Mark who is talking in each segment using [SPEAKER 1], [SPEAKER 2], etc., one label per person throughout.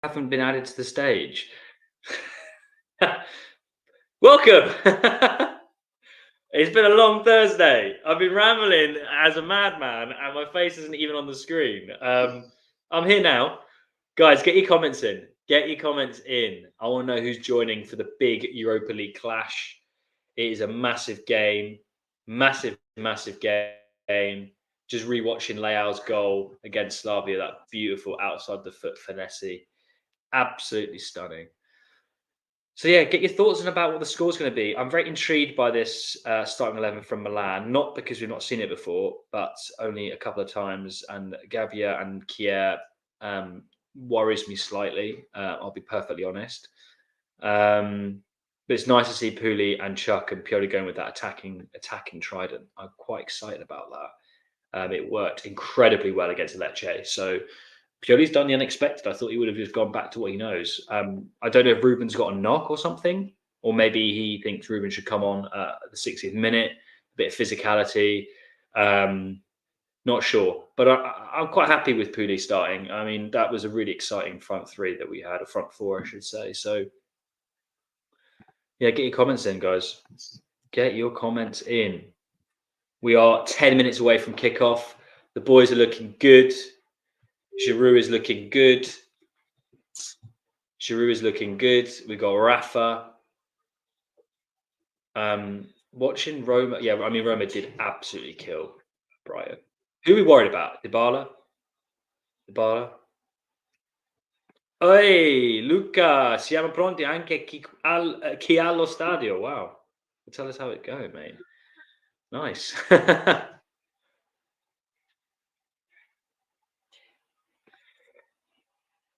[SPEAKER 1] haven't been added to the stage. Welcome. It's been a long Thursday. I've been rambling as a madman, and my face isn't even on the screen. I'm here now, guys. Get your comments in. Get your comments in. I want to know who's joining for the big Europa League clash. It is a massive game, massive game. Just rewatching Leao's goal against Slavia, that beautiful outside the foot finesse. Absolutely stunning. So yeah, get your thoughts on about what the score's going to be. I'm very intrigued by this starting 11 from Milan, not because we've not seen it before, but only a couple of times. And Gavia and Kier worries me slightly. I'll be perfectly honest. But it's nice to see Pooley and Chuck and Pioli going with that attacking trident. I'm quite excited about that. It worked incredibly well against Lecce. So Pioli's done the unexpected. I thought he would have just gone back to what he knows. I don't know if Ruben's got a knock or something, or maybe he thinks Ruben should come on at the 60th minute, a bit of physicality. Not sure, but I'm quite happy with Pooley starting. I mean, that was a really exciting front three that we had, a front four, I should say. So, yeah, get your comments in, guys. Get your comments in. We are 10 minutes away from kickoff. The boys are looking good. Giroud is looking good. We got Rafa. Watching Roma. Yeah, I mean, Roma did absolutely kill Brighton. Who are we worried about? Dybala? Oi, Luca, siamo pronti anche chi allo stadio. Wow. Tell us how it goes, mate. Nice.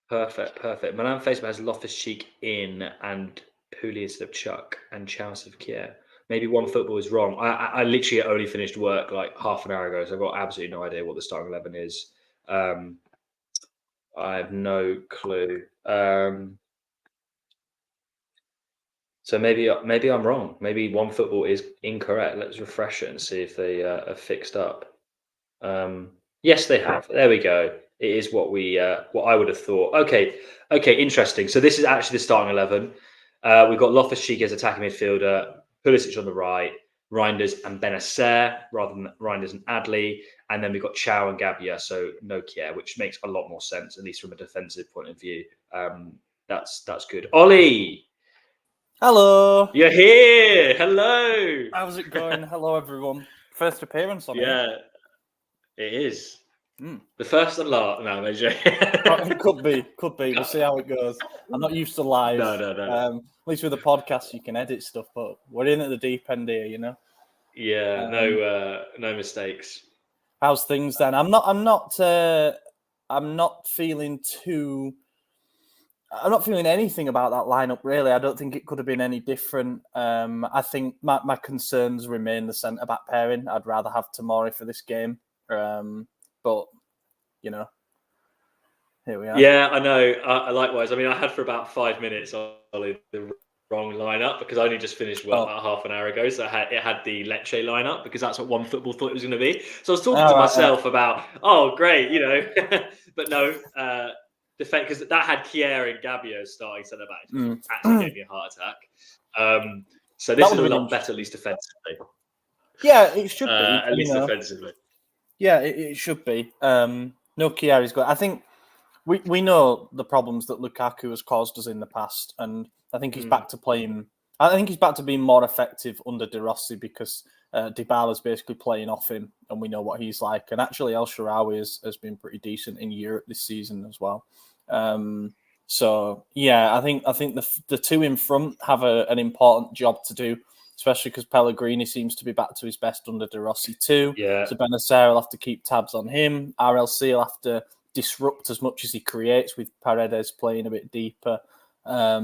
[SPEAKER 1] Perfect. Milan Facebook has Loftus-Cheek in and Pooley instead of Chuck and Chaos of Kier. Maybe one football is wrong. I literally only finished work like half an hour ago, so I've got absolutely no idea what the starting 11 is. I have no clue. So maybe I'm wrong. Maybe one football is incorrect. Let's refresh it and see if they are fixed up. Yes, they have. There we go. It is what I would have thought. Okay, interesting. So this is actually the starting 11. We've got Loftus-Cheek as attacking midfielder, Pulisic on the right, Reinders and Benacer rather than Reinders and Adley, and then we've got Chow and Gabia, so no Kier, which makes a lot more sense, at least from a defensive point of view. That's good. Ollie!
[SPEAKER 2] Hello!
[SPEAKER 1] You're here! Hello!
[SPEAKER 2] How's it going? Hello, everyone. First appearance on
[SPEAKER 1] Yeah, it is. The first and last. No,
[SPEAKER 2] it could be. We'll see how it goes. I'm not used to live.
[SPEAKER 1] No.
[SPEAKER 2] At least with a podcast, you can edit stuff, but we're in at the deep end here, you know.
[SPEAKER 1] Yeah, no mistakes.
[SPEAKER 2] How's things then? I'm not feeling anything about that lineup, really. I don't think it could have been any different. I think my concerns remain the centre-back pairing. I'd rather have Tomori for this game. But, you know, here we are.
[SPEAKER 1] Yeah, I know. Likewise. I mean, I had for about 5 minutes Ollie, the wrong lineup because I only just finished work about half an hour ago. So it had the Lecce lineup because that's what one football thought it was going to be. So I was talking to myself about, oh, great, you know. But no, because that had Kier and Gabio starting centre back. Actually gave me a heart attack. So this is a lot better, at least defensively.
[SPEAKER 2] Yeah, it should be.
[SPEAKER 1] At least defensively.
[SPEAKER 2] Yeah, it should be. No Kier is good. I think we know the problems that Lukaku has caused us in the past, and I think he's back to playing. I think he's back to being more effective under De Rossi because Dybala's basically playing off him, and we know what he's like. And actually, El Shaarawy has been pretty decent in Europe this season as well. So yeah, I think the two in front have an important job to do, especially because Pellegrini seems to be back to his best under De Rossi too.
[SPEAKER 1] Yeah.
[SPEAKER 2] So Benacer will have to keep tabs on him. RLC will have to disrupt as much as he creates with Paredes playing a bit deeper. I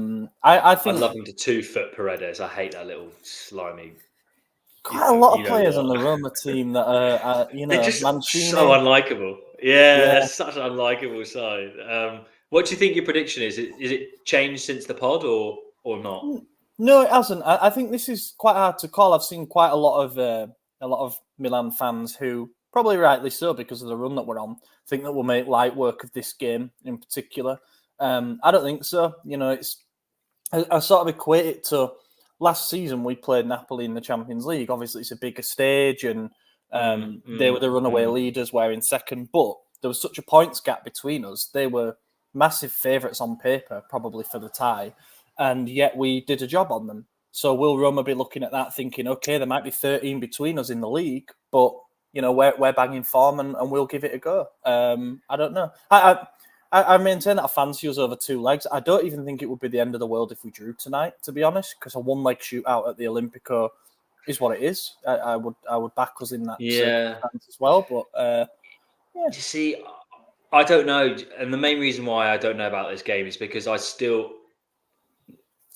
[SPEAKER 2] think
[SPEAKER 1] I'd love him to 2-foot Paredes. I hate that little slimy.
[SPEAKER 2] Quite a lot of players on the Roma team that are they're just
[SPEAKER 1] Mancini. So unlikable. Yeah, they're such an unlikable side. What do you think your prediction is? Is it changed since the pod or not?
[SPEAKER 2] No, it hasn't. I think this is quite hard to call. I've seen quite a lot of Milan fans who, probably rightly so because of the run that we're on, think that we'll make light work of this game in particular. I don't think so. I sort of equate it to last season we played Napoli in the Champions League. Obviously, it's a bigger stage, and they were the runaway leaders. We're in second, but there was such a points gap between us. They were massive favourites on paper, probably for the tie, and yet we did a job on them. So will Roma be looking at that, thinking, okay, there might be 13 between us in the league, but we're banging form and we'll give it a go. I don't know. I maintain that I fancy us over 2 legs. I don't even think it would be the end of the world if we drew tonight, to be honest, because a 1-leg shootout at the Olympico is what it is. I would back us in that circumstance as well. But
[SPEAKER 1] You see, I don't know, and the main reason why I don't know about this game is because I still,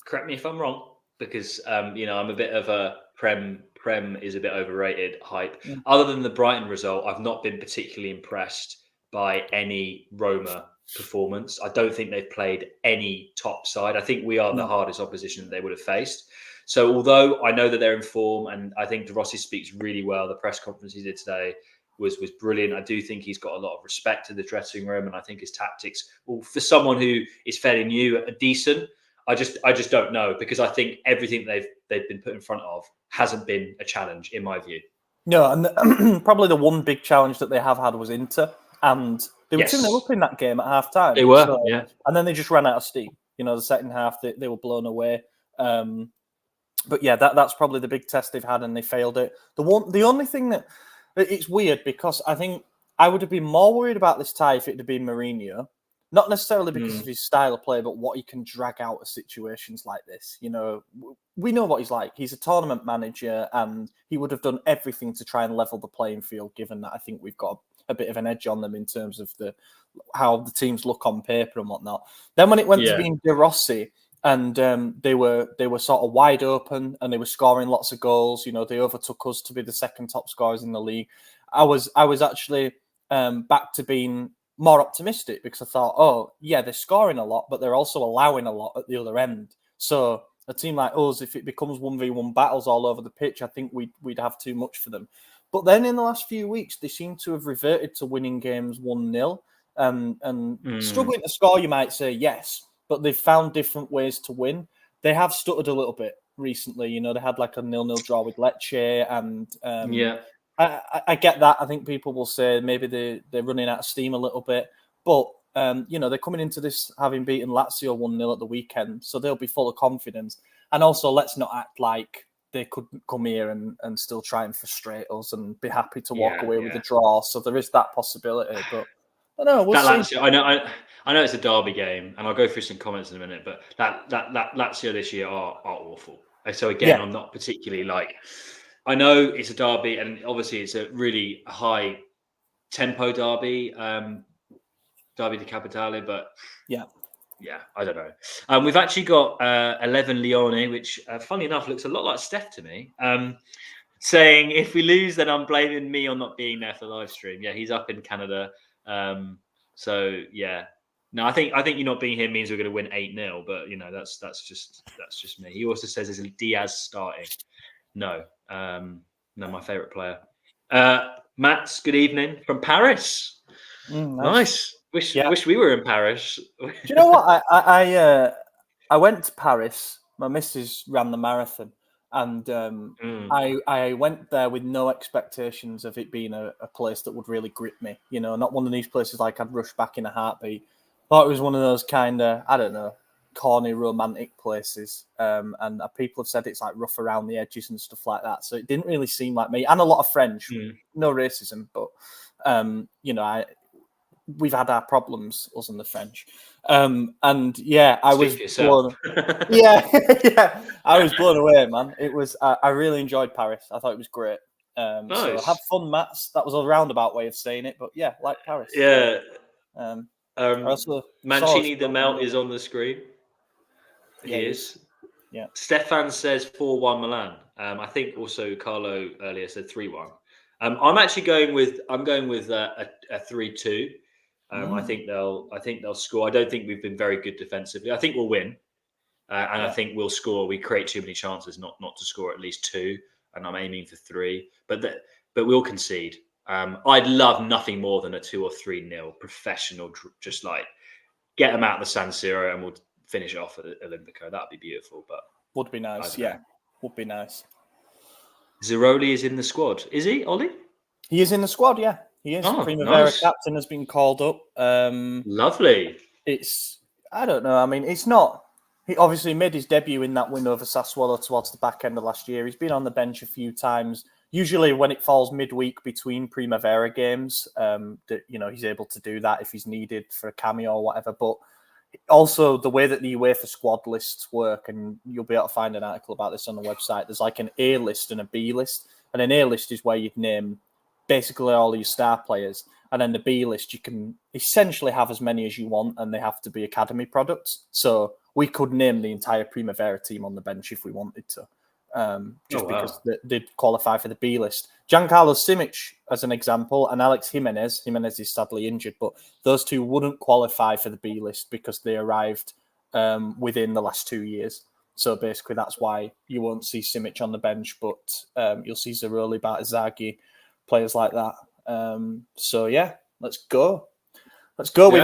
[SPEAKER 1] correct me if I'm wrong, because I'm a bit of a Prem is a bit overrated hype. Other than the Brighton result, I've not been particularly impressed by any Roma performance. I don't think they've played any top side. I think we are the hardest opposition that they would have faced. So although I know that they're in form, and I think De Rossi speaks really well, the press conference he did today was brilliant. I do think he's got a lot of respect to the dressing room, and I think his tactics, well, for someone who is fairly new, are decent. I just don't know, because I think everything they've been put in front of hasn't been a challenge in my view.
[SPEAKER 2] No, and probably the one big challenge that they have had was Inter, and they were 2-0 up in that game at half time.
[SPEAKER 1] They were, yeah.
[SPEAKER 2] And then they just ran out of steam. The second half they were blown away. But yeah, that's probably the big test they've had, and they failed it. The only thing that it's weird, because I think I would have been more worried about this tie if it had been Mourinho. Not necessarily because of his style of play, but what he can drag out of situations like this. We know what he's like. He's a tournament manager, and he would have done everything to try and level the playing field, given that I think we've got a bit of an edge on them in terms of how the teams look on paper and whatnot. Then when it went to being De Rossi, and they were sort of wide open, and they were scoring lots of goals. They overtook us to be the second top scorers in the league. I was actually back to being more optimistic, because I thought, oh yeah, they're scoring a lot, but they're also allowing a lot at the other end. So a team like us, if it becomes 1v1 battles all over the pitch, I think we'd have too much for them. But then in the last few weeks, they seem to have reverted to winning games 1-0 and struggling to score, you might say, yes, but they've found different ways to win. They have stuttered a little bit recently. They had like a 0-0 draw with Lecce, and I get that. I think people will say maybe they're running out of steam a little bit, but they're coming into this having beaten Lazio 1-0 at the weekend, so they'll be full of confidence. And also, let's not act like they could come here and still try and frustrate us and be happy to walk away with a draw. So there is that possibility, but I don't know. We'll see.
[SPEAKER 1] Lazio, I know it's a derby game, and I'll go through some comments in a minute. But that Lazio this year are awful. So again, I'm not particularly like. I know it's a derby, and obviously it's a really high tempo derby, derby di Capitale. But yeah, I don't know. We've actually got 11 Lione, which, funny enough, looks a lot like Steph to me. Saying if we lose, then I'm blaming me on not being there for the live stream. Yeah, he's up in Canada. So yeah, no, I think you not being here means we're going to win 8-0. But that's just me. He also says there's Diaz starting. No, my favourite player. Mats, good evening from Paris. Nice. Wish we were in Paris.
[SPEAKER 2] Do you know what? I went to Paris. My missus ran the marathon, and I went there with no expectations of it being a place that would really grip me. Not one of these places like I'd rush back in a heartbeat. Thought it was one of those kind of, I don't know, corny romantic places, and people have said it's like rough around the edges and stuff like that, so it didn't really seem like me. And a lot of French, no racism, but we've had our problems, us and the French, and yeah, I was blown I was blown away, man. It was I really enjoyed Paris. I thought it was great. Nice. So have fun, Mats. That was a roundabout way of saying it, but yeah, like Paris.
[SPEAKER 1] Yeah. Mancini the Melt is on the screen. He is.
[SPEAKER 2] Yeah.
[SPEAKER 1] Stefan says 4-1 Milan. I think also Carlo earlier said 3-1. I'm actually going with a 3-2. I think they'll score. I don't think we've been very good defensively. I think we'll win, and I think we'll score. We create too many chances not to score at least 2, and I'm aiming for 3. But we'll concede. I'd love nothing more than a 2 or 3-0 professional, just like get them out of the San Siro and we'll finish it off at the Olimpico. That'd be beautiful. But
[SPEAKER 2] would be nice. Yeah, would be nice.
[SPEAKER 1] Ziroli is in the squad. Is he, Ollie?
[SPEAKER 2] He is in the squad. Yeah, he is. Primavera captain has been called up.
[SPEAKER 1] Lovely.
[SPEAKER 2] I don't know. I mean, it's not. He obviously made his debut in that win over Sassuolo towards the back end of last year. He's been on the bench a few times. Usually, when it falls midweek between Primavera games, he's able to do that if he's needed for a cameo or whatever. But also, the way that the UEFA squad lists work, and you'll be able to find an article about this on the website. There's like an A list and a B list, and an A list is where you'd name basically all your star players, and then the B list you can essentially have as many as you want, and they have to be academy products. So we could name the entire Primavera team on the bench if we wanted to. Because they'd qualify for the B list. Giancarlo Simic, as an example, and Alex Jimenez. Jimenez is sadly injured, but those two wouldn't qualify for the B list because they arrived within the last 2 years. So basically, that's why you won't see Simic on the bench, but you'll see Ziroli, Bartazagi, players like that. So yeah, let's go. Let's go. Yeah,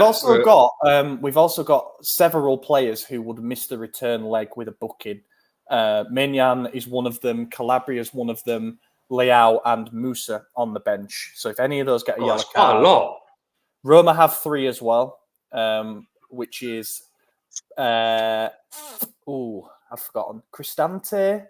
[SPEAKER 2] we've also got several players who would miss the return leg with a booking. Maignan is one of them. Calabria is one of them. Leao and Musa on the bench. So if any of those get a yellow card,
[SPEAKER 1] a lot.
[SPEAKER 2] Roma have 3 as well, which is I've forgotten. Cristante,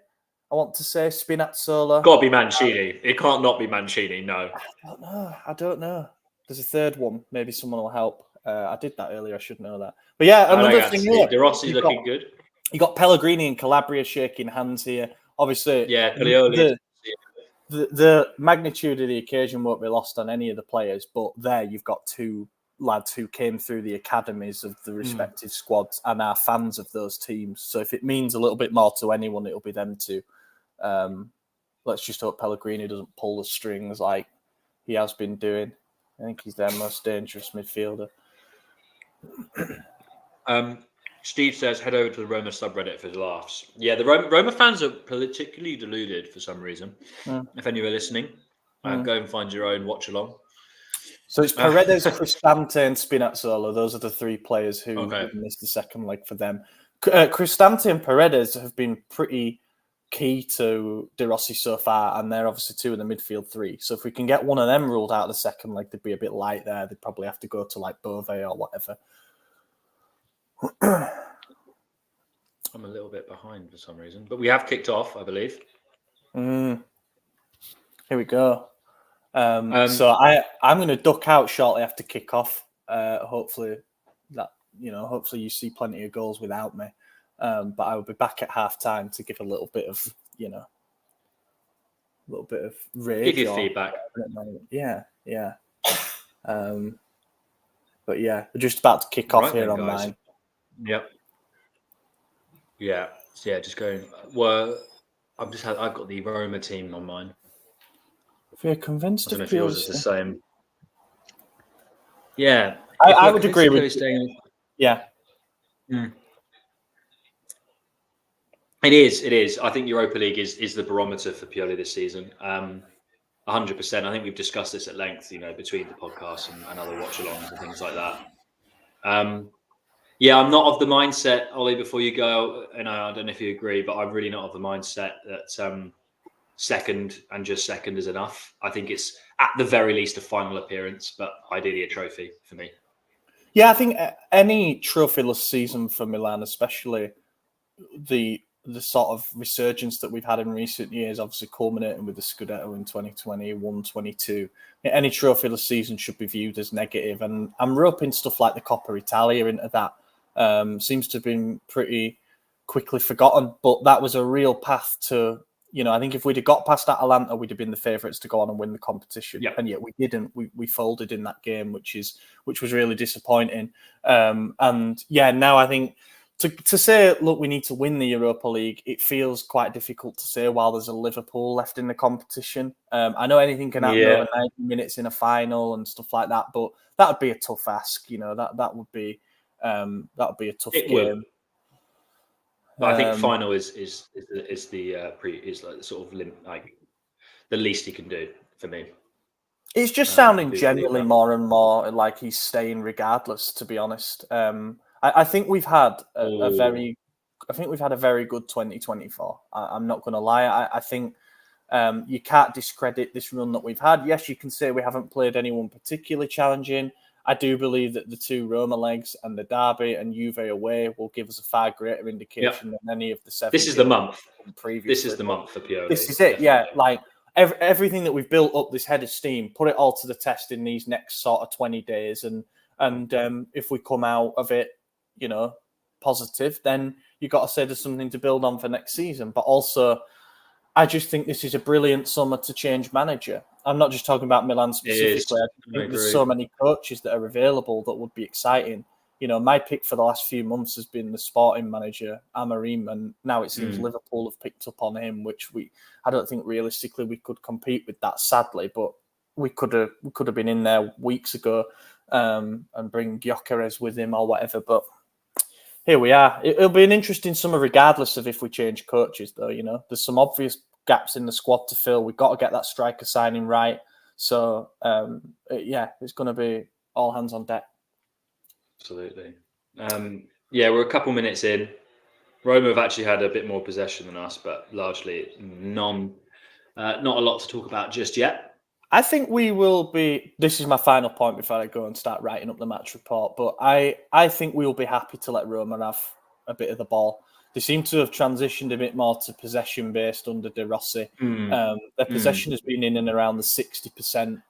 [SPEAKER 2] I want to say Spinazzola.
[SPEAKER 1] Got to be Mancini. It can't not be Mancini. No,
[SPEAKER 2] I don't know. There's a third one. Maybe someone will help. I did that earlier. I should know that. But yeah, another thing here.
[SPEAKER 1] De Rossi looking good.
[SPEAKER 2] You got Pellegrini and Calabria shaking hands here. Obviously,
[SPEAKER 1] yeah,
[SPEAKER 2] the magnitude of the occasion won't be lost on any of the players, but there you've got 2 lads who came through the academies of the respective squads and are fans of those teams. So if it means a little bit more to anyone, it'll be them two. Let's just hope Pellegrini doesn't pull the strings like he has been doing. I think he's their most dangerous midfielder.
[SPEAKER 1] Steve says, head over to the Roma subreddit for the laughs. Yeah, the Roma fans are particularly deluded for some reason. If any of you are listening, go and find your own watch-along.
[SPEAKER 2] So it's Paredes, Cristante and Spinazzola. Those are the 3 players who missed the second leg for them. Cristante and Paredes have been pretty key to De Rossi so far, and they're obviously 2 in the midfield 3. So if we can get one of them ruled out of the second leg, they'd be a bit light there. They'd probably have to go to like Bove or whatever.
[SPEAKER 1] I'm a little bit behind for some reason, but we have kicked off, I believe.
[SPEAKER 2] Here we go. So I'm going to duck out shortly after kick off. Hopefully you see plenty of goals without me. But I will be back at half time to give a little bit of rage.
[SPEAKER 1] Give your feedback.
[SPEAKER 2] Yeah. But yeah, we're just about to kick off here on mine.
[SPEAKER 1] Yep. Yeah. So just going. Well, I've got the Roma team on mine.
[SPEAKER 2] If you're convinced,
[SPEAKER 1] I don't know if yours is the same. Yeah,
[SPEAKER 2] I would agree with. Yeah.
[SPEAKER 1] It is. I think Europa League is the barometer for Pioli this season. 100%. I think we've discussed this at length, between the podcast and other watch-alongs and things like that. I'm not of the mindset, Ollie, before you go, and I don't know if you agree, but I'm really not of the mindset that second is enough. I think it's at the very least a final appearance, but ideally a trophy for me.
[SPEAKER 2] Yeah, I think any trophyless season for Milan, especially the sort of resurgence that we've had in recent years, obviously culminating with the Scudetto in 2021-22. Any trophyless season should be viewed as negative, and I'm roping stuff like the Coppa Italia into that. Seems to have been pretty quickly forgotten, but that was a real path to, I think if we'd have got past Atalanta, we'd have been the favourites to go on and win the competition.
[SPEAKER 1] Yep.
[SPEAKER 2] And yet we didn't. We folded in that game, which was really disappointing. Now I think to say, look, we need to win the Europa League, it feels quite difficult to say while there's a Liverpool left in the competition. I know anything can happen over 90 minutes in a final and stuff like that, but that would be a tough ask. That would be a tough game.
[SPEAKER 1] But I think final is the sort of the least he can do for me.
[SPEAKER 2] It's just sounding
[SPEAKER 1] do believe
[SPEAKER 2] generally
[SPEAKER 1] that.
[SPEAKER 2] more and more like he's staying regardless. To be honest, I think we've had a very, I think we've had a very good 2024. I'm not going to lie. I think you can't discredit this run that we've had. Yes, you can say we haven't played anyone particularly challenging. I do believe that the two Roma legs and the derby and Juve away will give us a far greater indication than any of the 7
[SPEAKER 1] This is the month.
[SPEAKER 2] previously.
[SPEAKER 1] This is the month for Pioli.
[SPEAKER 2] This is it, definitely. Yeah. Like everything that we've built up, this head of steam, put it all to the test in these next sort of 20 days. And if we come out of it, you know, positive, then you've got to say there's something to build on for next season. But also, I just think this is a brilliant summer to change manager. I'm not just talking about Milan specifically. I think there's so many coaches that are available that would be exciting. You know, my pick for the last few months has been the Sporting manager, Amorim, and now it seems Liverpool have picked up on him, which I don't think realistically we could compete with that, sadly, but we could have been in there weeks ago and bring Gyökeres with him or whatever. But here we are. It'll be an interesting summer regardless of if we change coaches, though. You know, there's some obvious gaps in the squad to fill. We've got to get that striker signing right. So, it's going to be all hands on deck.
[SPEAKER 1] Absolutely. We're a couple minutes in. Roma have actually had a bit more possession than us, but largely not a lot to talk about just yet.
[SPEAKER 2] I think we will be. This is my final point before I go and start writing up the match report. But I think we will be happy to let Roma have a bit of the ball. They seem to have transitioned a bit more to possession based under De Rossi. Their possession has been in and around the 60%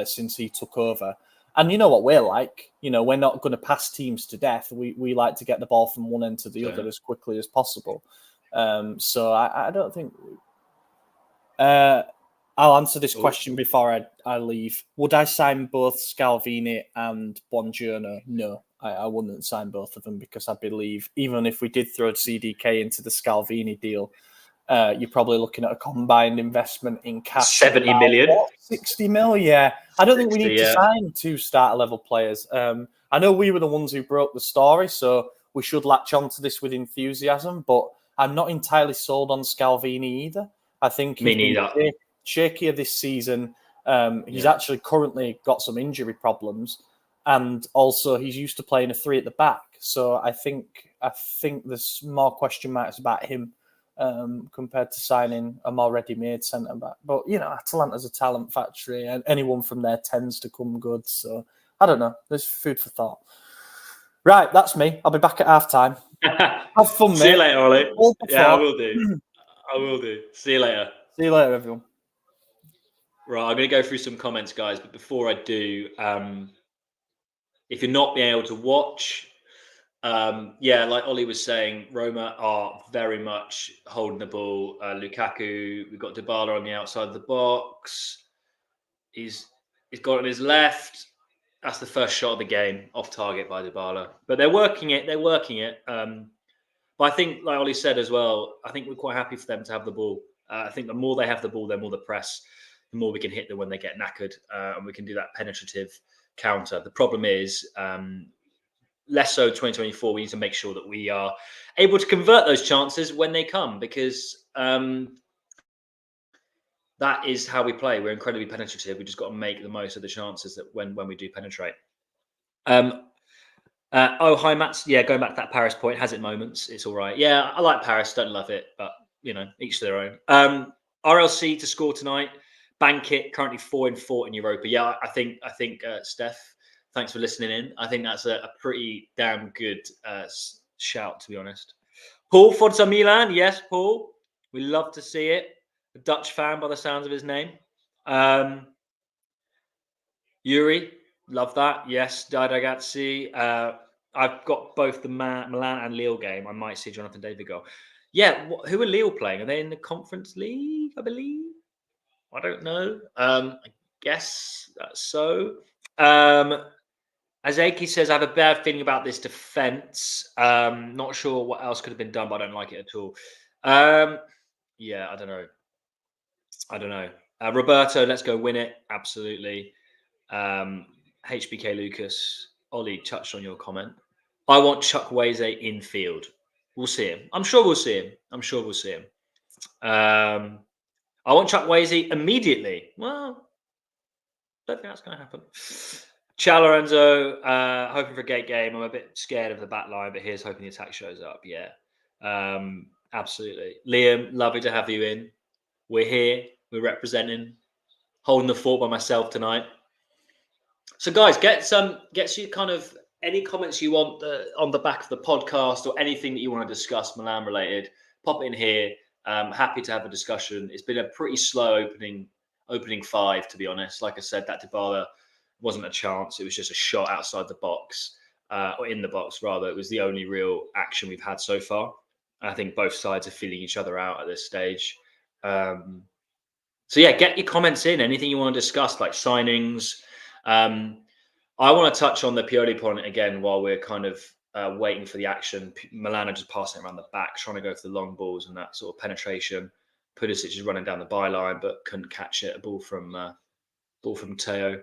[SPEAKER 2] since he took over. And you know what we're like. You know, we're not going to pass teams to death. We like to get the ball from one end to the other as quickly as possible. So I don't think. I'll answer this question before I leave. Would I sign both Scalvini and Buongiorno? No, I wouldn't sign both of them because I believe even if we did throw CDK into the Scalvini deal, you're probably looking at a combined investment in cash.
[SPEAKER 1] 70 million.
[SPEAKER 2] 60 mil, yeah. I don't think we need to sign 2 starter level players. I know we were the ones who broke the story, so we should latch on to this with enthusiasm, but I'm not entirely sold on Scalvini either. I think he's been shakier this season. He's actually currently got some injury problems, and also he's used to playing a 3 at the back. So I think there's more question marks about him compared to signing a more ready-made centre back. But you know, Atalanta's a talent factory, and anyone from there tends to come good. So I don't know. There's food for thought. Right, that's me. I'll be back at half time. Have fun, mate.
[SPEAKER 1] See you later, Ollie. Yeah, I will do. I will do. See you later.
[SPEAKER 2] See you later, everyone.
[SPEAKER 1] Right, I'm going to go through some comments, guys. But before I do, if you're not being able to watch, like Ollie was saying, Roma are very much holding the ball. Lukaku, we've got Dybala on the outside of the box. He's got on his left. That's the first shot of the game, off target by Dybala. But they're working it. But I think, like Ollie said as well, I think we're quite happy for them to have the ball. I think the more they have the ball, the more the press, the more we can hit them when they get knackered, and we can do that penetrative counter. The problem is, less so 2024, we need to make sure that we are able to convert those chances when they come, because that is how we play. We're incredibly penetrative. We just got to make the most of the chances that when we do penetrate. Hi, Matt. Yeah, going back to that Paris point, has it moments? It's all right. Yeah, I like Paris. Don't love it, but you know, each to their own. RLC to score tonight. Bank it. Currently 4-4 in Europa. Yeah, I think Steph, thanks for listening in. I think that's a pretty damn good shout, to be honest. Paul, Forza Milan. Yes, Paul. We love to see it. A Dutch fan by the sounds of his name. Yuri, love that. Yes, Dai ragazzi. I've got both the Milan and Lille game. I might see Jonathan David go. Yeah, who are Lille playing? Are they in the Conference League, I believe? I don't know. I guess that's so. As Aki says, I have a bad feeling about this defense. Not sure what else could have been done, but I don't like it at all. Yeah, I don't know. Roberto, let's go win it. Absolutely. HBK Lucas, Ollie touched on your comment. I want Chukwueze in field. We'll see him. I'm sure we'll see him. I want Chukwueze immediately. Well, Don't think that's going to happen. Ciao, Lorenzo. Hoping for a great game. I'm a bit scared of the back line, but here's hoping the attack shows up. Yeah, absolutely. Liam, lovely to have you in. We're here. We're representing, holding the fort by myself tonight. So, guys, get you kind of any comments you want on the back of the podcast or anything that you want to discuss Milan related. Pop it in here. Happy to have a discussion. It's been a pretty slow opening 5, to be honest. Like I said, that Dybala wasn't a chance. It was just a shot outside the box, or in the box, rather. It was the only real action we've had so far. I think both sides are feeling each other out at this stage. So, yeah, get your comments in. Anything you want to discuss, like signings. I want to touch on the Pioli point again while we're kind of waiting for the action. Milan are just passing it around the back, trying to go for the long balls and that sort of penetration. Pulisic is running down the byline, but couldn't catch it. A ball from Teo.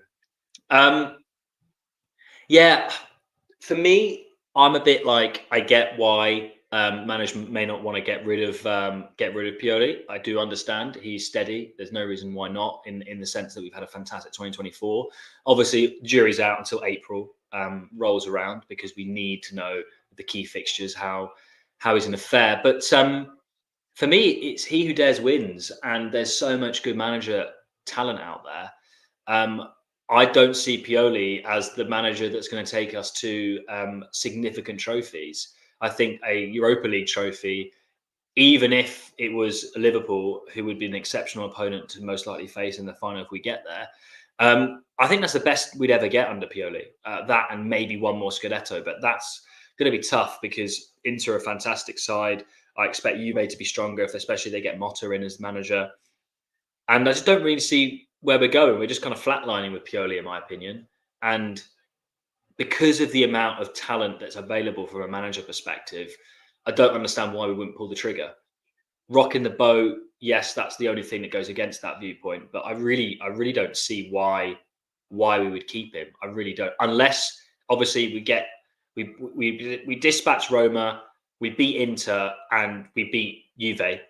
[SPEAKER 1] Yeah, for me, I'm a bit like, I get why management may not want to get rid of Pioli. I do understand he's steady. There's no reason why not. In the sense that we've had a fantastic 2024. Obviously, jury's out until April rolls around because we need to know the key fixtures, how he's going to fare. But for me, it's he who dares wins, and there's so much good manager talent out there. I don't see Pioli as the manager that's going to take us to significant trophies. I think a Europa League trophy, even if it was Liverpool, who would be an exceptional opponent to most likely face in the final if we get there, I think that's the best we'd ever get under Pioli. That and maybe one more Scudetto, but that's going to be tough because Inter are a fantastic side. I expect Juve to be stronger, especially if they get Motta in as manager. And I just don't really see where we're going. We're just kind of flatlining with Pioli, in my opinion. And because of the amount of talent that's available from a manager perspective, I don't understand why we wouldn't pull the trigger. Rocking the boat, yes, that's the only thing that goes against that viewpoint. But I really don't see why we would keep him. I really don't, unless obviously we dispatch Roma, we beat Inter, and we beat Juve,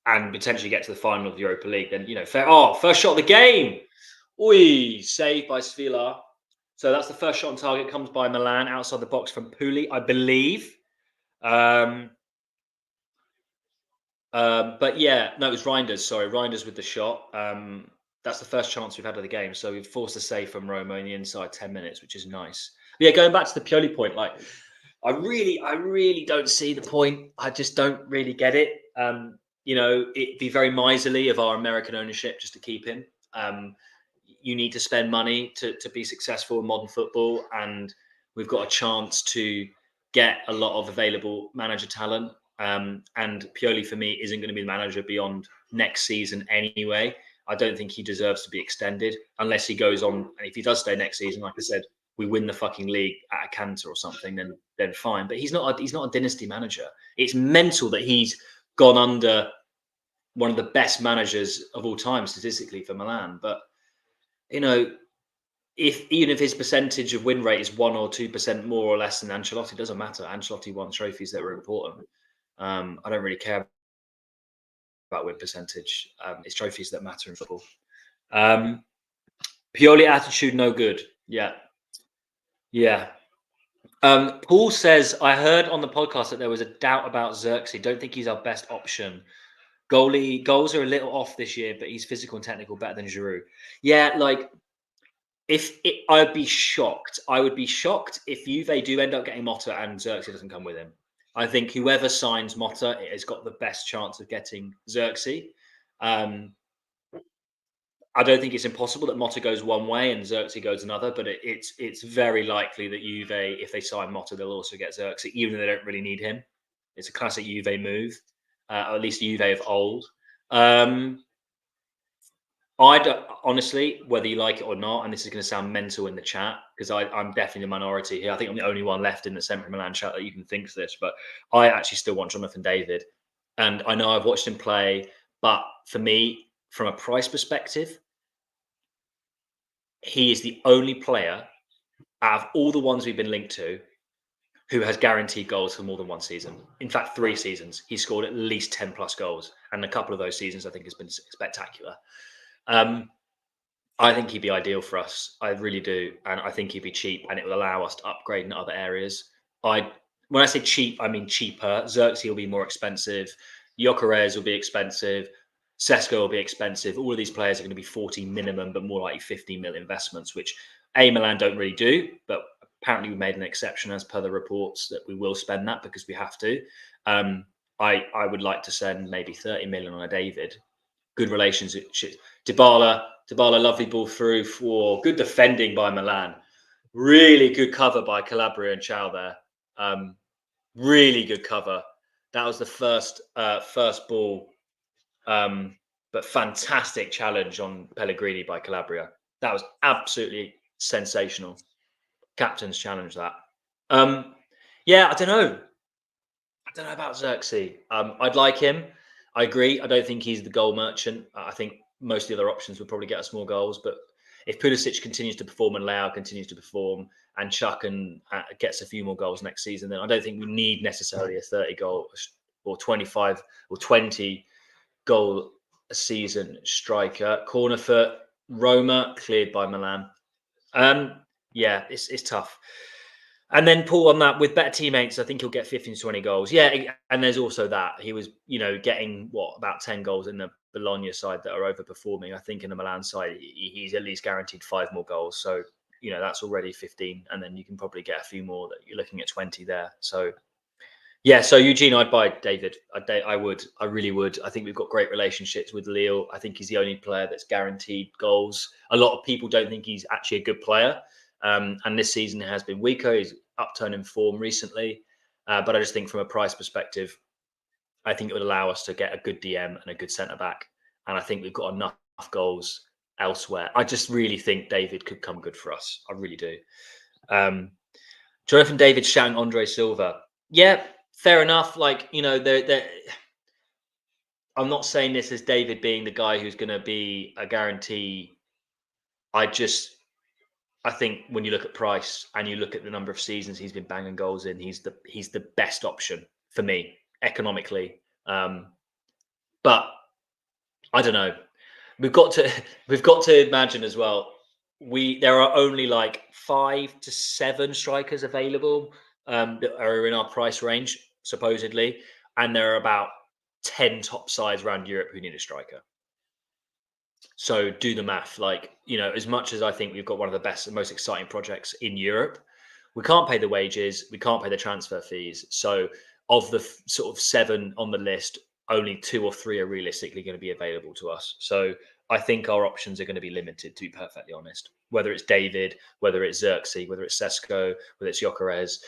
[SPEAKER 1] and potentially get to the final of the Europa League. Then first shot of the game. Oi, saved by Svilar. So that's the first shot on target. Comes by Milan outside the box from Puli, I believe. But yeah, no, it was Reinders. Sorry, Reinders with the shot. That's the first chance we've had of the game. So we've forced a save from Roma in the inside 10 minutes, which is nice. But yeah, going back to the Pioli point, like I really don't see the point. I just don't really get it. It'd be very miserly of our American ownership just to keep him. You need to spend money to be successful in modern football, and we've got a chance to get a lot of available manager talent. And Pioli, for me, isn't going to be the manager beyond next season anyway. I don't think he deserves to be extended unless he goes on. And if he does stay next season, like I said, we win the fucking league at a canter or something, then fine. But he's not a dynasty manager. It's mental that he's gone under one of the best managers of all time statistically for Milan. But even if his percentage of win rate is 1 or 2% more or less than Ancelotti, it doesn't matter. Ancelotti won trophies that were important. I don't really care about win percentage. It's trophies that matter in football. Pioli attitude, no good. Yeah. Paul says, I heard on the podcast that there was a doubt about Xerxes. Don't think he's our best option. Goals are a little off this year, but he's physical and technical better than Giroud. Yeah, I'd be shocked. I would be shocked if Juve do end up getting Motta and Xerxes doesn't come with him. I think whoever signs Motta has got the best chance of getting Xerxes. I don't think it's impossible that Motta goes one way and Xerxes goes another, but it's very likely that Juve, if they sign Motta, they'll also get Xerxes, even though they don't really need him. It's a classic Juve move, or at least Juve of old. I don't, honestly, whether you like it or not, and this is going to sound mental in the chat, because I'm definitely the minority here. I think I'm the only one left in the SempreMilan chat that even thinks this, but I actually still want Jonathan David. And I know I've watched him play, but for me, from a price perspective, he is the only player out of all the ones we've been linked to who has guaranteed goals for more than one season. In fact, 3 seasons. He scored at least 10 plus goals. And a couple of those seasons, I think, has been spectacular. I think he'd be ideal for us. I really do, and I think he'd be cheap, and it will allow us to upgrade in other areas. When I say cheap, I mean cheaper. Xerxes will be more expensive. Gyökeres will be expensive. Sesko will be expensive. All of these players are going to be 40 minimum, but more likely 15 mil investments, which Milan don't really do. But apparently, we made an exception as per the reports that we will spend that because we have to. I would like to send maybe 30 million on a David. Good relationships. Dybala, lovely ball through for good defending by Milan. Really good cover by Calabria and Chow there. Really good cover. That was the first ball, but fantastic challenge on Pellegrini by Calabria. That was absolutely sensational. Captain's challenge that. Yeah, I don't know. I don't know about Xerxes. I'd like him. I agree. I don't think he's the goal merchant. I think most of the other options would probably get us more goals. But if Pulisic continues to perform and Leao continues to perform and Chuck gets a few more goals next season, then I don't think we need necessarily a 30 goal or 25 or 20 goal a season striker. Corner for Roma, cleared by Milan. Yeah, it's tough. And then Paul on that with better teammates, I think he'll get 15 to 20 goals. Yeah, and there's also that he was, getting about 10 goals in the Bologna side that are overperforming. I think in the Milan side, he's at least guaranteed 5 more goals. So, that's already 15. And then you can probably get a few more that you're looking at 20 there. So, yeah. So Eugene, I'd buy David. I would. I really would. I think we've got great relationships with Lille. I think he's the only player that's guaranteed goals. A lot of people don't think he's actually a good player. And this season has been weaker. He's upturned in form recently. But I just think from a price perspective, I think it would allow us to get a good DM and a good centre-back. And I think we've got enough goals elsewhere. I just really think David could come good for us. I really do. Jonathan David shouting Andre Silva. Yeah, fair enough. I'm not saying this as David being the guy who's going to be a guarantee. I think when you look at price and you look at the number of seasons he's been banging goals in, he's the best option for me economically. But I don't know. We've got to imagine as well. There are only 5 to 7 strikers available that are in our price range supposedly, and there are about 10 top sides around Europe who need a striker. So do the math. As much as I think we've got one of the best and most exciting projects in Europe, we can't pay the wages, we can't pay the transfer fees. So of the sort of 7 on the list, only 2 or 3 are realistically going to be available to us. So I think our options are going to be limited, to be perfectly honest. Whether it's David, whether it's Xerxes, whether it's Sesko, whether it's Gyökeres,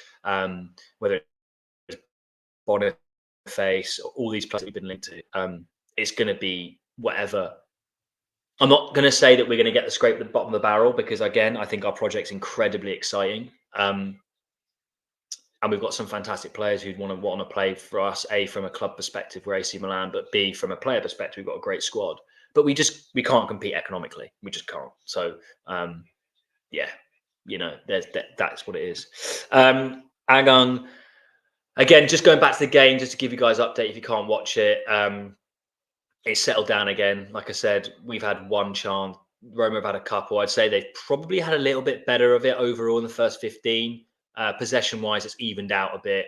[SPEAKER 1] whether it's Boniface, all these players that we've been linked to, it's going to be whatever. I'm not going to say that we're going to get the scrape at the bottom of the barrel because, again, I think our project's incredibly exciting. And we've got some fantastic players who want to play for us, A, from a club perspective, we're AC Milan, but B, from a player perspective, we've got a great squad. But we can't compete economically. We just can't. So, yeah, that's what it is. Agang, again, just going back to the game, just to give you guys an update if you can't watch it. It's settled down again. Like I said, we've had one chance. Roma have had a couple. I'd say they've probably had a little bit better of it overall in the first 15. Possession-wise, it's evened out a bit.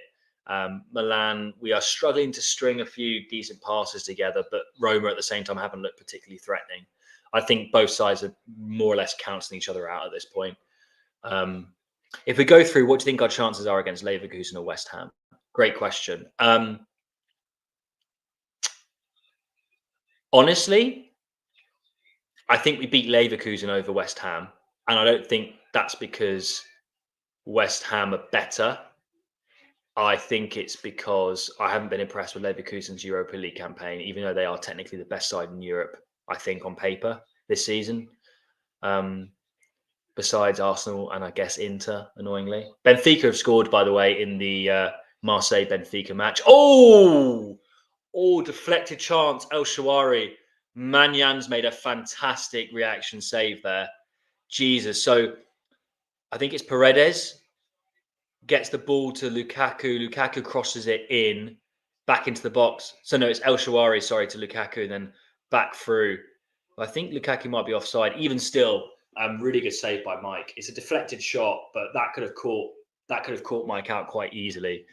[SPEAKER 1] Milan, we are struggling to string a few decent passes together, but Roma at the same time haven't looked particularly threatening. I think both sides are more or less cancelling each other out at this point. If we go through, what do you think our chances are against Leverkusen or West Ham? Great question. Honestly, I think we beat Leverkusen over West Ham, and I don't think that's because West Ham are better. I think it's because I haven't been impressed with Leverkusen's Europa League campaign, even though they are technically the best side in Europe, I think, on paper this season. Besides Arsenal and I guess Inter, annoyingly. Benfica have scored, by the way, in the Marseille-Benfica match. Oh, deflected chance, El Shawari. Manyan's made a fantastic reaction save there. Jesus. So I think it's Paredes gets the ball to Lukaku. Lukaku crosses it back into the box. So no, it's El Shawari, sorry, to Lukaku, and then back through. I think Lukaku might be offside. Even still, really good save by Mike. It's a deflected shot, but that could have caught Mike out quite easily.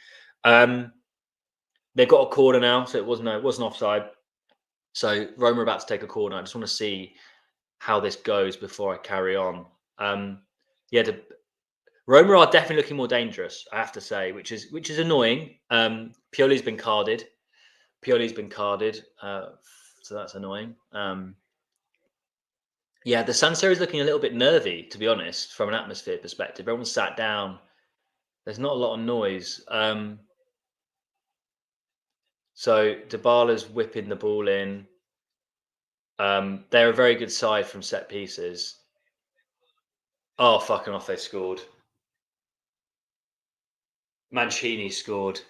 [SPEAKER 1] They've got a corner now, so it wasn't offside. So Roma are about to take a corner. I just want to see how this goes before I carry on. Roma are definitely looking more dangerous, I have to say, which is annoying. Pioli's been carded. So that's annoying. Yeah, the San Siro is looking a little bit nervy, to be honest, from an atmosphere perspective. Everyone's sat down. There's not a lot of noise. So Dybala's whipping the ball in. They're a very good side from set pieces. Oh, fucking off, they scored. Mancini scored.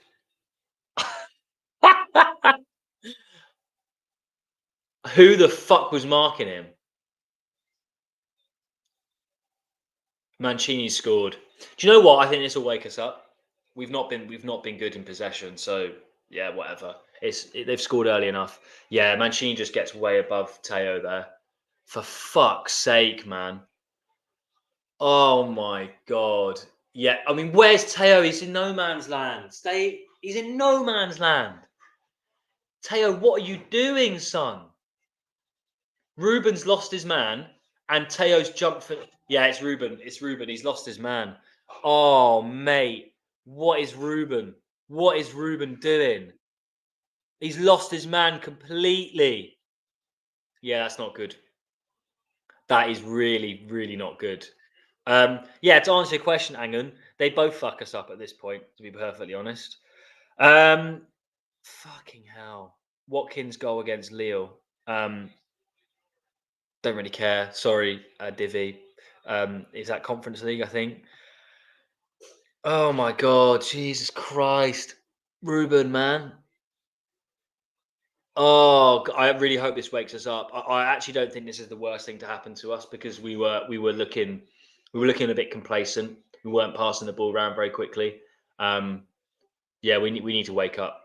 [SPEAKER 1] Who the fuck was marking him? Mancini scored. Do you know what? I think this will wake us up. We've not been good in possession, so yeah, whatever. They've scored early enough. Yeah, Mancini just gets way above Teo there. For fuck's sake, man. Oh my god. Yeah, I mean, where's Teo? He's in no man's land. He's in no man's land. Teo, what are you doing, son? Ruben's lost his man, and Teo's jumped for. Yeah, it's Ruben. He's lost his man. Oh, mate. What is Ruben? What is Ruben doing? He's lost his man completely. Yeah, that's not good. That is really, really not good. Yeah, to answer your question, Angun, they both fuck us up at this point, to be perfectly honest. Fucking hell. Watkins' goal against Lille. Don't really care. Sorry, Divi. Is that Conference League, I think? Oh my god, Jesus Christ. Ruben, man. Oh, I really hope this wakes us up. I actually don't think this is the worst thing to happen to us because we were looking a bit complacent. We weren't passing the ball around very quickly. Yeah, we need to wake up.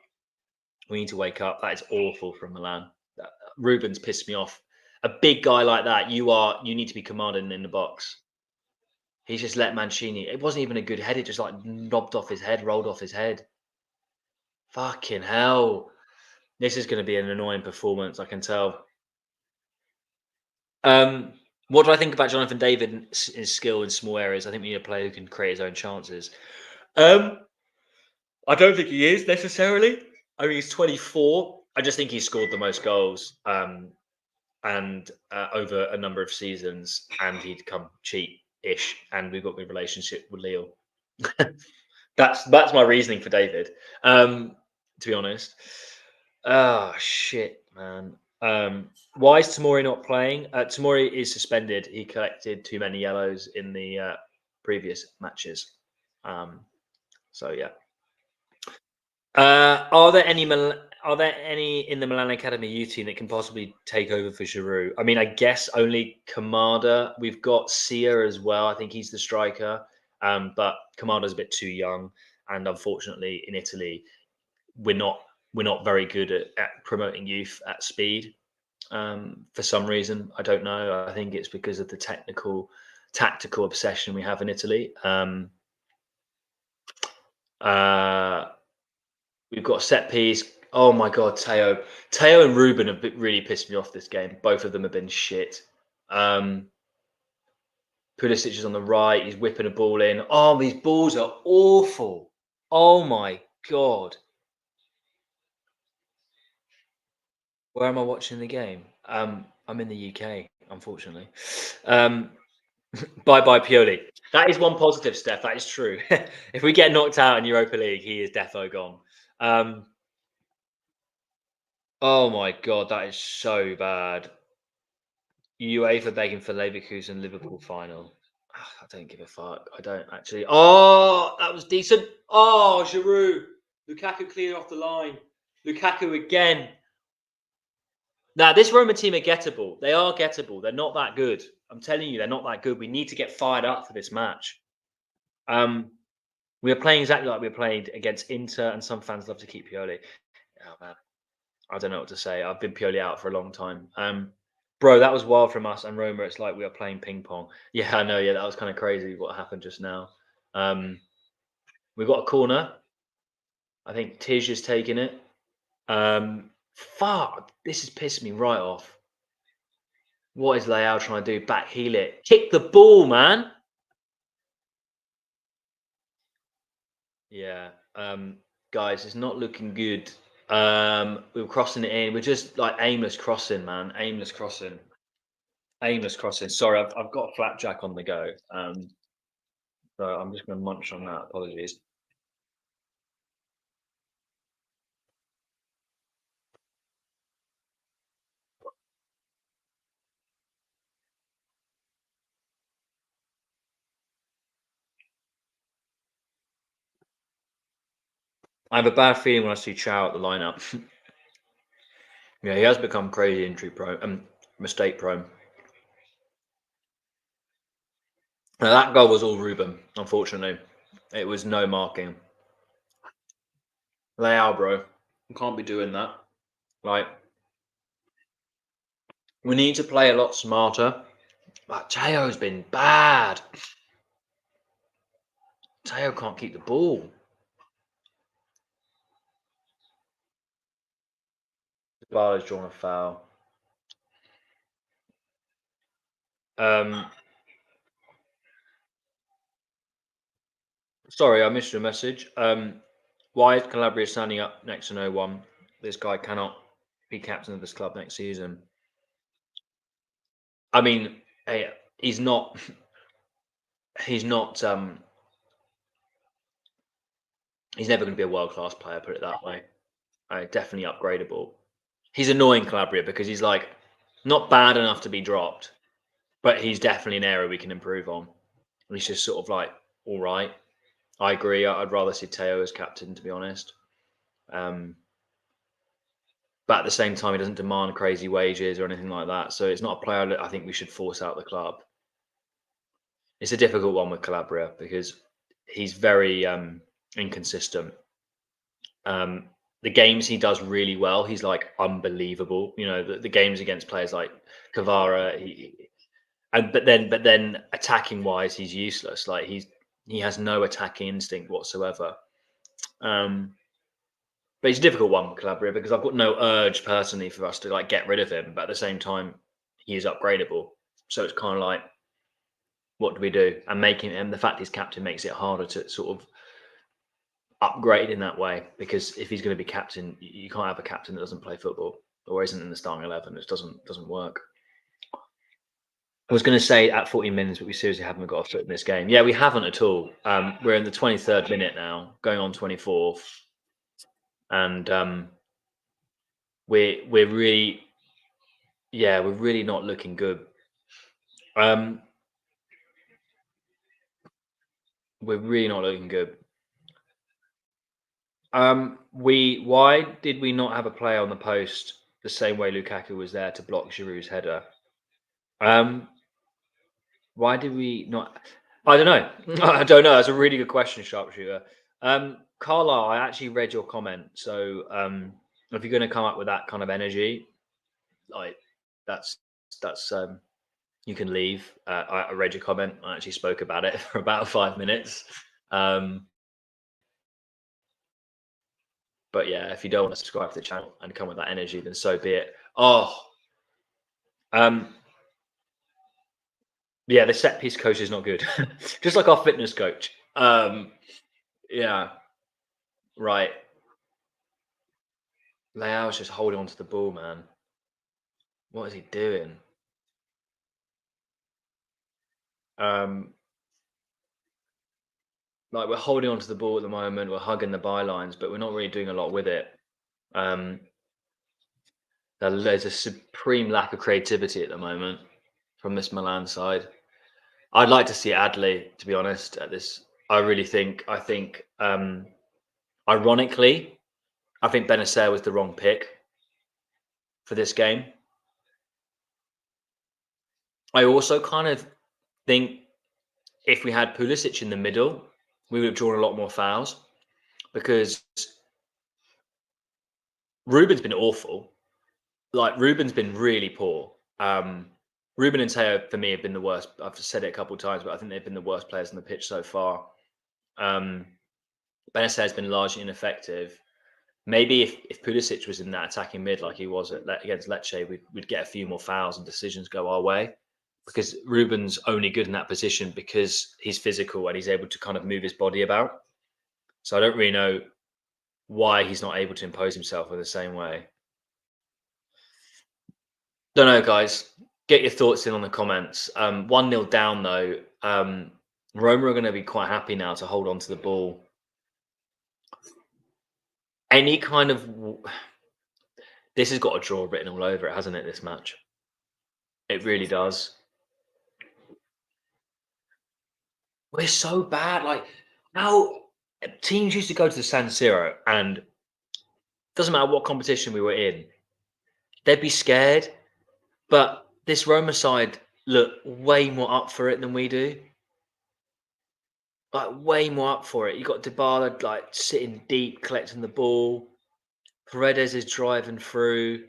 [SPEAKER 1] We need to wake up. That is awful from Milan. Ruben's pissed me off. A big guy like that, you need to be commanding in the box. He's just let Mancini. It wasn't even a good head. It just like knobbed off his head, rolled off his head. Fucking hell. This is going to be an annoying performance, I can tell. What do I think about Jonathan David and his skill in small areas? I think we need a player who can create his own chances. I don't think he is necessarily. I mean, he's 24. I just think he scored the most goals and over a number of seasons, and he'd come cheap-ish, and we've got a good relationship with Leo. That's my reasoning for David. To be honest. Oh shit, man. Why is Tomori not playing? Tomori is suspended. He collected too many yellows in the previous matches. So yeah. Are there any in the Milan Academy youth team that can possibly take over for Giroud? I mean, I guess only Kamada. We've got Sia as well. I think he's the striker. But Kamada's a bit too young, and unfortunately, in Italy, we're not very good at promoting youth at speed. For some reason, I don't know. I think it's because of the tactical obsession we have in Italy. We've got set piece. Oh my god, Teo and Ruben have really pissed me off this game. Both of them have been shit. Pulisic is on the right. He's whipping a ball in. Oh, these balls are awful. Oh my god. Where am I watching the game? I'm in the UK, unfortunately. Bye, Pioli. That is one positive, Steph. That is true. If we get knocked out in Europa League, he is defo gone. Oh my god, that is so bad. UEFA begging for Leverkusen Liverpool final. I don't give a fuck. I don't actually. Oh, that was decent. Oh, Giroud. Lukaku cleared off the line. Lukaku again. Now, this Roma team are gettable. They are gettable. They're not that good. I'm telling you, they're not that good. We need to get fired up for this match. We are playing exactly like we played against Inter, and some fans love to keep Pioli. Oh man, I don't know what to say. I've been Pioli out for a long time. Bro, that was wild from us and Roma. It's like we are playing ping pong. Yeah, I know. Yeah, that was kind of crazy what happened just now. We've got a corner. I think Tish is taking it. Fuck, this has pissed me right off. What is Leao trying to do? Back heel it. Kick the ball, man. Yeah. Guys, it's not looking good. We were crossing it in. We're just like aimless crossing, man. Aimless crossing. Aimless crossing. Sorry, I've got a flapjack on the go. So I'm just going to munch on that. Apologies. I have a bad feeling when I see Chow at the lineup. Yeah, he has become crazy injury prone, mistake prone. Now, that goal was all Ruben, unfortunately. It was no marking. Leao, bro. You can't be doing that. Like, we need to play a lot smarter. But Teo's been bad. Teo can't keep the ball. Bar has drawn a foul. Sorry, I missed your message. Why is Calabria standing up next to no one? This guy cannot be captain of this club next season. I mean, hey, he's not. He's not. He's never going to be a world class player. Put it that way. Definitely upgradable. He's annoying Calabria because he's like not bad enough to be dropped, but he's definitely an area we can improve on. And he's just sort of like all right. I agree. I'd rather see Teo as captain, to be honest. But at the same time, he doesn't demand crazy wages or anything like that. So it's not a player that I think we should force out the club. It's a difficult one with Calabria because he's very inconsistent. The games he does really well, he's like unbelievable. You know, the games against players like Kavara, but then attacking wise, he's useless. Like he has no attacking instinct whatsoever. But it's a difficult one with Calabria because I've got no urge personally for us to like get rid of him. But at the same time, he is upgradable. So it's kind of like, what do we do? And making him the fact he's captain makes it harder to sort of upgrade in that way. Because if he's going to be captain, you can't have a captain that doesn't play football or isn't in the starting 11. It doesn't work. I was going to say at 40 minutes, but we seriously haven't got a foot in this game. Yeah, we haven't at all. We're in the 23rd minute now, going on 24th. And we're really not looking good. We're really not looking good. Why did we not have a player on the post the same way Lukaku was there to block Giroud's header? Why did we not? I don't know. I don't know. That's a really good question, Sharpshooter. Carlisle, I actually read your comment. So if you're going to come up with that kind of energy, like that's you can leave. I read your comment. I actually spoke about it for about 5 minutes. But yeah, if you don't want to subscribe to the channel and come with that energy, then so be it. Yeah, the set piece coach is not good. Just like our fitness coach. Yeah. Right. Leao's just holding on to the ball, man. What is he doing? Like we're holding on to the ball at the moment. We're hugging the bylines, but we're not really doing a lot with it. There's a supreme lack of creativity at the moment from this Milan side. I'd like to see Adley, to be honest, at this. I think, ironically, I think Benacer was the wrong pick for this game. I also kind of think if we had Pulisic in the middle, we would have drawn a lot more fouls because Ruben's been awful. Like Ruben's been really poor. Ruben and Teo, for me, have been the worst. I've said it a couple of times, but I think they've been the worst players on the pitch so far. Benacer has been largely ineffective. Maybe if Pulisic was in that attacking mid like he was against Lecce, we'd get a few more fouls and decisions go our way. Because Ruben's only good in that position because he's physical and he's able to kind of move his body about. So I don't really know why he's not able to impose himself in the same way. Don't know, guys. Get your thoughts in on the comments. 1-0 down, though. Roma are going to be quite happy now to hold on to the ball. Any kind of... This has got a draw written all over it, hasn't it, this match? It really does. We're so bad. Like, now teams used to go to the San Siro and doesn't matter what competition we were in, they'd be scared. But this Roma side look way more up for it than we do. Like, way more up for it. You got Dybala like sitting deep, collecting the ball. Paredes is driving through.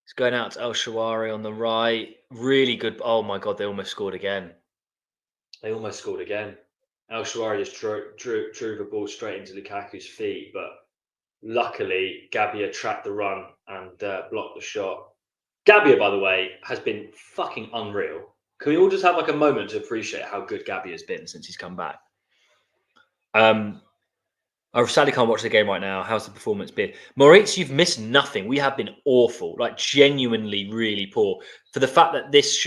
[SPEAKER 1] He's going out to El Shawari on the right. Really good. Oh my God, they almost scored again. They almost scored again. El Shawari just drew the ball straight into Lukaku's feet, but luckily Gabbia tracked the run and blocked the shot. Gabbia, by the way, has been fucking unreal. Can we all just have like a moment to appreciate how good Gabbia has been since he's come back? I sadly can't watch the game right now. How's the performance been? Moritz, you've missed nothing. We have been awful, like genuinely really poor. For the fact that this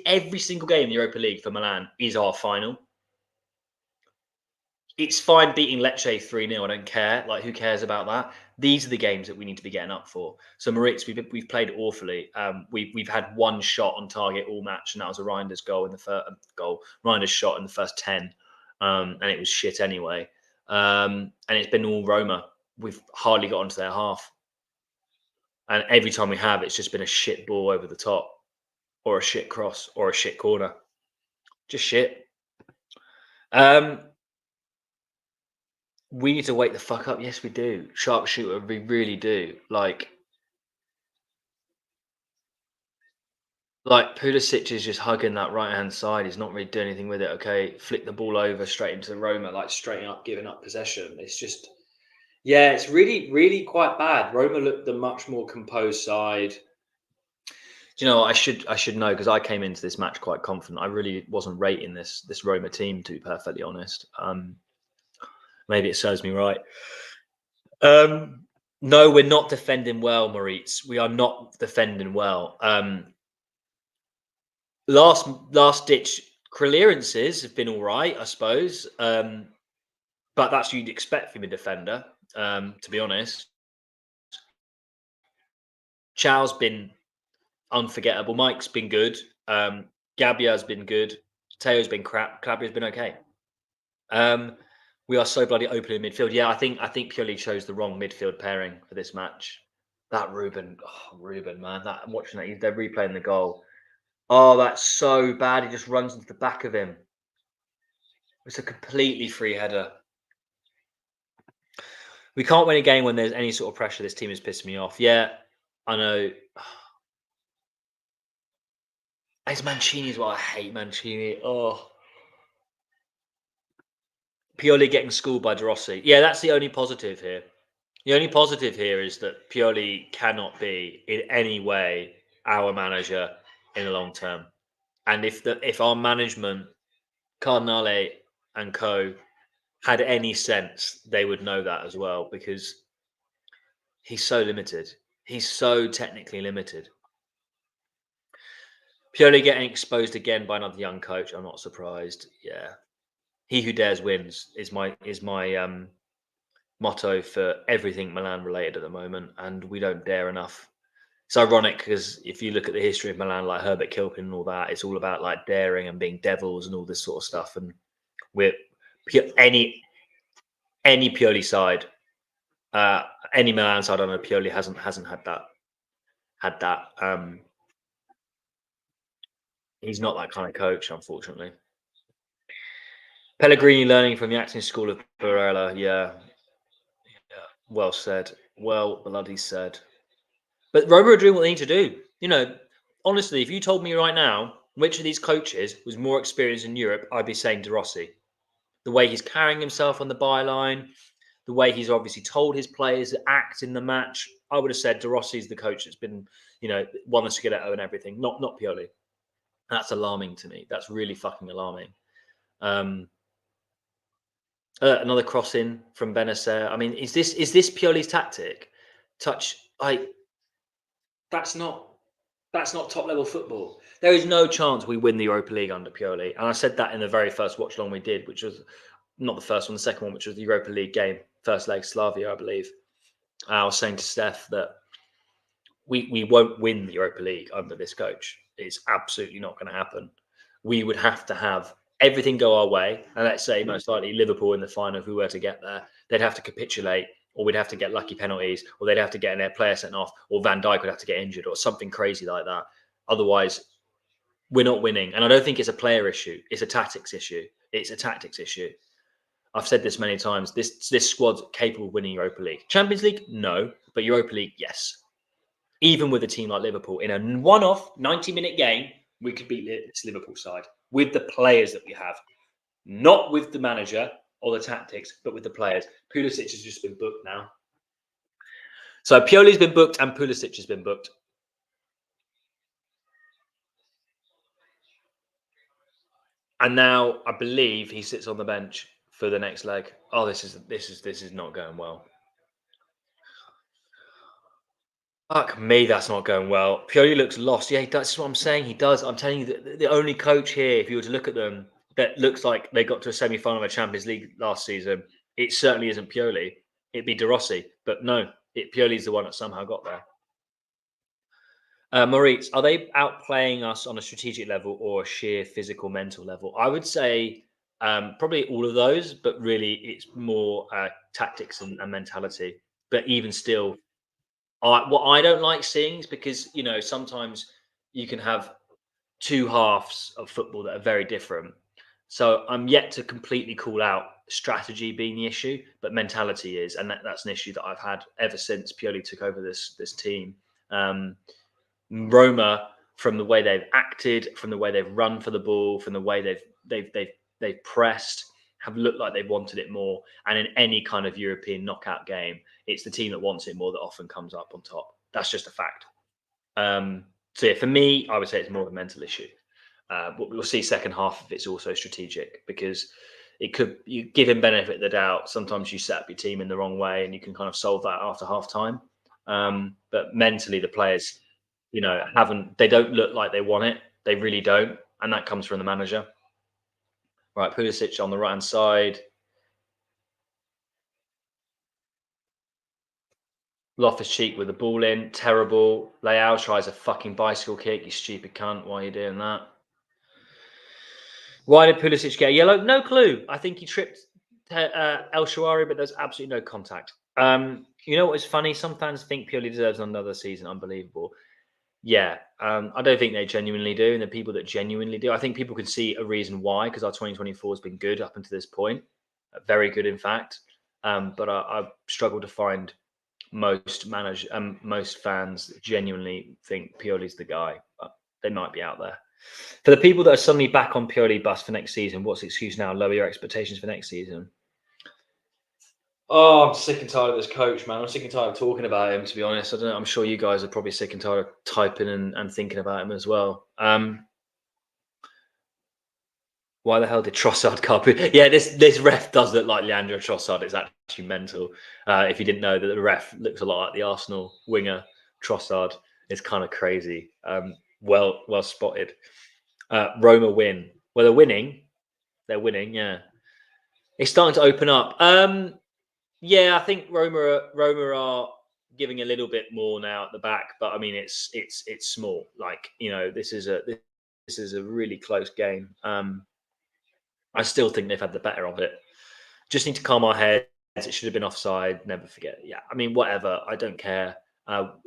[SPEAKER 1] every single game in the Europa League for Milan is our final. It's fine beating Lecce 3-0. I don't care. Like, who cares about that? These are the games that we need to be getting up for. So Moritz, we've played awfully. We've had one shot on target all match, and that was a Reinders goal in the first Reinders shot in the first 10, and it was shit anyway. And it's been all Roma. We've hardly got onto their half. And every time we have, it's just been a shit ball over the top or a shit cross or a shit corner. Just shit. We need to wake the fuck up. Yes, we do. Sharpshooter, we really do. Like Pulisic is just hugging that right-hand side. He's not really doing anything with it. Okay, flick the ball over straight into Roma, like straight up, giving up possession. It's just... Yeah, it's really, really quite bad. Roma looked the much more composed side. Do you know what? I should know, because I came into this match quite confident. I really wasn't rating this Roma team, to be perfectly honest. Maybe it serves me right. No, we're not defending well, Moritz. We are not defending well. Last ditch clearances have been all right, I suppose. But that's what you'd expect from a defender. To be honest, Chow's been unforgettable. Mike's been good. Gabbia's been good. Teo's been crap. Clabbia's been okay. We are so bloody open in midfield. Yeah, I think Pioli chose the wrong midfield pairing for this match. That Ruben, man. I'm watching that. They're replaying the goal. Oh, that's so bad. He just runs into the back of him. It's a completely free header. We can't win a game when there's any sort of pressure. This team is pissing me off. Yeah, I know. It's Mancini as well. I hate Mancini. Oh. Pioli getting schooled by De Rossi. Yeah, that's the only positive here. The only positive here is that Pioli cannot be in any way our manager in the long term. And if our management, Cardinale and co, had any sense, they would know that as well, because he's so limited. He's so technically limited. Pioli getting exposed again by another young coach. I'm not surprised. Yeah, he who dares wins is my motto for everything Milan related at the moment, and we don't dare enough. It's ironic because if you look at the history of Milan, like Herbert Kilpin and all that, it's all about like daring and being devils and all this sort of stuff. And we're any Pioli side, any Milan side on a Pioli hasn't had that. He's not that kind of coach, unfortunately. Pellegrini learning from the acting school of Barella. Yeah. Well said. Well bloody said. But Roma are doing what they need to do. You know, honestly, if you told me right now which of these coaches was more experienced in Europe, I'd be saying De Rossi. The way he's carrying himself on the byline, the way he's obviously told his players to act in the match, I would have said De Rossi's the coach that's been, you know, won the Scudetto and everything, not Pioli. That's alarming to me. That's really fucking alarming. Another cross in from Benacer. I mean, is this Pioli's tactic? That's not top level football. There is no chance we win the Europa League under Pioli. And I said that in the very first watch along we did, which was not the first one, the second one, which was the Europa League game, first leg, Slavia, I believe. I was saying to Steph that we won't win the Europa League under this coach. It's absolutely not going to happen. We would have to have everything go our way. And let's say most likely Liverpool in the final, if we were to get there, they'd have to capitulate, or we'd have to get lucky penalties, or they'd have to get their player sent off, or Van Dijk would have to get injured, or something crazy like that. Otherwise, we're not winning. And I don't think it's a player issue. It's a tactics issue. It's a tactics issue. I've said this many times. This squad's capable of winning Europa League. Champions League, no. But Europa League, yes. Even with a team like Liverpool, in a one-off 90-minute game, we could beat this Liverpool side with the players that we have. Not with the manager or the tactics, but with the players. Pulisic has just been booked now. So Pioli's been booked and Pulisic has been booked. And now I believe he sits on the bench for the next leg. Oh, this is not going well. Fuck me, that's not going well. Pioli looks lost. Yeah, that's what I'm saying. He does. I'm telling you, the only coach here, if you were to look at them, that looks like they got to a semi-final of a Champions League last season, it certainly isn't Pioli. It'd be De Rossi. But no, Pioli's the one that somehow got there. Maurice, are they outplaying us on a strategic level or a sheer physical, mental level? I would say probably all of those, but really it's more tactics and mentality. But even still, what I don't like seeing is because, you know, sometimes you can have two halves of football that are very different. So I'm yet to completely call out strategy being the issue, but mentality is, and that's an issue that I've had ever since Pioli took over this team. Roma, from the way they've acted, from the way they've run for the ball, from the way they've pressed, have looked like they've wanted it more. And in any kind of European knockout game, it's the team that wants it more that often comes up on top. That's just a fact. So yeah, for me, I would say it's more of a mental issue. But we'll see second half if it's also strategic, because you give him benefit of the doubt. Sometimes you set up your team in the wrong way and you can kind of solve that after half time. But mentally, the players, you know, they don't look like they want it. They really don't. And that comes from the manager. Right, Pulisic on the right-hand side. Loftus-Cheek with the ball in. Terrible. Leao tries a fucking bicycle kick. You stupid cunt. Why are you doing that? Why did Pulisic get a yellow? No clue. I think he tripped El Shaarawy, but there's absolutely no contact. You know what is funny? Some fans think Pioli deserves another season. Unbelievable. Yeah, I don't think they genuinely do. And the people that genuinely do, I think people can see a reason why, because our 2024 has been good up until this point. Very good, in fact. But I struggle to find most fans genuinely think Pioli's the guy. But they might be out there. For the people that are suddenly back on Pioli bus for next season, what's the excuse now? Lower your expectations for next season. Oh, I'm sick and tired of this coach, man. I'm sick and tired of talking about him, to be honest. I don't know. I'm sure you guys are probably sick and tired of typing and thinking about him as well. Why the hell did Trossard carpet? Yeah, this ref does look like Leandro Trossard. It's actually mental. If you didn't know that the ref looks a lot like the Arsenal winger Trossard, it's kind of crazy. Well spotted. Roma win. Well, they're winning. They're winning. Yeah, it's starting to open up. Yeah, I think Roma are giving a little bit more now at the back, but I mean it's small. Like, you know, this is a really close game. I still think they've had the better of it. Just need to calm our heads. It should have been offside. Never forget. Yeah, I mean, whatever. I don't care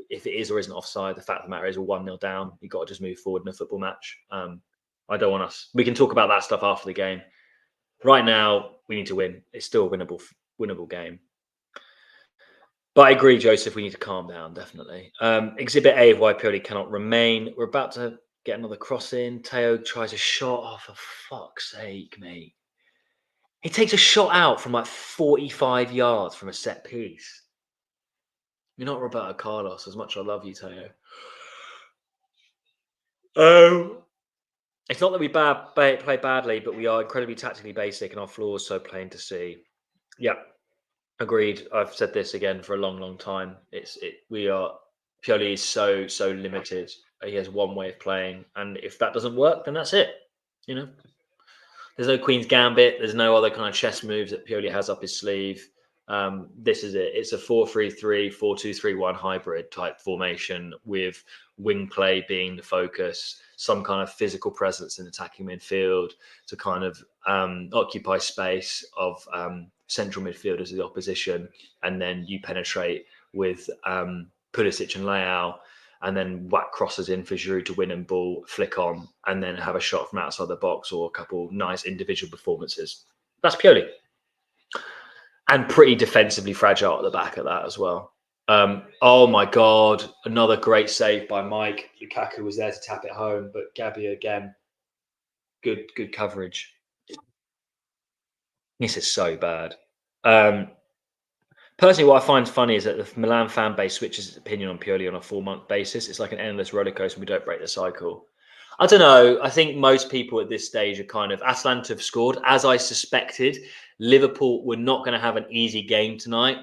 [SPEAKER 1] if it is or isn't offside. The fact of the matter is we're 1-0 down. You've got to just move forward in a football match. I don't want us. We can talk about that stuff after the game. Right now, we need to win. It's still a winnable game. But I agree, Joseph, we need to calm down, definitely. Exhibit A of why Pioli cannot remain. We're about to get another cross in. Teo tries a shot. Oh, for fuck's sake, mate. He takes a shot out from like 45 yards from a set piece. You're not Roberto Carlos, as much as I love you, Teo. It's not that we play badly, but we are incredibly tactically basic and our flaws so plain to see. Yeah, agreed. I've said this again for a long, long time. Pioli is so limited. He has one way of playing, and if that doesn't work, then that's it. You know, there's no Queen's Gambit. There's no other kind of chess moves that Pioli has up his sleeve. This is it. It's a 4-3-3, 4-2-3-1 hybrid type formation with wing play being the focus, some kind of physical presence in attacking midfield to kind of occupy space of central midfielders of the opposition, and then you penetrate with Pulisic and Leao, and then whack crosses in for Giroud to win and ball, flick on, and then have a shot from outside the box or a couple nice individual performances. That's Pioli. And pretty defensively fragile at the back of that as well. Oh my God, another great save by Mike. Lukaku was there to tap it home, but Gabby again, good coverage. This is so bad. Personally, what I find funny is that the Milan fan base switches its opinion on Pioli on a 4-month basis. It's like an endless roller coaster and we don't break the cycle. I don't know. I think most people at this stage are kind of... Atalanta have scored. As I suspected, Liverpool were not going to have an easy game tonight.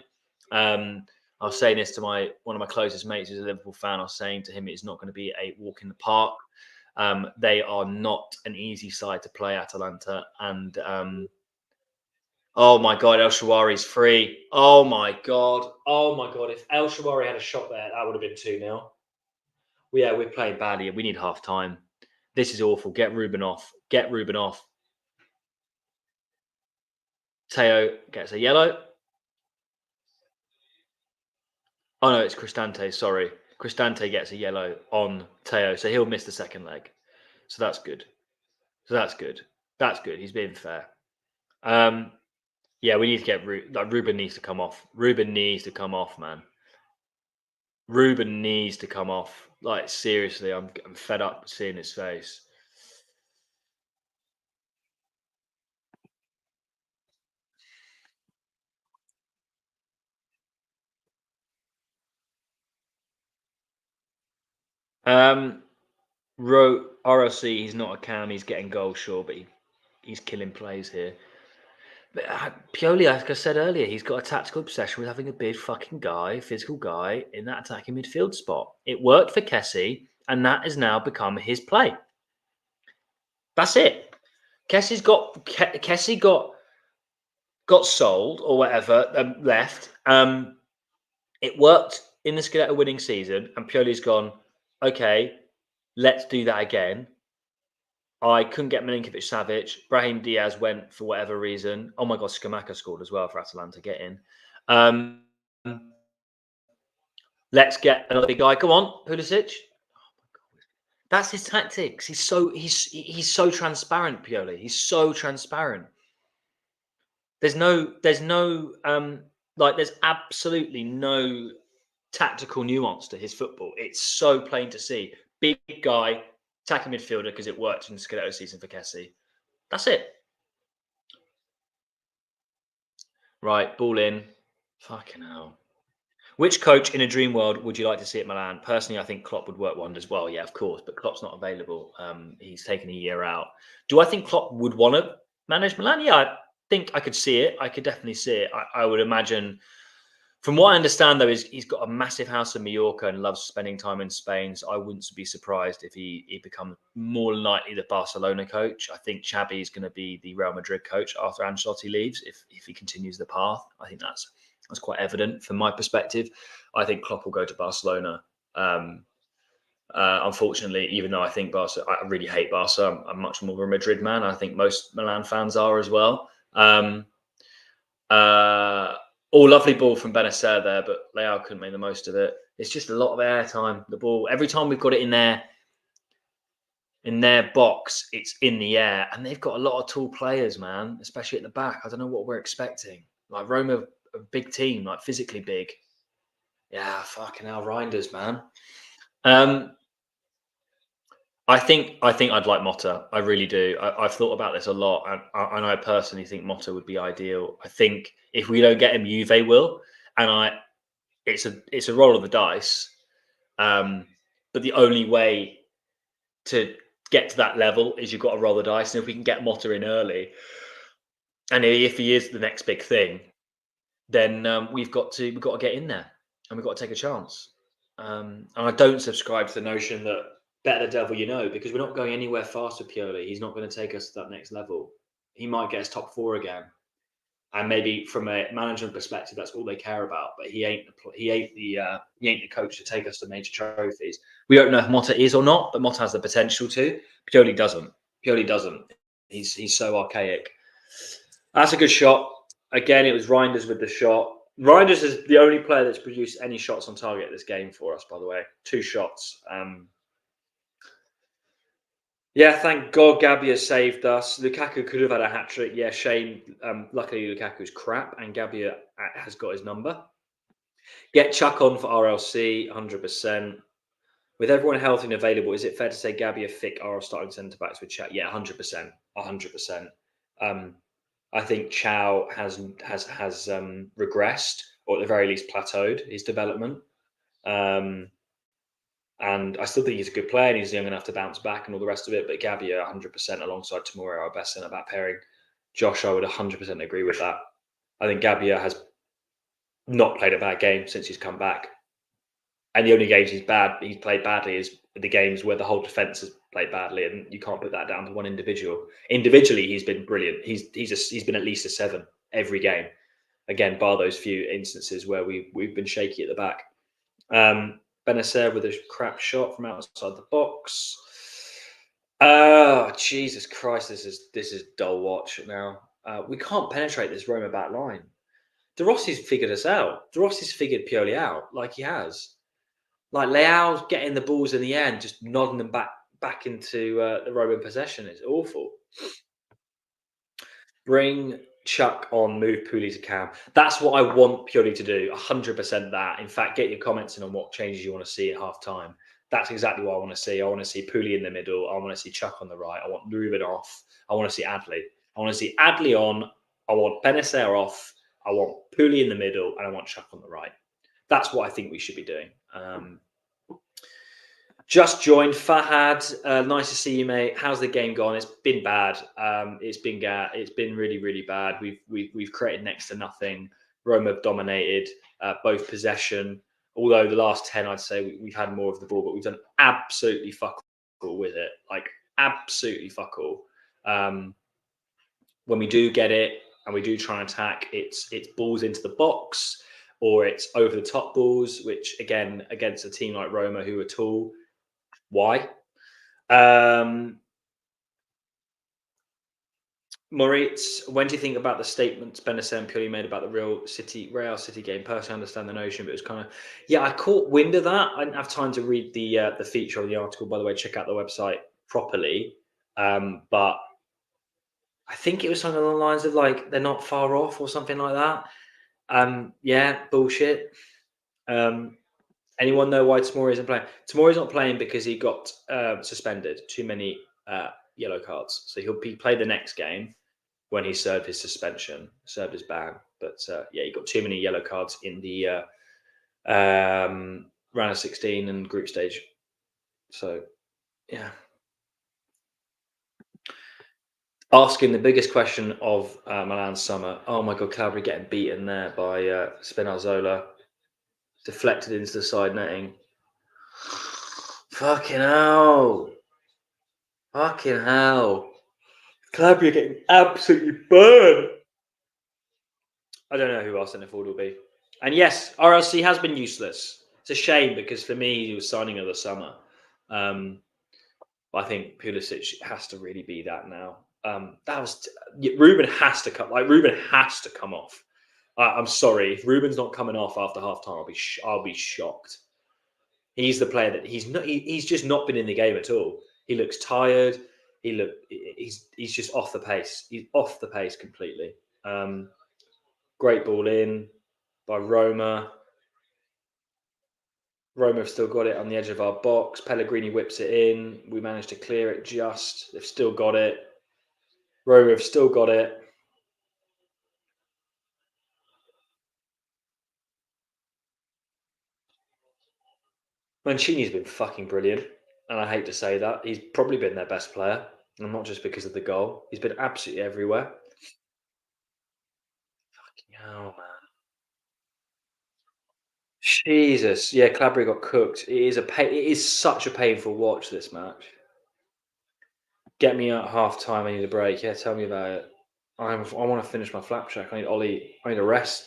[SPEAKER 1] I was saying this to one of my closest mates who's a Liverpool fan. I was saying to him, it's not going to be a walk in the park. They are not an easy side to play, Atalanta. And... oh my God, El Shaarawy's free. Oh my God. Oh my God. If El Shaarawy had a shot there, that would have been 2-0. Well, yeah, we're playing badly. We need half time. This is awful. Get Ruben off. Get Ruben off. Teo gets a yellow. Oh no, it's Cristante. Sorry. Cristante gets a yellow on Teo. So he'll miss the second leg. So that's good. That's good. He's being fair. Yeah, we need to get Ruben needs to come off. Ruben needs to come off, man. Ruben needs to come off. Like, seriously, I'm fed up seeing his face. RLC, he's not a cam. He's getting goals, sure, but he's killing plays here. But Pioli, like I said earlier, he's got a tactical obsession with having a big fucking guy, physical guy in that attacking midfield spot. It worked for Kessie, and that has now become his play. That's it. Kessie got sold or whatever, left. It worked in the Scudetto winning season, and Pioli's gone, okay, let's do that again. I couldn't get Milinkovic-Savic. Brahim Diaz went for whatever reason. Oh my God, Scamacca scored as well for Atalanta. Get in. Let's get another big guy. Go on, Pulisic. Oh my God. That's his tactics. He's so transparent, Pioli. He's so transparent. There's absolutely no tactical nuance to his football. It's so plain to see. Big guy, attacking midfielder, because it worked in the Scudetto season for Kessie. That's it. Right, ball in. Fucking hell. Which coach in a dream world would you like to see at Milan? Personally, I think Klopp would work wonders. Well, yeah, of course, but Klopp's not available. He's taken a year out. Do I think Klopp would want to manage Milan? Yeah, I think I could see it. I could definitely see it. I would imagine, from what I understand, though, is he's got a massive house in Mallorca and loves spending time in Spain. So I wouldn't be surprised if he becomes more likely the Barcelona coach. I think Xabi is going to be the Real Madrid coach after Ancelotti leaves, if he continues the path. I think that's quite evident from my perspective. I think Klopp will go to Barcelona. Unfortunately, even though I think Barca, I really hate Barca. I'm much more of a Madrid man. I think most Milan fans are as well. Lovely ball from Benacer there, but Leao couldn't make the most of it. It's just a lot of airtime. The ball, every time we've got it in their box, it's in the air. And they've got a lot of tall players, man, especially at the back. I don't know what we're expecting. Like Roma, a big team, like physically big. Yeah, fucking hell, Reinders, man. I think I'd like Motta. I really do. I've thought about this a lot, and I personally think Motta would be ideal. I think if we don't get him, Juve will, and it's a roll of the dice. But the only way to get to that level is you've got to roll the dice, and if we can get Motta in early, and if he is the next big thing, then we've got to get in there, and we've got to take a chance. And I don't subscribe to the notion that better the devil you know, because we're not going anywhere fast with Pioli. He's not going to take us to that next level. He might get us top 4 again, and maybe from a management perspective, that's all they care about. But he ain't the coach to take us to major trophies. We don't know if Motta is or not, but Motta has the potential to. Pioli doesn't. He's so archaic. That's a good shot. Again, it was Reinders with the shot. Reinders is the only player that's produced any shots on target this game for us, by the way. 2 shots. Yeah, thank God Gabbia saved us. Lukaku could have had a hat-trick. Yeah, shame. Luckily, Lukaku's crap, and Gabbia has got his number. Get Chuck on for RLC, 100%. With everyone healthy and available, is it fair to say Gabbia, Fick are our starting centre-backs with Chow? Yeah, 100%. 100%. I think Chow has regressed, or at the very least plateaued his development. And I still think he's a good player and he's young enough to bounce back and all the rest of it. But Gabbia, 100% alongside Tomori, our best centre-back pairing. Josh, I would 100% agree with that. I think Gabbia has not played a bad game since he's come back. And the only games he's played badly is the games where the whole defence has played badly, and you can't put that down to one individual. Individually, he's been brilliant. He's been at least a 7 every game. Again, bar those few instances where we've been shaky at the back. Benacer with a crap shot from outside the box. Oh, Jesus Christ, this is dull watch now. We can't penetrate this Roma back line. De Rossi's figured us out. De Rossi's figured Pioli out, like he has. Like Leao's getting the balls in the end, just nodding them back into the Roman possession. It's awful. Bring Chuck on, move Pooley to Cam. That's what I want Pioli to do. 100% that. In fact, get your comments in on what changes you want to see at half time. That's exactly what I want to see. I want to see Pooley in the middle. I want to see Chuck on the right. I want Ruben off. I want to see Adley. I want to see Adley on. I want Benacer off. I want Pooley in the middle, and I want Chuck on the right. That's what I think we should be doing. Just joined Fahad. Nice to see you, mate. How's the game gone? It's been bad. It's been really, really bad. We've created next to nothing. Roma have dominated both possession. Although the last 10, I'd say we've had more of the ball, but we've done absolutely fuck all with it. Like absolutely fuck all. When we do get it and we do try and attack, it's balls into the box or it's over the top balls, which again against a team like Roma who are tall. Why? Moritz, when do you think about the statements Benacer and Pioli made about the Real City game? Personally, I understand the notion, but it was kind of I caught wind of that. I didn't have time to read the feature of the article. By the way, check out the website properly. But I think it was something along the lines of like they're not far off or something like that. Yeah, bullshit. Anyone know why Tomori isn't playing? Tomori's not playing because he got suspended. Too many yellow cards. So he'll play the next game when he served his suspension, served his ban. But he got too many yellow cards in the round of 16 and group stage. So, yeah. Asking the biggest question of Milan's summer. Oh my God, Calabria getting beaten there by Spinazzola. Deflected into the side netting. Fucking hell. Calabria getting absolutely burned. I don't know who our centre forward will be. And yes, RLC has been useless. It's a shame because for me, he was signing of the summer. I think Pulisic has to really be that now. Ruben has to come. Ruben has to come off. I'm sorry if Ruben's not coming off after half time. I'll be shocked. He's the player that he's not. He's just not been in the game at all. He looks tired. He's just off the pace. He's off the pace completely. Great ball in by Roma. Roma have still got it on the edge of our box. Pellegrini whips it in. We managed to clear it just. They've still got it. Roma have still got it. Mancini's been fucking brilliant. And I hate to say that. He's probably been their best player. And not just because of the goal. He's been absolutely everywhere. Fucking hell, man. Jesus. Yeah, Calabria got cooked. It is such a painful watch, this match. Get me at half time. I need a break. Yeah, tell me about it. I want to finish my flapjack. I need Ollie. I need a rest.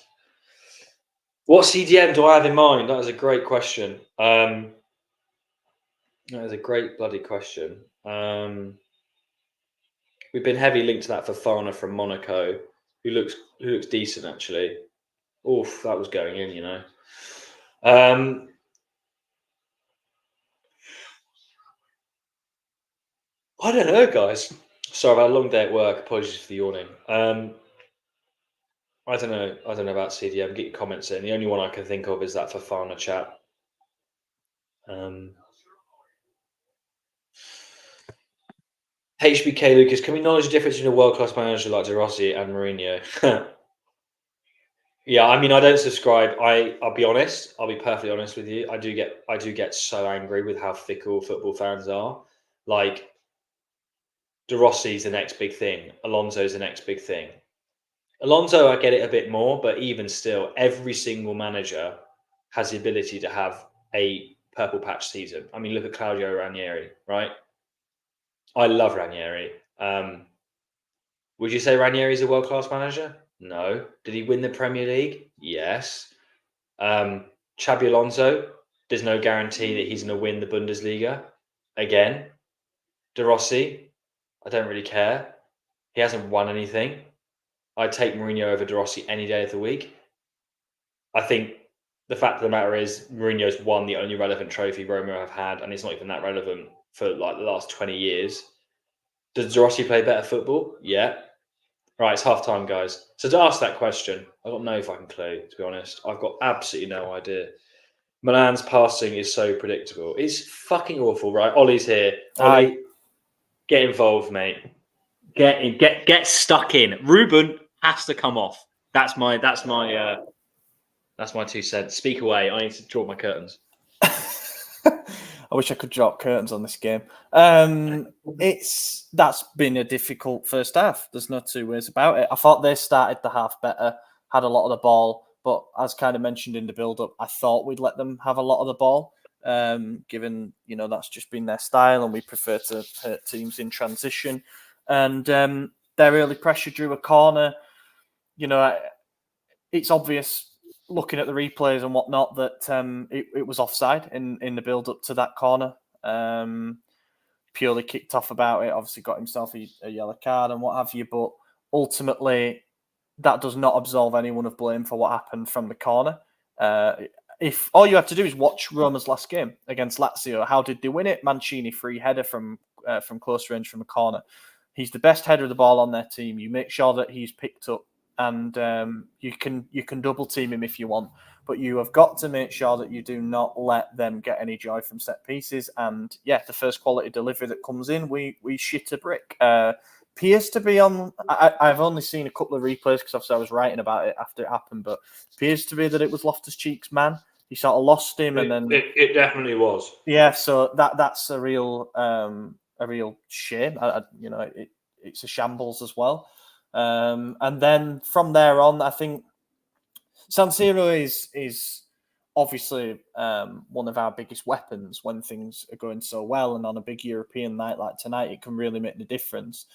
[SPEAKER 1] What CDM do I have in mind? That is a great question. That is a great bloody question. We've been heavy linked to that for Fofana from Monaco, who looks decent actually. Oof, that was going in, you know. I don't know, guys. Sorry, I've had a long day at work. Apologies for the yawning. I don't know. I don't know about CDM. Get your comments in. The only one I can think of is that Fofana chat. HBK Lucas, can we acknowledge the difference between a world-class manager like De Rossi and Mourinho? Yeah, I mean, I don't subscribe. I'll be honest. I'll be perfectly honest with you. I do get so angry with how fickle football fans are. Like, De Rossi's the next big thing. Alonso's the next big thing. Alonso, I get it a bit more, but even still, every single manager has the ability to have a purple patch season. I mean, look at Claudio Ranieri, right? I love Ranieri. Would you say Ranieri is a world-class manager? No. Did he win the Premier League? Yes. Xabi Alonso, there's no guarantee that he's going to win the Bundesliga again. De Rossi, I don't really care. He hasn't won anything. I'd take Mourinho over De Rossi any day of the week. I think the fact of the matter is Mourinho's won the only relevant trophy Roma have had, and it's not even that relevant for like the last 20 years. Does De Rossi play better football? Yeah. Right, it's half time, guys. So to ask that question, I've got no fucking clue, to be honest. I've got absolutely no idea. Milan's passing is so predictable. It's fucking awful, right? Ollie's here. Ollie, get involved, mate. Get stuck in. Ruben has to come off. That's my 2 cents. Speak away. I need to draw my curtains.
[SPEAKER 2] I wish I could drop curtains on this game. That's been a difficult first half. There's no two ways about it. I thought they started the half better, had a lot of the ball, but as kind of mentioned in the build-up, I thought we'd let them have a lot of the ball, given that's just been their style, and we prefer to hurt teams in transition. And their early pressure drew a corner. It's obvious, looking at the replays and whatnot, that it was offside in the build-up to that corner. Purely kicked off about it, obviously got himself a yellow card and what have you, but ultimately that does not absolve anyone of blame for what happened from the corner. If all you have to do is watch Roma's last game against Lazio, how did they win it? Mancini free header from close range from a corner. He's the best header of the ball on their team. You make sure that he's picked up, and you can double team him if you want, but you have got to make sure that you do not let them get any joy from set pieces. And yeah, the first quality delivery that comes in, we shit a brick. Appears to be on. I've only seen a couple of replays because obviously I was writing about it after it happened, but appears to be that it was Loftus-Cheek's man. He sort of lost him, and then
[SPEAKER 1] it definitely was.
[SPEAKER 2] Yeah, so that's a real shame. It's a shambles as well. And then from there on, I think San Siro is obviously one of our biggest weapons when things are going so well, and on a big European night like tonight, it can really make the difference.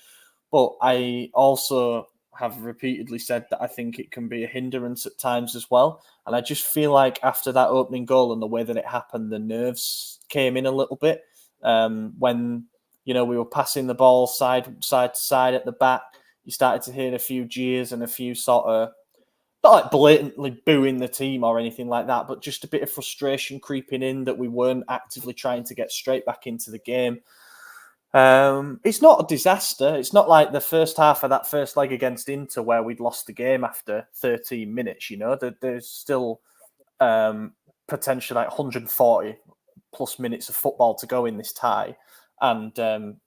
[SPEAKER 2] But I also have repeatedly said that I think it can be a hindrance at times as well. And I just feel like after that opening goal and the way that it happened, the nerves came in a little bit. When we were passing the ball side to side at the back, you started to hear a few jeers and a few sort of, not like blatantly booing the team or anything like that, but just a bit of frustration creeping in that we weren't actively trying to get straight back into the game. It's not a disaster. It's not like the first half of that first leg against Inter where we'd lost the game after 13 minutes. There's still potentially like 140 plus minutes of football to go in this tie, and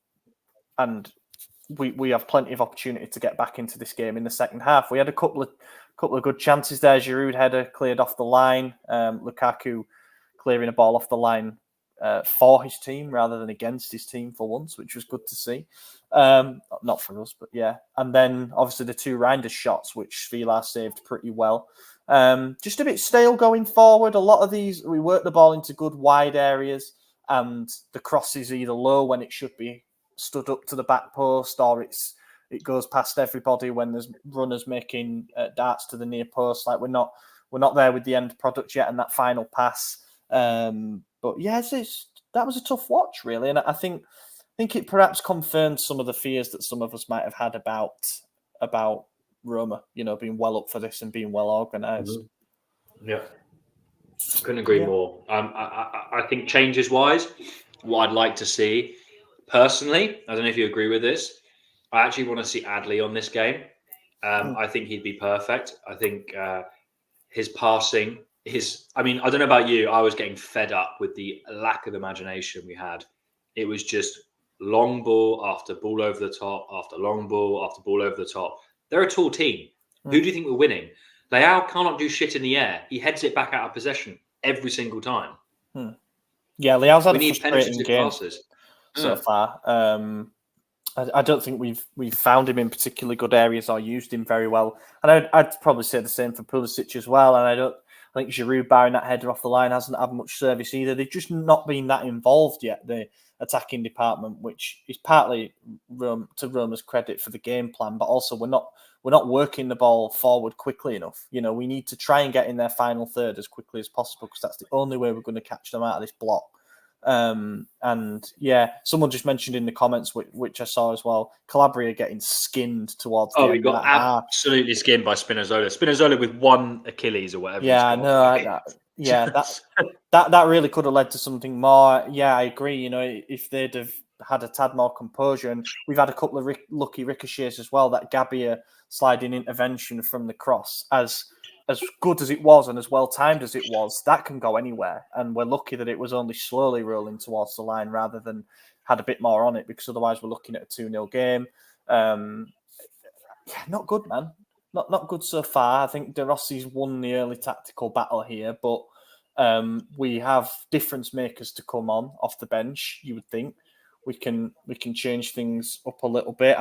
[SPEAKER 2] we have plenty of opportunity to get back into this game in the second half. We had a couple of good chances there. Giroud header cleared off the line. Lukaku clearing a ball off the line for his team rather than against his team for once, which was good to see. Not for us, but yeah. And then obviously the two Reinders shots, which Vilar saved pretty well. Just a bit stale going forward. A lot of these, we work the ball into good wide areas, and the cross is either low when it should be stood up to the back post, or it goes past everybody when there's runners making darts to the near post. Like we're not there with the end product yet, and that final pass. But yeah, that was a tough watch, really, and I think it perhaps confirmed some of the fears that some of us might have had about Roma, being well up for this and being well organised.
[SPEAKER 1] Mm-hmm. Yeah, couldn't agree more. I think changes wise, what I'd like to see personally, I don't know if you agree with this, I actually want to see Adley on this game. I think he'd be perfect. I think his passing, I don't know about you, I was getting fed up with the lack of imagination we had. It was just long ball after ball over the top, after long ball after ball over the top. They're a tall team. Who do you think we're winning? Leao cannot do shit in the air. He heads it back out of possession every single time.
[SPEAKER 2] Yeah, Leao's had
[SPEAKER 1] we
[SPEAKER 2] a
[SPEAKER 1] need
[SPEAKER 2] frustrating game
[SPEAKER 1] passes
[SPEAKER 2] so far. I don't think we've found him in particularly good areas or used him very well. And I'd probably say the same for Pulisic as well. And I think Giroud barring that header off the line hasn't had much service either. They've just not been that involved yet, the attacking department, which is partly to Roma's credit for the game plan, but also we're not working the ball forward quickly enough. We need to try and get in their final third as quickly as possible, because that's the only way we're going to catch them out of this block. And yeah, someone just mentioned in the comments, which I saw as well, Calabria getting skinned towards the end.
[SPEAKER 1] We got absolutely skinned by Spinazzola. Spinazzola with one Achilles or whatever.
[SPEAKER 2] Yeah, that really could have led to something more. Yeah, I agree. If they'd have had a tad more composure, and we've had a couple of lucky ricochets as well. That Gabbia sliding intervention from the cross, as good as it was and as well timed as it was, that can go anywhere. And we're lucky that it was only slowly rolling towards the line rather than had a bit more on it, because otherwise we're looking at a 2-0 game. Not good, man. Not good so far. I think De Rossi's won the early tactical battle here, but we have difference makers to come on off the bench. You would think we can change things up a little bit.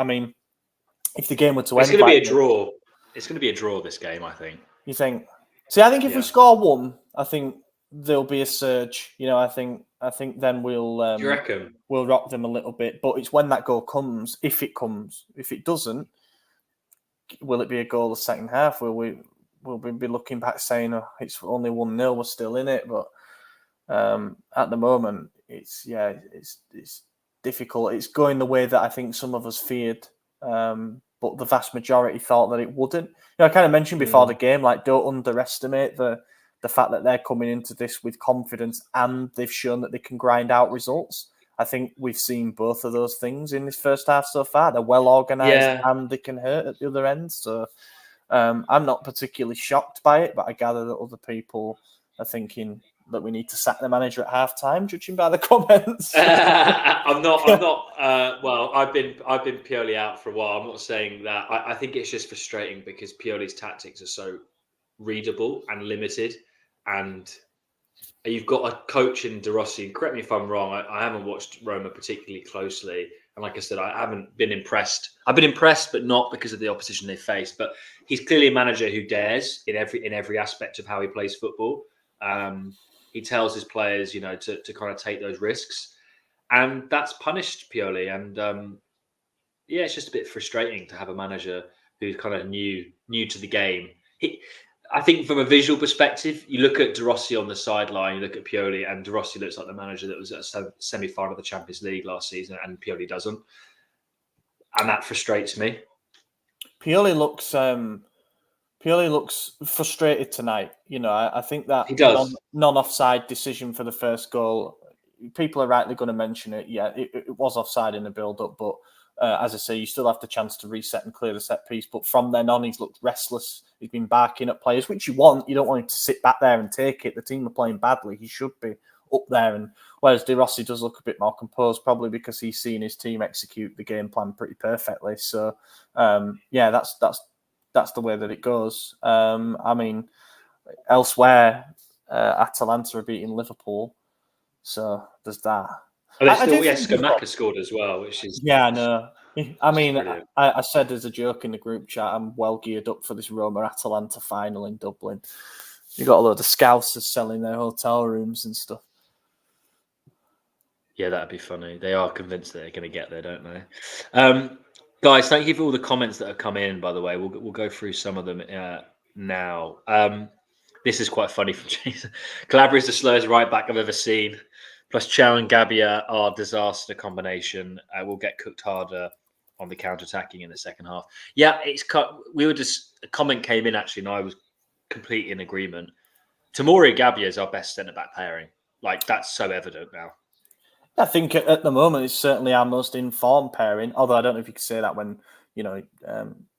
[SPEAKER 2] If the game were to end,
[SPEAKER 1] it's going to be a draw. It's going to be a draw this game, I think.
[SPEAKER 2] You think? See, I think if we score one, I think there'll be a surge. I think then we'll.
[SPEAKER 1] Do you reckon?
[SPEAKER 2] We'll rock them a little bit, but it's when that goal comes. If it comes, if it doesn't, will it be a goal the second half? Will we be looking back saying, "Oh, it's only 1-0, we're still in it"? But at the moment, it's difficult. It's going the way that I think some of us feared. But the vast majority thought that it wouldn't. I kind of mentioned before the game, like, don't underestimate the fact that they're coming into this with confidence and they've shown that they can grind out results. I think we've seen both of those things in this first half so far. They're well organised and they can hurt at the other end. So I'm not particularly shocked by it, but I gather that other people are thinking that we need to sack the manager at half-time, judging by the comments.
[SPEAKER 1] I'm not. Well, I've been Pioli out for a while. I'm not saying that. I think it's just frustrating because Pioli's tactics are so readable and limited, and you've got a coach in De Rossi. Correct me if I'm wrong. I haven't watched Roma particularly closely, and like I said, I haven't been impressed. I've been impressed, but not because of the opposition they face. But he's clearly a manager who dares in every aspect of how he plays football. He tells his players, to kind of take those risks, and that's punished Pioli. And it's just a bit frustrating to have a manager who's kind of new to the game. I think from a visual perspective, you look at De Rossi on the sideline, you look at Pioli, and De Rossi looks like the manager that was at a semi-final of the Champions League last season, and Pioli doesn't, and that frustrates me.
[SPEAKER 2] Pioli looks frustrated tonight. I think that
[SPEAKER 1] he does.
[SPEAKER 2] Non-offside decision for the first goal, people are rightly going to mention it. Yeah, it was offside in the build-up, but As I say, you still have the chance to reset and clear the set piece. But from then on, he's looked restless. He's been barking at players, which you want. You don't want him to sit back there and take it. The team are playing badly. He should be up there. And whereas De Rossi does look a bit more composed, probably because he's seen his team execute the game plan pretty perfectly. So, that's the way that it goes. I mean, elsewhere, Atalanta are beating Liverpool. So there's that.
[SPEAKER 1] Skamaka scored as well, which is
[SPEAKER 2] I know. I mean, I said as a joke in the group chat, I'm well geared up for this Roma Atalanta final in Dublin. You got a load of Scousers selling their hotel rooms and stuff.
[SPEAKER 1] Yeah, that'd be funny. They are convinced that they're going to get there, don't they? Guys, thank you for all the comments that have come in. By the way, we'll go through some of them now. This is quite funny from Jason. Calabria is the slowest right back I've ever seen. Plus, Chow and Gabbia are a disaster combination. We'll get cooked harder on the counter-attacking in the second half. Yeah, a comment came in actually, and I was completely in agreement. Tomori Gabbia is our best centre-back pairing. Like, that's so evident now.
[SPEAKER 2] I think at the moment it's certainly our most informed pairing. Although I don't know if you could say that when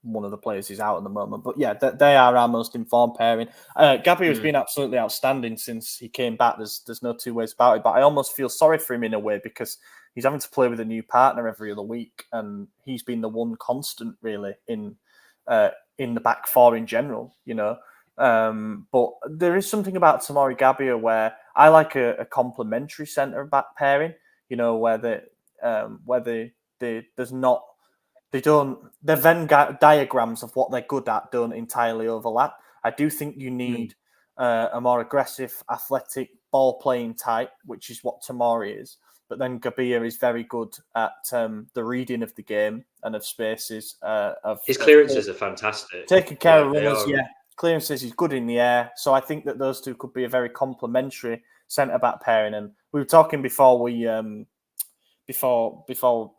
[SPEAKER 2] one of the players is out at the moment. But yeah, they are our most informed pairing. Gabbia has been absolutely outstanding since he came back. There's no two ways about it. But I almost feel sorry for him in a way because he's having to play with a new partner every other week, and he's been the one constant really in the back four in general. But there is something about Tomori Gabbia where I like a complementary centre back pairing. Where their Venn diagrams of what they're good at don't entirely overlap. I do think you need a more aggressive, athletic, ball-playing type, which is what Tomori is. But then Gabbia is very good at the reading of the game and of spaces.
[SPEAKER 1] His clearances are fantastic.
[SPEAKER 2] Taking care of runners, clearances, he's good in the air. So I think that those two could be a very complementary centre-back pairing. And we were talking before the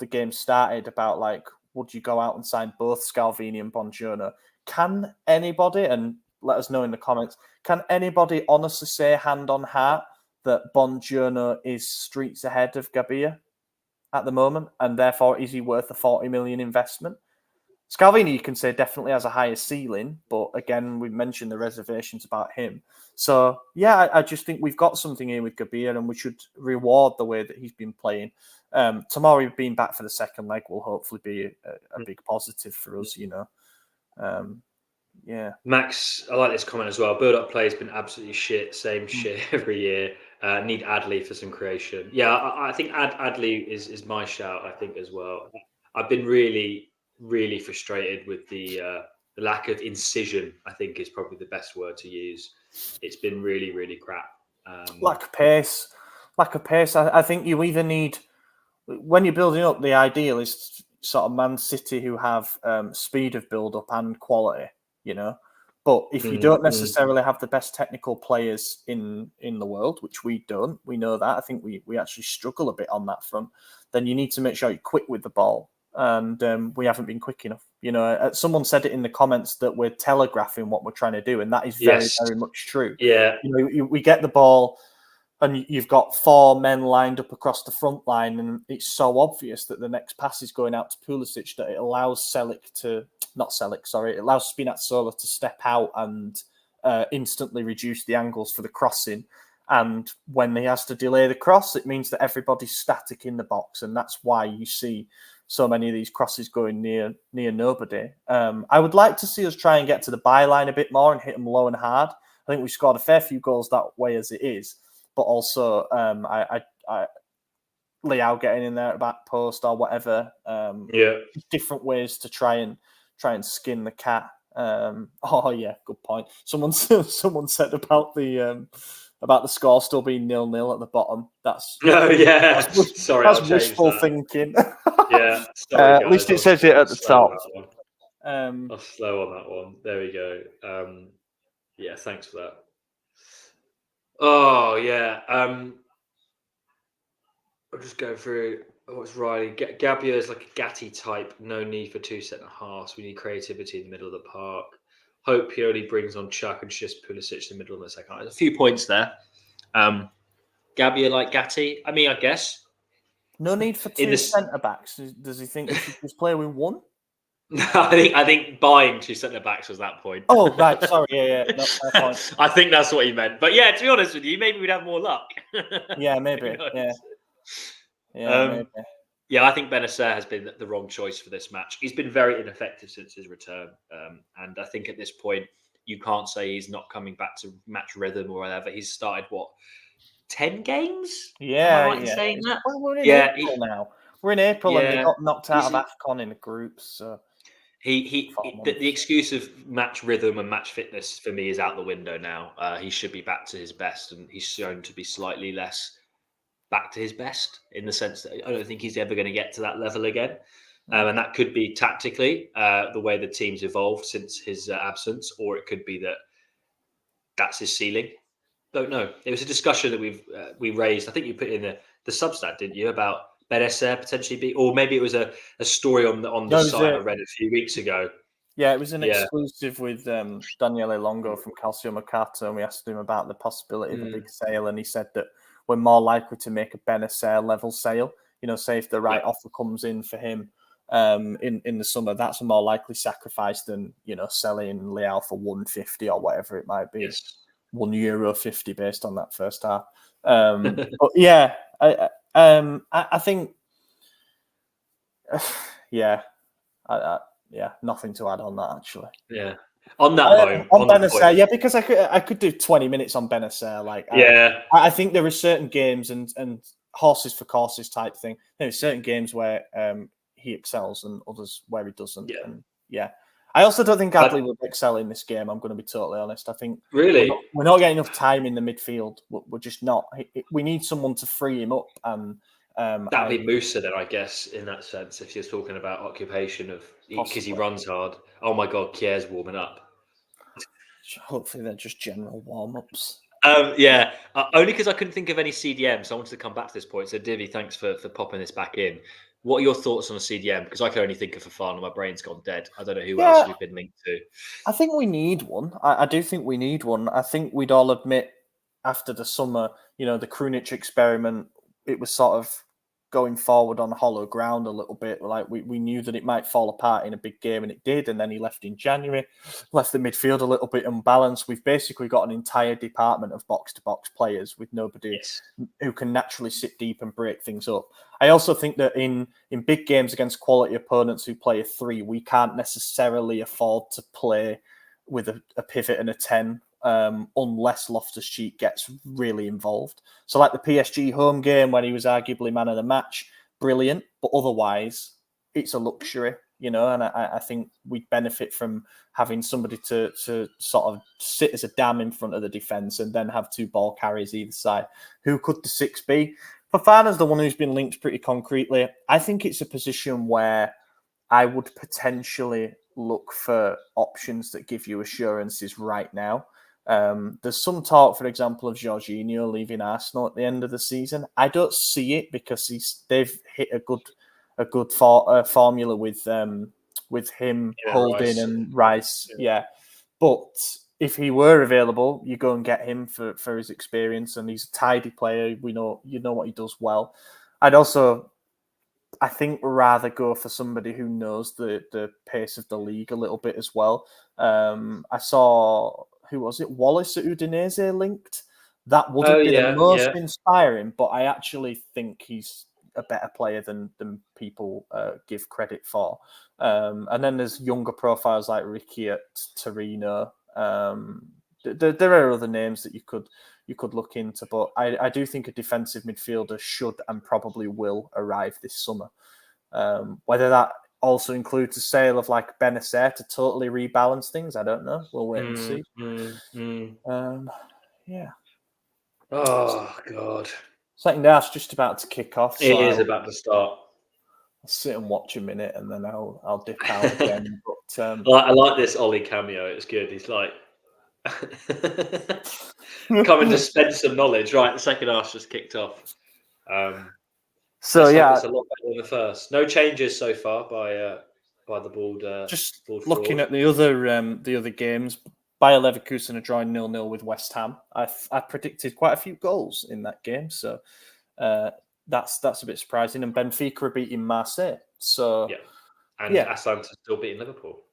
[SPEAKER 2] game started about, like, would you go out and sign both Scalvini and Bongiorno? Can anybody, and let us know in the comments, can anybody honestly say hand on heart that Bongiorno is streets ahead of Gabbia at the moment? And therefore, is he worth a 40 million investment? Scalvini, you can say, definitely has a higher ceiling, but again, we mentioned the reservations about him. So, yeah, I just think we've got something here with Gabbia, and we should reward the way that he's been playing. Tomori being back for the second leg will hopefully be a big positive for us,
[SPEAKER 1] Max, I like this comment as well. Build-up play has been absolutely shit. Same shit every year. Need Adley for some creation. Yeah, I think Adley is my shout, I think, as well. I've been really frustrated with the lack of incision, I think is probably the best word to use. It's been really, really crap.
[SPEAKER 2] Lack of pace. I think you either need, when you're building up, the ideal is sort of Man City who have speed of build-up and quality, But if you don't necessarily have the best technical players in the world, which we don't, we know that. I think we actually struggle a bit on that front. Then you need to make sure you're quick with the ball. And we haven't been quick enough. Someone said it in the comments that we're telegraphing what we're trying to do, and that is very, very much true.
[SPEAKER 1] Yeah,
[SPEAKER 2] we get the ball, and you've got four men lined up across the front line, and it's so obvious that the next pass is going out to Pulisic that it allows it allows Spinazzola to step out and instantly reduce the angles for the crossing. And when he has to delay the cross, it means that everybody's static in the box, and that's why you see so many of these crosses going near nobody. I would like to see us try and get to the byline a bit more and hit them low and hard. I think we've scored a fair few goals that way as it is, but also I Leao getting in there at back post or whatever. Different ways to try and skin the cat. Good point. Someone said about the score still being 0-0 at the bottom. That's wishful thinking.
[SPEAKER 1] Yeah, sorry,
[SPEAKER 2] at least it says it at the top.
[SPEAKER 1] I'm slow on that one. There we go. Yeah, thanks for that. Oh yeah. I'll just go through what's Riley. Gabbia is like a Gatti type. No need for two centre halves. We need creativity in the middle of the park. Hope he only brings on Chuck and just Pulisic in the middle of the second half. There's a few points there. Gabbia like Gatti. I mean, I guess.
[SPEAKER 2] No need for two centre backs. Does he think he should just play with one?
[SPEAKER 1] No, I think buying 2 centre backs was that point.
[SPEAKER 2] Oh right, sorry, yeah. No,
[SPEAKER 1] I think that's what he meant. But yeah, to be honest with you, maybe we'd have more luck.
[SPEAKER 2] Yeah, maybe. Maybe.
[SPEAKER 1] Yeah, I think Benacer has been the wrong choice for this match. He's been very ineffective since his return, and I think at this point you can't say he's not coming back to match rhythm or whatever. He's started 10 games?
[SPEAKER 2] Yeah,
[SPEAKER 1] Am I right in saying that?
[SPEAKER 2] Well, we're in April now. We're in April and they got knocked out of AFCON in the groups. So
[SPEAKER 1] the excuse of match rhythm and match fitness for me is out the window now. He should be back to his best, and he's shown to be slightly less back to his best in the sense that I don't think he's ever going to get to that level again. And that could be tactically the way the team's evolved since his absence, or it could be that that's his ceiling. Don't know. It was a discussion that we raised. I think you put in the Substack, didn't you, about Benacer potentially or maybe it was a story on the site I read a few weeks ago.
[SPEAKER 2] Yeah, it was an exclusive with Daniele Longo from Calcio Mercato, and we asked him about the possibility of a big sale, and he said that we're more likely to make a Benacer level sale. Say if the right offer comes in for him in the summer, that's a more likely sacrifice than selling Leao for 150 or whatever it might be.
[SPEAKER 1] Yes.
[SPEAKER 2] €1.50 based on that first half. But yeah, I think nothing to add on that actually.
[SPEAKER 1] Yeah. On that
[SPEAKER 2] on Benacer, because I could do 20 minutes on Benacer. I think there are certain games and horses for courses type thing. There are certain games where he excels and others where he doesn't.
[SPEAKER 1] Yeah.
[SPEAKER 2] And I also don't think Adley would excel in this game. I'm going to be totally honest. I think
[SPEAKER 1] really
[SPEAKER 2] we're not getting enough time in the midfield. We're just not. We need someone to free him up. And
[SPEAKER 1] that'd be Musa then, I guess, in that sense. If you're talking about occupation because he runs hard. Oh my God, Kier's warming up.
[SPEAKER 2] Hopefully they're just general warm-ups.
[SPEAKER 1] Only because I couldn't think of any CDM, so I wanted to come back to this point. So, Divvy, thanks for popping this back in. What are your thoughts on a CDM? Because I can only think of Fofana. My brain's gone dead. I don't know who else we've been linked to.
[SPEAKER 2] I think we need one. I do think we need one. I think we'd all admit after the summer, the Krunic experiment, it was sort of going forward on hollow ground a little bit. Like we knew that it might fall apart in a big game, and it did. And then he left in January, left the midfield a little bit unbalanced. We've basically got an entire department of box-to-box players with nobody who can naturally sit deep and break things up. I also think that in big games against quality opponents who play a 3, we can't necessarily afford to play with a pivot and a 10 unless Loftus-Cheek gets really involved. So like the PSG home game when he was arguably man of the match, brilliant, but otherwise it's a luxury, and I think we'd benefit from having somebody to sort of sit as a dam in front of the defence and then have 2 ball carriers either side. Who could the 6 be? Fofana's the one who's been linked pretty concretely. I think it's a position where I would potentially look for options that give you assurances right now. There's some talk, for example, of Jorginho leaving Arsenal at the end of the season. I don't see it because they've hit a good formula with him, Holding,
[SPEAKER 1] Rice.
[SPEAKER 2] and Rice. Yeah, but if he were available, you go and get him for his experience, and he's a tidy player. You know what he does well. I'd also, I think, rather go for somebody who knows the pace of the league a little bit as well. I saw. Who was it? Wallace at Udinese linked. That wouldn't be the most inspiring, but I actually think he's a better player than people give credit for. And then there's younger profiles like Ricky at Torino. There are other names that you could look into, but I do think a defensive midfielder should and probably will arrive this summer. Whether that also includes a sale of like Benacer to totally rebalance things, I don't know. We'll wait and see.
[SPEAKER 1] Oh God.
[SPEAKER 2] Second half's just about to kick off.
[SPEAKER 1] It is about to start.
[SPEAKER 2] I'll sit and watch a minute and then I'll dip out again. But
[SPEAKER 1] I like this Ollie cameo. It's good. He's like coming to spend some knowledge. Right, the second half's just kicked off. It's a lot better than the first. No changes so far by the board.
[SPEAKER 2] Just
[SPEAKER 1] board
[SPEAKER 2] looking
[SPEAKER 1] forward.
[SPEAKER 2] at the other games, Bayer Leverkusen are drawing 0-0 with West Ham. I predicted quite a few goals in that game, so that's a bit surprising. And Benfica are beating Marseille. So
[SPEAKER 1] and Atlanta's still beating Liverpool.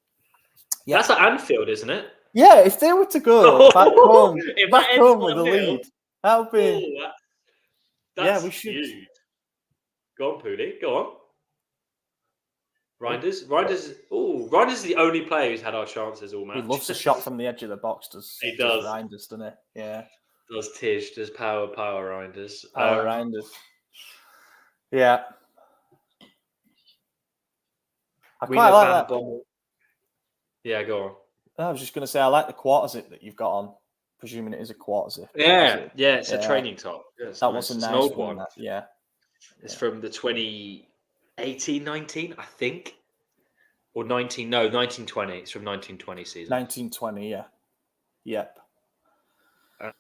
[SPEAKER 2] Yeah.
[SPEAKER 1] That's at Anfield, isn't it?
[SPEAKER 2] Yeah, if they were to go back home with the
[SPEAKER 1] 1-0,
[SPEAKER 2] lead, that would be.
[SPEAKER 1] That's
[SPEAKER 2] we should.
[SPEAKER 1] huge. Go on, Pooley. Go on. Reinders is the only player who's had our chances all match.
[SPEAKER 2] He loves a shot from the edge of the box.
[SPEAKER 1] He does.
[SPEAKER 2] Reinders, doesn't he? Yeah.
[SPEAKER 1] Does Tish? Does power Reinders?
[SPEAKER 2] Reinders. Yeah. I quite like that.
[SPEAKER 1] Yeah, go on.
[SPEAKER 2] I was just going to say I like the quarter zip that you've got on. Presuming it is a quarter zip.
[SPEAKER 1] Yeah, it's a training top. Yeah,
[SPEAKER 2] that was a nice
[SPEAKER 1] old one. It's from the 2018-19, I think. Or 1920. It's from 1920 season.
[SPEAKER 2] 1920, yeah. Yep. There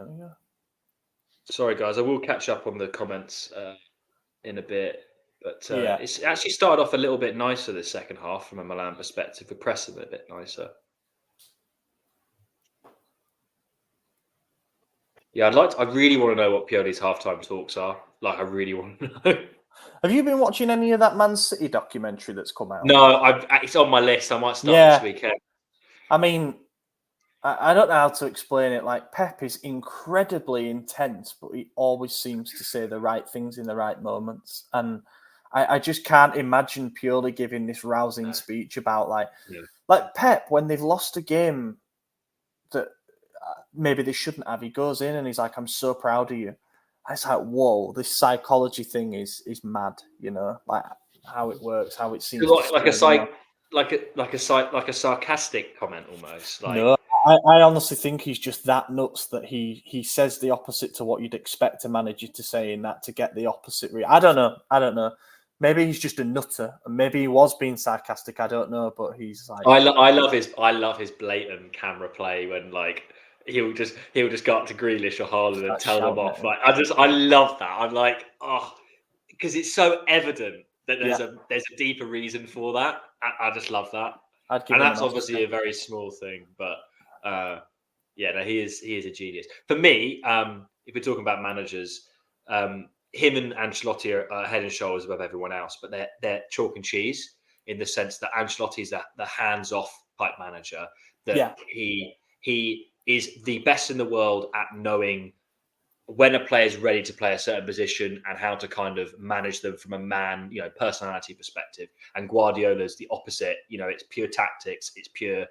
[SPEAKER 2] we go.
[SPEAKER 1] Sorry, guys. I will catch up on the comments in a bit. But it's actually started off a little bit nicer this second half from a Milan perspective. We're pressing a bit nicer. Yeah, I really want to know what Pioli's halftime talks are. Like, I really want to know.
[SPEAKER 2] Have you been watching any of that Man City documentary that's come out?
[SPEAKER 1] No, it's on my list. I might start this weekend.
[SPEAKER 2] I mean, I don't know how to explain it. Like, Pep is incredibly intense, but he always seems to say the right things in the right moments. And I just can't imagine Pioli giving this rousing speech about like Pep when they've lost a game that maybe they shouldn't have. He goes in and he's like, "I'm so proud of you." It's like, whoa, this psychology thing is mad. You know, like how it works, how it seems
[SPEAKER 1] like a sarcastic comment almost. Like,
[SPEAKER 2] no, I honestly think he's just that nuts that he says the opposite to what you'd expect a manager to say in that to get the opposite. I don't know. Maybe he's just a nutter, and maybe he was being sarcastic. I don't know, but he's like,
[SPEAKER 1] I love his blatant camera play when like he'll just go up to Grealish or Haaland and tell them off. Like I love that. I'm like, because it's so evident that there's a deeper reason for that. I just love that, and that's obviously a very small thing, but he is a genius. For me, if we're talking about managers, him and Ancelotti are head and shoulders above everyone else, but they're chalk and cheese in the sense that Ancelotti is the hands-off type manager. That he is the best in the world at knowing when a player is ready to play a certain position and how to kind of manage them from a personality perspective. And Guardiola's the opposite. You know, it's pure tactics, it's pure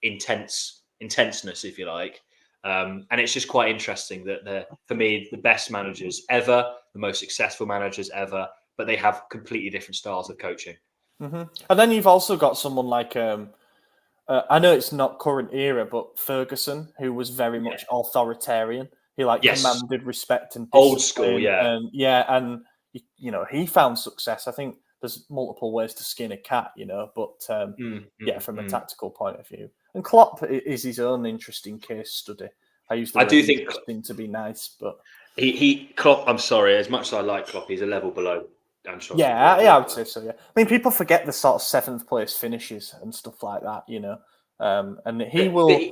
[SPEAKER 1] intenseness, if you like. And it's just quite interesting that they're, for me, the best managers ever, the most successful managers ever, but they have completely different styles of coaching.
[SPEAKER 2] Mm-hmm. And then you've also got someone like, I know it's not current era, but Ferguson, who was very much authoritarian. He commanded respect and discipline.
[SPEAKER 1] Old school,
[SPEAKER 2] and he found success. I think there's multiple ways to skin a cat, but from a tactical point of view. And Klopp is his own interesting case study. I do think interesting to be nice, but
[SPEAKER 1] Klopp. I'm sorry, as much as I like Klopp, he's a level below Ancelotti.
[SPEAKER 2] Yeah, I would say so. Yeah, I mean, people forget the sort of 7th place finishes and stuff like that, and he will.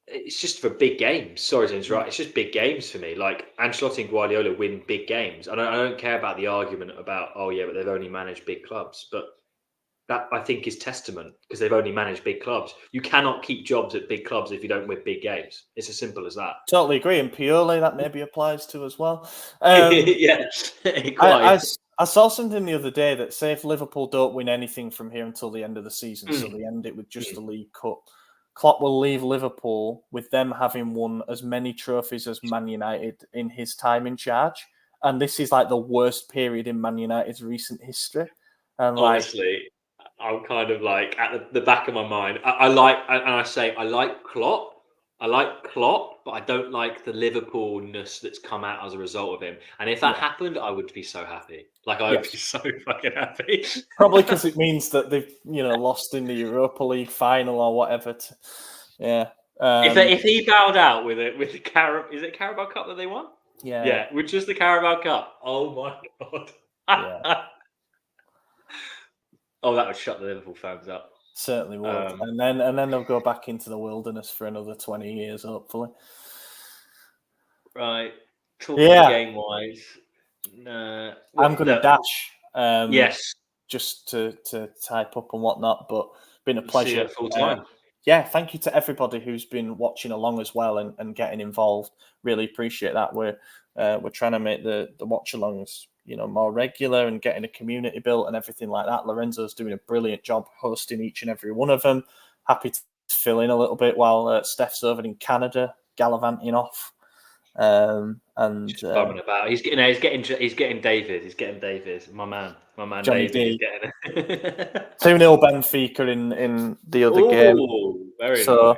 [SPEAKER 1] It's just for big games. Sorry to interrupt. It's just big games for me. Like Ancelotti and Guardiola win big games. I don't care about the argument about but they've only managed big clubs. But that I think is testament because they've only managed big clubs. You cannot keep jobs at big clubs if you don't win big games. It's as simple as that.
[SPEAKER 2] Totally agree. And Pioli, that maybe applies to as well.
[SPEAKER 1] I
[SPEAKER 2] saw something the other day that say if Liverpool don't win anything from here until the end of the season, so they end it with just the League Cup, Klopp will leave Liverpool with them having won as many trophies as Man United in his time in charge. And this is like the worst period in Man United's recent history. And
[SPEAKER 1] honestly, I'm kind of like at the back of my mind. I like Klopp. I like Klopp, but I don't like the Liverpoolness that's come out as a result of him. And if that happened, I would be so happy. Like I would be so fucking happy.
[SPEAKER 2] Probably because it means that they've lost in the Europa League final or whatever.
[SPEAKER 1] If he bowed out with the Carabao Cup that they won? Yeah, with just the Carabao Cup. Oh my god. Oh, that would shut the Liverpool fans up.
[SPEAKER 2] Certainly would. And then they'll go back into the wilderness for another 20 years, hopefully.
[SPEAKER 1] Right. Talking game wise.
[SPEAKER 2] I'm going to dash.
[SPEAKER 1] Yes.
[SPEAKER 2] Just to type up and whatnot, but been a pleasure.
[SPEAKER 1] See you full time.
[SPEAKER 2] Yeah, thank you to everybody who's been watching along as well and getting involved. Really appreciate that. We're trying to make the watch-alongs, more regular and getting a community built and everything like that. Lorenzo's doing a brilliant job hosting each and every one of them. Happy to fill in a little bit while Steph's over in Canada gallivanting off. And
[SPEAKER 1] just bumming about. He's getting David. He's getting David. My man
[SPEAKER 2] Johnny
[SPEAKER 1] David.
[SPEAKER 2] D.
[SPEAKER 1] Is getting
[SPEAKER 2] 2-0 Benfica in the other game.
[SPEAKER 1] Very nice.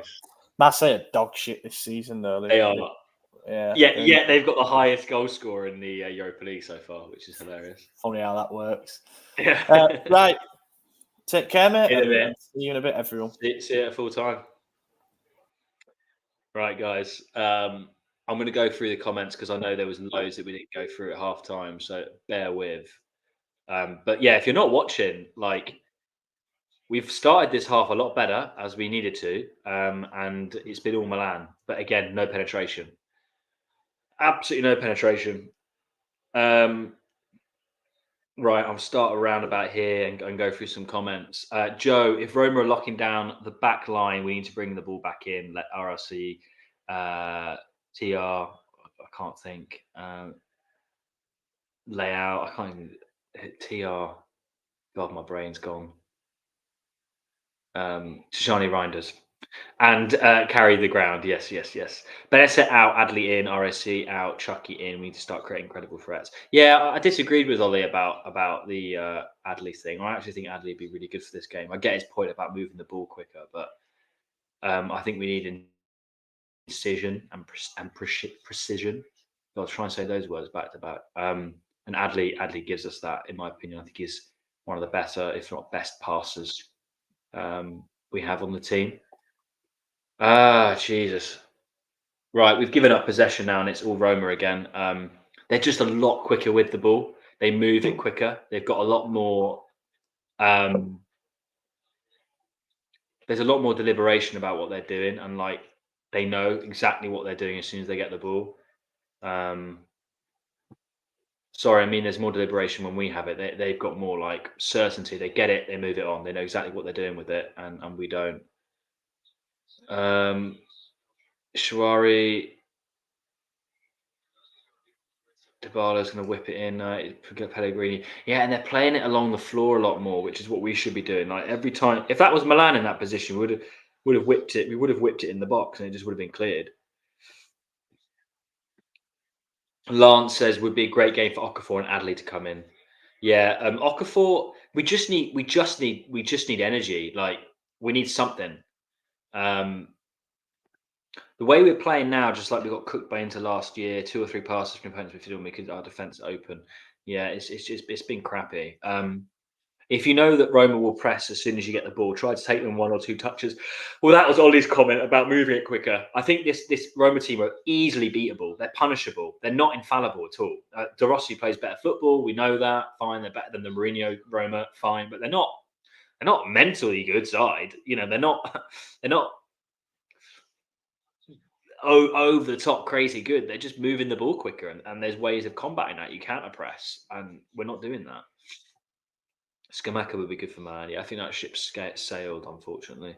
[SPEAKER 2] Marseille are dog shit this season, though.
[SPEAKER 1] They are.
[SPEAKER 2] Yeah.
[SPEAKER 1] They've got the highest goal scorer in the Europa League so far, which is hilarious.
[SPEAKER 2] Funny how that works.
[SPEAKER 1] Yeah.
[SPEAKER 2] Right. Take care, mate.
[SPEAKER 1] See
[SPEAKER 2] you in a bit, everyone.
[SPEAKER 1] See you at full time. Right, guys. I'm going to go through the comments because I know there was loads that we didn't go through at half time, so bear with. But yeah, if you're not watching, we've started this half a lot better as we needed to, and it's been all Milan. But again, no penetration. Absolutely no penetration. Right, I'll start around about here and go through some comments. Joe, if Roma are locking down the back line, we need to bring the ball back in. Let RLC, TR, I can't think. Layout, I can't even hit TR. God, my brain's gone. Shani Reinders. And carry the ground. Yes. Benessa out, Adley in, RSC out, Chucky in. We need to start creating credible threats. Yeah, I disagreed with Ollie about the Adley thing. I actually think Adley would be really good for this game. I get his point about moving the ball quicker, but I think we need incision and precision. I was trying to say those words back to back. And Adley gives us that, in my opinion. I think he's one of the better, if not best, passers we have on the team. Jesus. Right, we've given up possession now and it's all Roma again. They're just a lot quicker with the ball. They move it quicker. They've got a lot more there's a lot more deliberation about what they're doing, and they know exactly what they're doing as soon as they get the ball. Sorry, I mean there's more deliberation when we have it. They've got more certainty. They get it, they move it on. They know exactly what they're doing with it, and we don't. Shawari, Dybala's going to whip it in. Pellegrini, yeah, and they're playing it along the floor a lot more, which is what we should be doing. Every time, if that was Milan in that position, we would have whipped it. We would have whipped it in the box, and it just would have been cleared. Lance says would be a great game for Okafor and Adley to come in. Yeah, Okafor, we just need energy. We need something. The way we're playing now, just like we got cooked by Inter last year, 2 or 3 passes from opponents midfield, we could our defense open. Yeah, it's been crappy. If you know that Roma will press as soon as you get the ball, try to take them 1 or 2 touches. Well, that was Ollie's comment about moving it quicker. I think this Roma team are easily beatable. They're punishable. They're not infallible at all. De Rossi plays better football. We know that. Fine, they're better than the Mourinho Roma. Fine, but they're not mentally good side. They're not over the top crazy good. They're just moving the ball quicker, and there's ways of combating that. You counter press, and we're not doing that. Skamaka would be good for Man. Yeah, I think that ship sailed, unfortunately.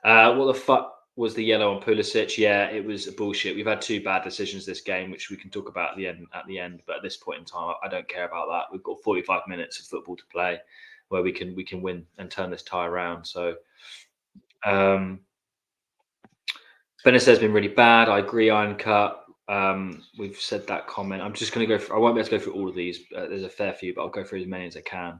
[SPEAKER 1] What the fuck was the yellow on Pulisic? Yeah, it was bullshit. We've had 2 bad decisions this game, which we can talk about at the end. But at this point in time, I don't care about that. We've got 45 minutes of football to play, where we can win and turn this tie around. So, Benitez has been really bad. I agree. Iron Cut. We've said that comment. I'm just going to go. I won't be able to go through all of these. There's a fair few, but I'll go through as many as I can.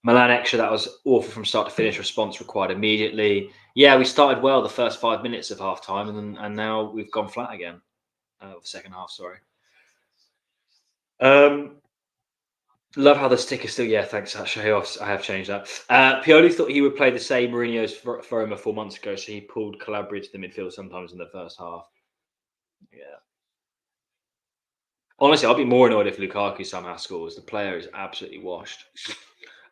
[SPEAKER 1] Milan extra, that was awful from start to finish. Response required immediately. Yeah, we started well the first 5 minutes of half time, and now we've gone flat again. The second half, sorry. Love how the stick is still. Yeah, thanks, Shay. I have changed that. Pioli thought he would play the same Mourinho's for Roma 4 months ago, so he pulled Calabria to the midfield sometimes in the first half. Yeah. Honestly, I'll be more annoyed if Lukaku somehow scores. The player is absolutely washed.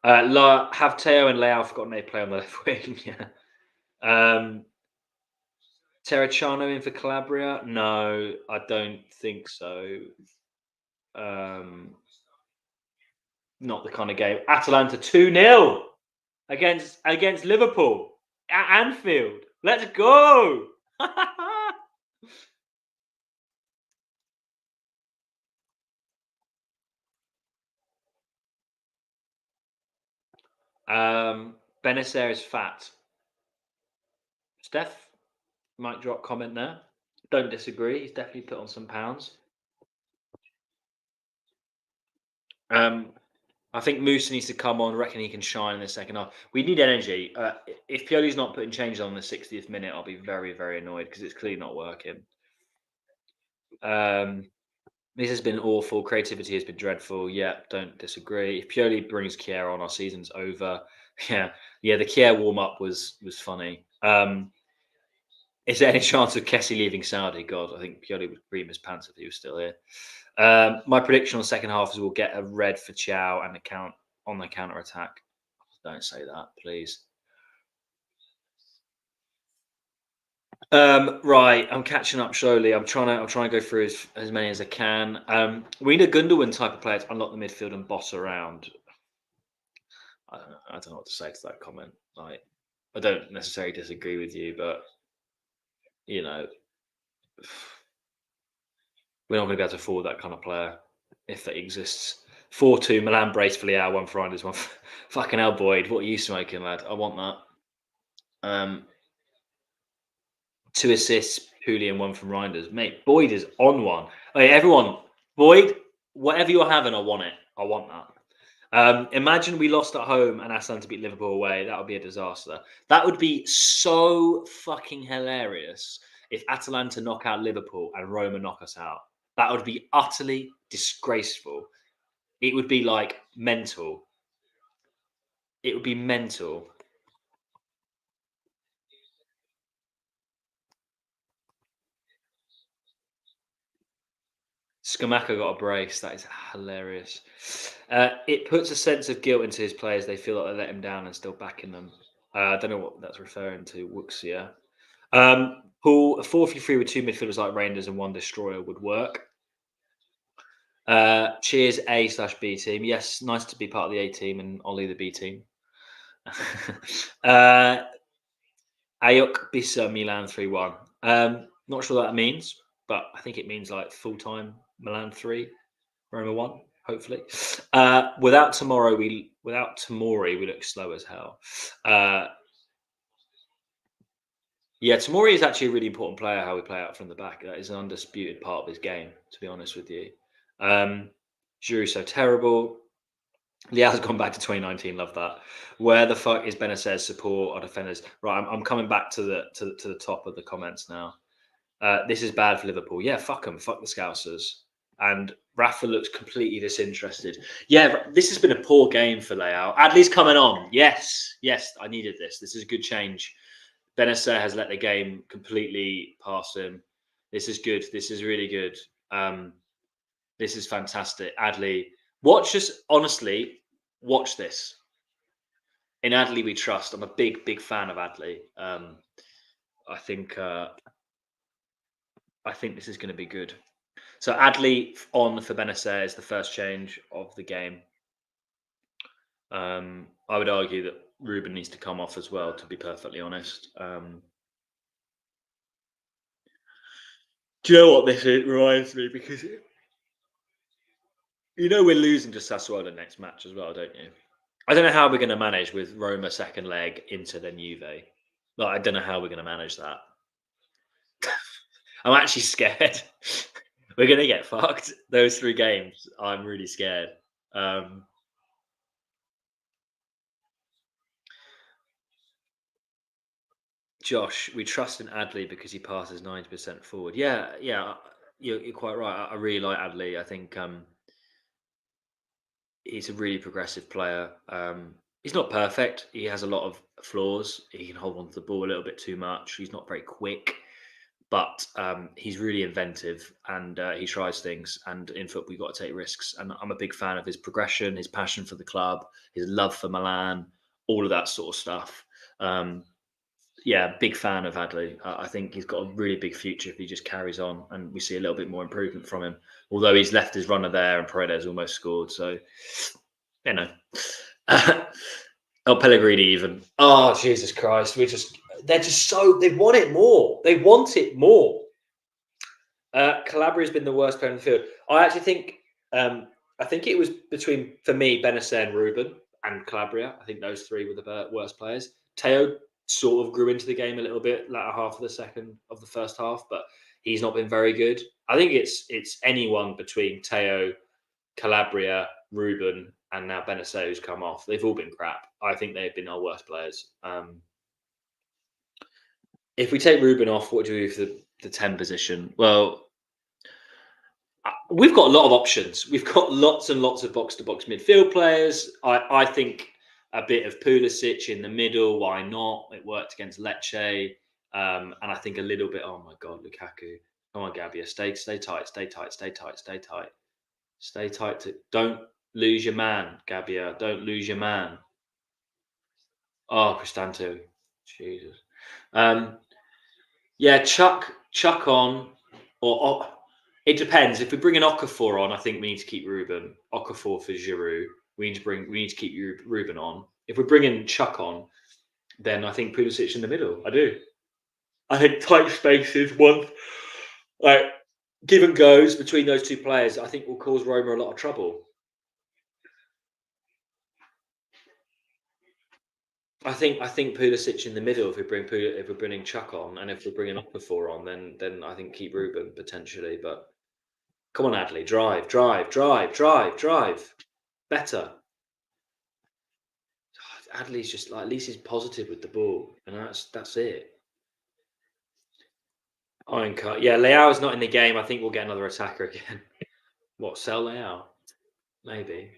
[SPEAKER 1] Have Teo and Leao forgotten they play on the left wing? Yeah. Terracciano in for Calabria? No, I don't think so. Not the kind of game. Atalanta 2-0 against Liverpool at Anfield. Let's go. Benacer is fat. Steph, mic drop comment there. Don't disagree. He's definitely put on some pounds. I think Musa needs to come on. Reckon he can shine in the second half. We need energy. If Pioli's not putting changes on the 60th minute, I'll be very, very annoyed because it's clearly not working. This has been awful. Creativity has been dreadful. Yeah, don't disagree. If Pioli brings Kier on, our season's over. Yeah. The Kier warm up was funny. Is there any chance of Kessie leaving Saudi? God, I think Pioli would cream his pants if he was still here. My prediction on the second half is we'll get a red for Chow and on the counter attack. Don't say that, please. Right, I'm catching up slowly. I'm trying to go through as many as I can. We need a Gundogan type of player to unlock the midfield and boss around. I don't know what to say to that comment. Like, I don't necessarily disagree with you, but you know, we're not going to be able to afford that kind of player if that exists. 4-2 Milan brace for Leao, 1 for Reinders, 1 for fucking hell, Boyd. What are you smoking, lad? I want that. 2 assists, Pooley, and 1 from Reinders. Mate, Boyd is on one. Okay, everyone, Boyd, whatever you're having, I want it. I want that. Imagine we lost at home and Atalanta beat Liverpool away. That would be a disaster. That would be so fucking hilarious if Atalanta knock out Liverpool and Roma knock us out. That would be utterly disgraceful. It would be like mental. It would be mental. Skamaka got a brace. That is hilarious. It puts a sense of guilt into his players. They feel like they let him down and still backing them. I don't know what that's referring to. Wuxia. Paul, a 4-3 with 2 midfielders like Rangers and 1 destroyer would work. Cheers, A/B team. Yes, nice to be part of the A team and Ollie the B team. Ayuk Bisa Milan 3-1. Not sure what that means, but I think it means like full-time Milan 3, Roma 1, hopefully. Without Tomori, we look slow as hell. Yeah, Tomori is actually a really important player, how we play out from the back. That is an undisputed part of his game, to be honest with you. Giroud's so terrible. Leao's gone back to 2019. Love that. Where the fuck is Benacer's support our defenders? Right, I'm coming back to the top of the comments now. This is bad for Liverpool. Yeah, fuck them. Fuck the Scousers. And Rafa looks completely disinterested. Yeah, this has been a poor game for Leao. Adley's coming on. Yes, I needed this. This is a good change. Benacer has let the game completely pass him. This is good. This is really good. This is fantastic. Adley, watch this. In Adley, we trust. I'm a big fan of Adley. I think this is going to be good. So Adley on for Benacer is the first change of the game. I would argue that Ruben needs to come off as well, to be perfectly honest. Do you know what this reminds me? Because we're losing to Sassuolo next match as well, don't you? I don't know how we're going to manage with Roma second leg into then Juve. Like, I don't know how we're going to manage that. I'm actually scared. We're going to get fucked. Those 3 games, I'm really scared. Josh, we trust in Adley because he passes 90% forward. Yeah, you're quite right. I really like Adley. I think he's a really progressive player. He's not perfect. He has a lot of flaws. He can hold on to the ball a little bit too much. He's not very quick, but he's really inventive and he tries things. And in football, you've got to take risks. And I'm a big fan of his progression, his passion for the club, his love for Milan, all of that sort of stuff. Yeah, big fan of Adley. I think he's got a really big future if he just carries on, and we see a little bit more improvement from him. Although he's left his runner there, and Paredes almost scored, so you know. Oh, Pellegrini even. Oh, Jesus Christ! They're just so they want it more. They want it more. Calabria's been the worst player in the field. I actually think. I think it was between, for me, Benacer and Ruben and Calabria. I think those three were the worst players. Teo sort of grew into the game a little bit latter half of the first half, but he's not been very good. I think it's anyone between Teo, Calabria, Ruben, and now Benacer who's come off. They've all been crap. I think they've been our worst players. If we take Ruben off, what do we do for the 10 position? Well, we've got a lot of options. We've got lots and lots of box-to-box midfield players. I think a bit of Pulisic in the middle. Why not? It worked against Lecce. And I think a little bit, oh my God, Lukaku. Come on, Gabbia. Stay tight, stay tight, stay tight, stay tight. Stay tight. Don't lose your man, Gabbia. Don't lose your man. Oh, Cristante. Jesus. Yeah, chuck on, or it depends. If we bring an Okafor on, I think we need to keep Ruben. Okafor for Giroud. We need to keep Ruben on. If we're bringing Chuck on, then I think Pulisic in the middle. I do. I think tight spaces, like give and goes between those two players, I think will cause Roma a lot of trouble. I think Pulisic in the middle. If we bring bringing Chuck on, and if we're bringing Okafor on, then I think keep Ruben potentially. But come on, Adley, drive. Better. Adley's just like, at least he's positive with the ball, and that's it. Iron cut. Yeah, Leao's not in the game. I think we'll get another attacker again. What, sell Leao? Maybe.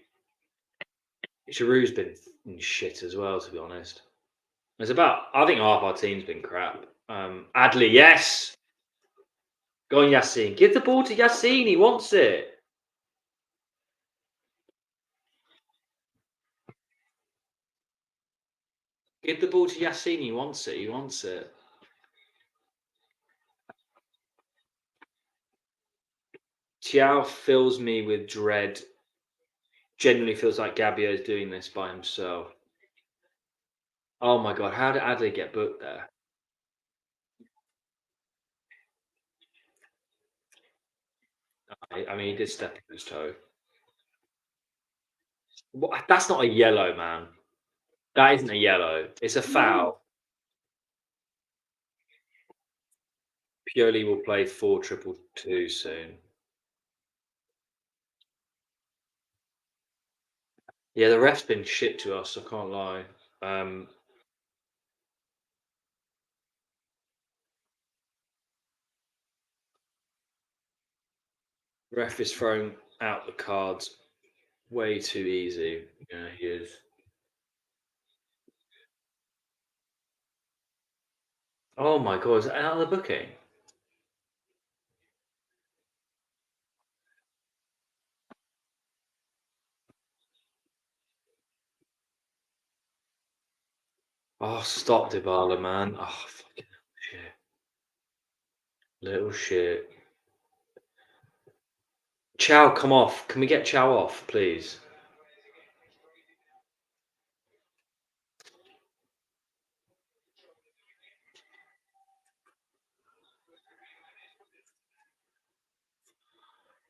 [SPEAKER 1] Giroud's been shit as well, to be honest. I think half our team's been crap. Adley, yes. Go on, Yassine. Give the ball to Yassine. He wants it. Give the ball to Yassine. He wants it. He wants it. Thiaw fills me with dread. Genuinely feels like Gabbia is doing this by himself. Oh my God, how did Adley get booked there? I mean, he did step on his toe. What? That's not a yellow, man. That isn't a yellow. It's a foul. Pioli will play 4-2-2 soon. Yeah, the ref's been shit to us, I can't lie. Ref is throwing out the cards way too easy. Yeah, he is. Oh my God, is that another booking? Oh, stop Dybala, man. Oh, fucking shit. Little shit. Chow, come off. Can we get Chow off, please?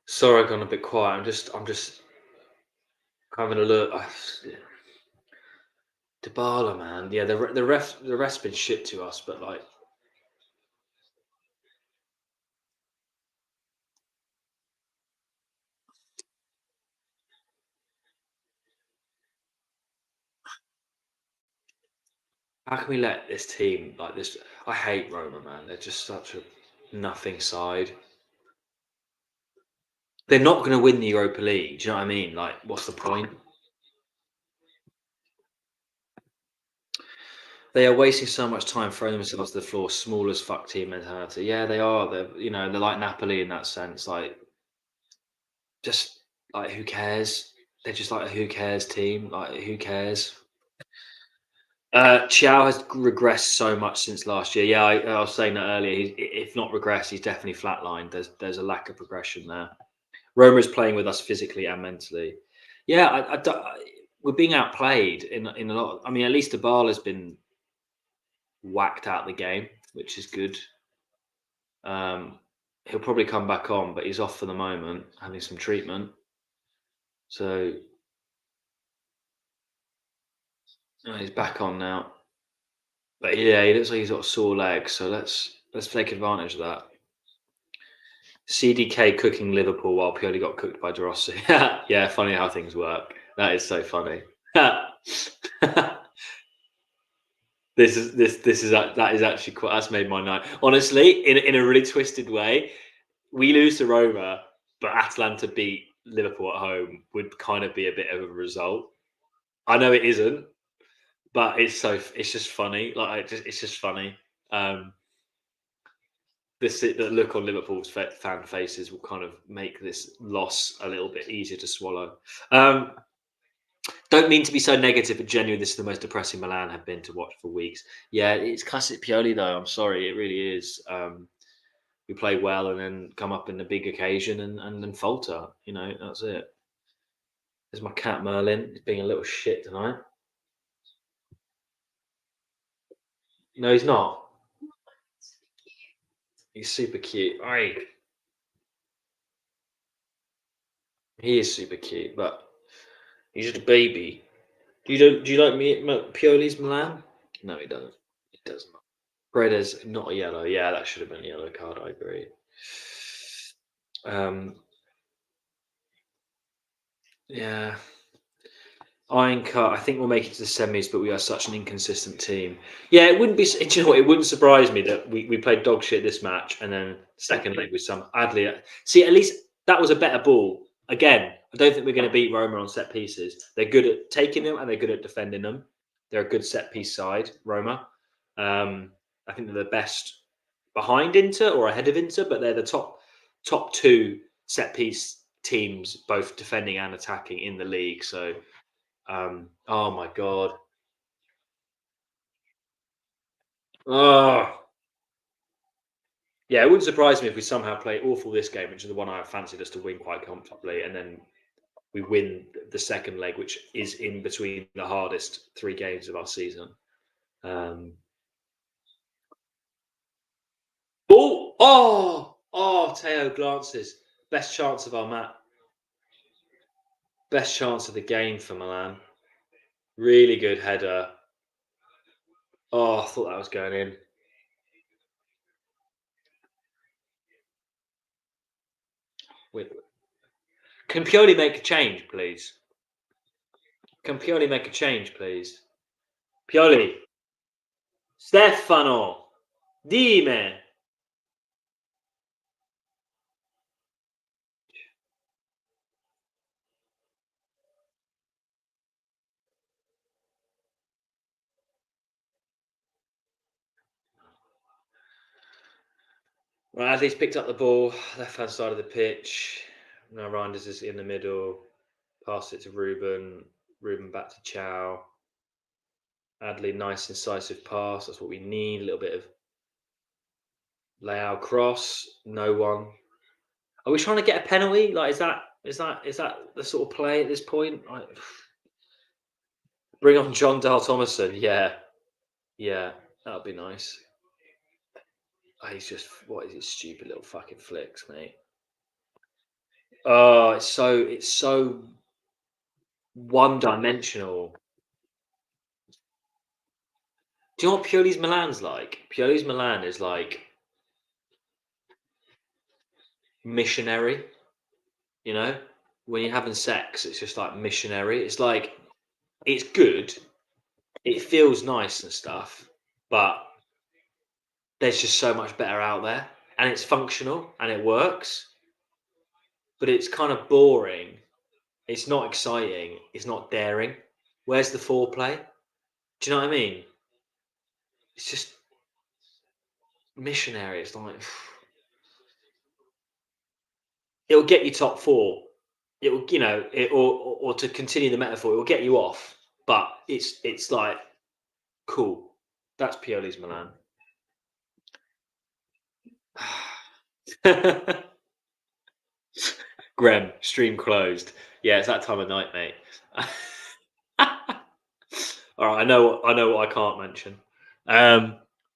[SPEAKER 1] Sorry, I've gone a bit quiet. I'm just having a look. Dybala, man. Yeah, the ref's been shit to us, but like, how can we let this team like this? I hate Roma, man. They're just such a nothing side. They're not going to win the Europa League. Do you know what I mean? Like, what's the point? They are wasting so much time throwing themselves to the floor. Small as fuck team mentality. Yeah, they are. They're like Napoli in that sense. Like, just like who cares? They're just like a who cares team. Like, who cares? Chiao has regressed so much since last year. Yeah, I was saying that earlier. If not regressed, he's definitely flatlined. There's a lack of progression there. Roma is playing with us physically and mentally. Yeah, we're being outplayed in a lot. I mean, at least Abal has been whacked out the game, which is good. He'll probably come back on, but he's off for the moment, having some treatment. So he's back on now. But yeah, he looks like he's got a sore leg. So let's take advantage of that. CDK cooking Liverpool while Pioli got cooked by De Rossi. Yeah, funny how things work. That is so funny. This is actually quite. That's made my night. Honestly, in a really twisted way, we lose to Roma, but Atalanta beat Liverpool at home would kind of be a bit of a result. I know it isn't, but it's just funny. Like it's just funny. The look on Liverpool's fan faces will kind of make this loss a little bit easier to swallow. Don't mean to be so negative, but genuinely, this is the most depressing Milan have been to watch for weeks. Yeah, it's classic Pioli, though. I'm sorry, it really is. We play well and then come up in a big occasion and then falter. You know, that's it. There's my cat Merlin. He's being a little shit tonight. No, he's not. He's super cute. He is super cute, but he's just a baby. Do you like me Pioli's Milan? No, he doesn't. He does not. Breda's not a yellow. Yeah, that should have been a yellow card. I agree. Yeah. Iron Cut. I think we'll make it to the semis, but we are such an inconsistent team. Yeah, it wouldn't be. Do you know what? It wouldn't surprise me that we played dog shit this match, and then second leg with some Adley. See, at least that was a better ball. Again, I don't think we're going to beat Roma on set pieces. They're good at taking them and they're good at defending them. They're a good set piece side, Roma. I think they're the best behind Inter or ahead of Inter, but they're the top two set piece teams, both defending and attacking in the league. So. Oh my god. Oh. Yeah, it wouldn't surprise me if we somehow play awful this game, which is the one I fancied us to win quite comfortably, and then we win the second leg, which is in between the hardest 3 games of our season. Teo glances. Best chance of our match. Best chance of the game for Milan. Really good header. Oh, I thought that was going in. Can Pioli make a change, please? Can Pioli make a change, please? Pioli. Stefano. Dime. Right, Adley's picked up the ball, left-hand side of the pitch. Now Reinders is in the middle. Pass it to Ruben. Ruben back to Chow. Adley, nice incisive pass. That's what we need. A little bit of layout cross. No one. Are we trying to get a penalty? Like, is that the sort of play at this point? Bring on John Dahl Thomason. Yeah, that would be nice. He's just what is his stupid little fucking flicks, mate. Oh, it's so one-dimensional. Do you know what Pioli's Milan's like? Pioli's Milan is like missionary. You know, when you're having sex, it's just like missionary. It's like it's good, it feels nice and stuff, but there's just so much better out there, and it's functional and it works. But it's kind of boring. It's not exciting. It's not daring. Where's the foreplay? Do you know what I mean? It's just missionary. It's like it'll get you top 4. It will, or to continue the metaphor, it will get you off. But it's like Cool. That's Pioli's Milan. Graham, stream closed. Yeah, it's that time of night, mate. All right, I know what I can't mention.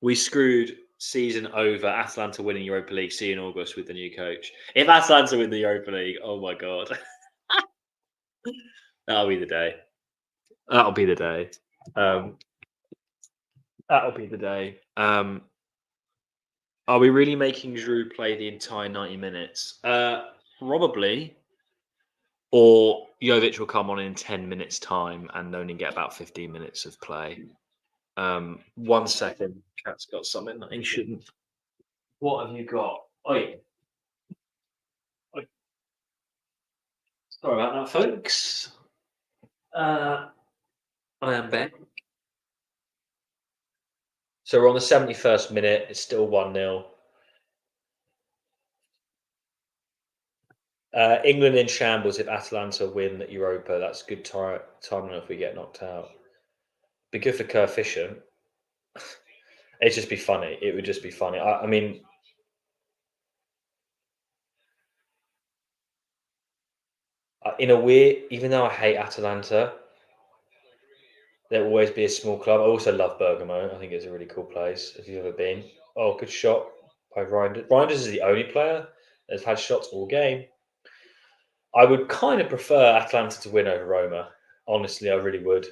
[SPEAKER 1] We screwed season over. Atalanta winning Europa League. See you in August with the new coach. If Atalanta win the Europa League, oh my god, that'll be the day. That'll be the day. That'll be the day. Are we really making Giroud play the entire 90 minutes? Probably. Or Jovic will come on in 10 minutes' time and only get about 15 minutes of play. 1 second. Cat's got something that he shouldn't. What have you got? Oi. Sorry about that, folks. I am back. So we're on the 71st minute. It's still 1-0. England in shambles if Atalanta win Europa. That's good timing if we get knocked out. Be good for coefficient. It'd just be funny. It would just be funny. I mean, in a way, even though I hate Atalanta, there will always be a small club. I also love Bergamo. I think it's a really cool place. If you've ever been, oh, good shot by Reinders. Reinders is the only player that's had shots all game. I would kind of prefer Atalanta to win over Roma. Honestly, I really would.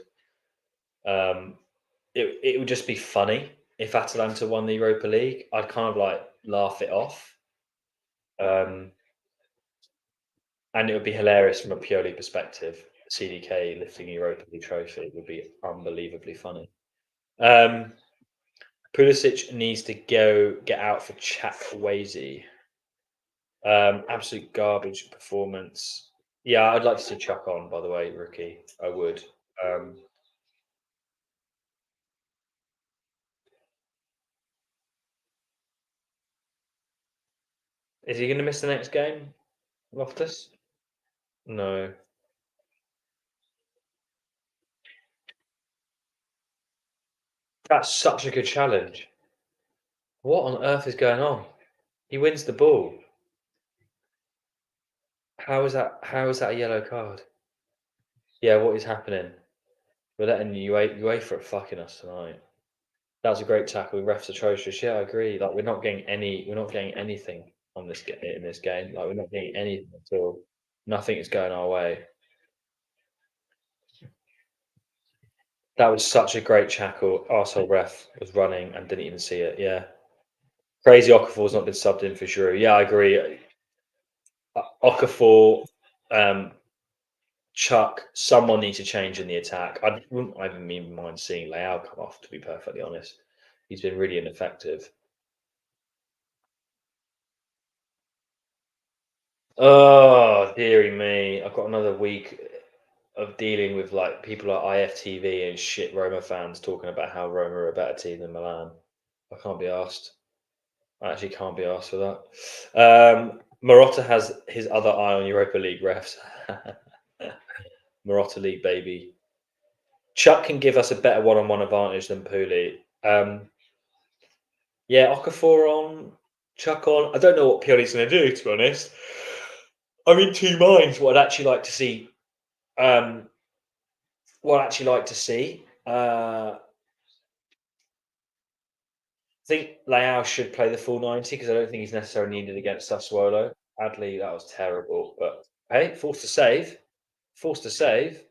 [SPEAKER 1] It would just be funny if Atalanta won the Europa League. I'd kind of like laugh it off. And it would be hilarious from a Pioli perspective. CDK lifting a Europa League trophy would be unbelievably funny. Pulisic needs to get out for Chukwueze. Absolute garbage performance. Yeah, I'd like to see Chuck on, by the way, rookie. I would. Is he going to miss the next game, Loftus? No. That's such a good challenge. What on earth is going on? He wins the ball. How is that a yellow card? Yeah, what is happening? We're letting UEFA fucking us tonight. That was a great tackle. Refs atrocious. Yeah, I agree. Like we're not getting anything on this in this game. Like we're not getting anything at all. Nothing is going our way. That was such a great tackle. Arsehole ref was running and didn't even see it. Yeah. Crazy Okafor's not been subbed in for Giroud. Yeah, I agree. Okafor, Chuck, someone needs to change in the attack. I wouldn't even mind seeing Leao come off, to be perfectly honest. He's been really ineffective. Oh, dearie me. I've got another week of dealing with like people like IFTV and shit Roma fans talking about how Roma are a better team than Milan. I can't be asked. I actually can't be asked for that. Marotta has his other eye on Europa League refs. Marotta League, baby. Chuck can give us a better one-on-one advantage than Pooley. Yeah, Okafor on, Chuck on. I don't know what Pioli's going to do, to be honest. I'm in two minds what I'd actually like to see. I think Leao should play the full 90 because I don't think he's necessarily needed against Sassuolo. Adley, that was terrible. But hey, forced to save. Forced to save.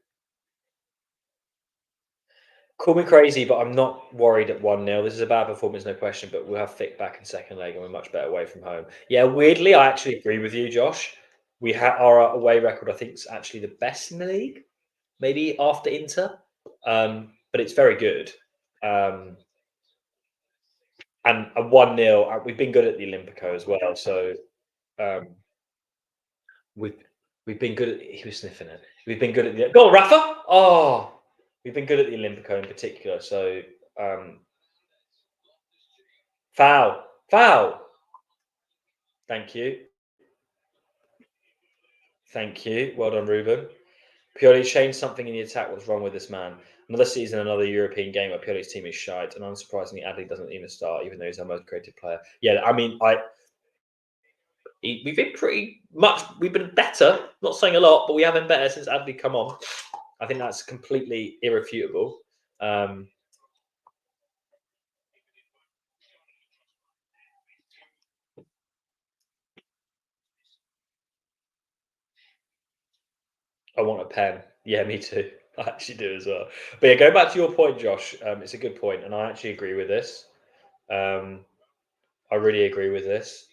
[SPEAKER 1] Call me crazy, but I'm not worried at 1-0. This is a bad performance, no question, but we'll have Fick back in second leg and we're much better away from home. Yeah, weirdly, I actually agree with you, Josh. Our away record, I think, is actually the best in the league, maybe after Inter. But it's very good. And a 1-0, we've been good at the Olympico as well. So we've been good at, he was sniffing it. We've been good at the, go on, Rafa! Oh, we've been good at the Olympico in particular. So foul. Thank you. Well done, Ruben. Pioli changed something in the attack. What's wrong with this man? Another season, another European game where Pioli's team is shite, and unsurprisingly, Adley doesn't even start, even though he's our most creative player. Yeah, I mean, we've been pretty much. We've been better. Not saying a lot, but we have been better since Adley come on. I think that's completely irrefutable. I want a pen. Yeah, me too. I actually do as well. But yeah, go back to your point, Josh. It's a good point, and I actually agree with this. I really agree with this.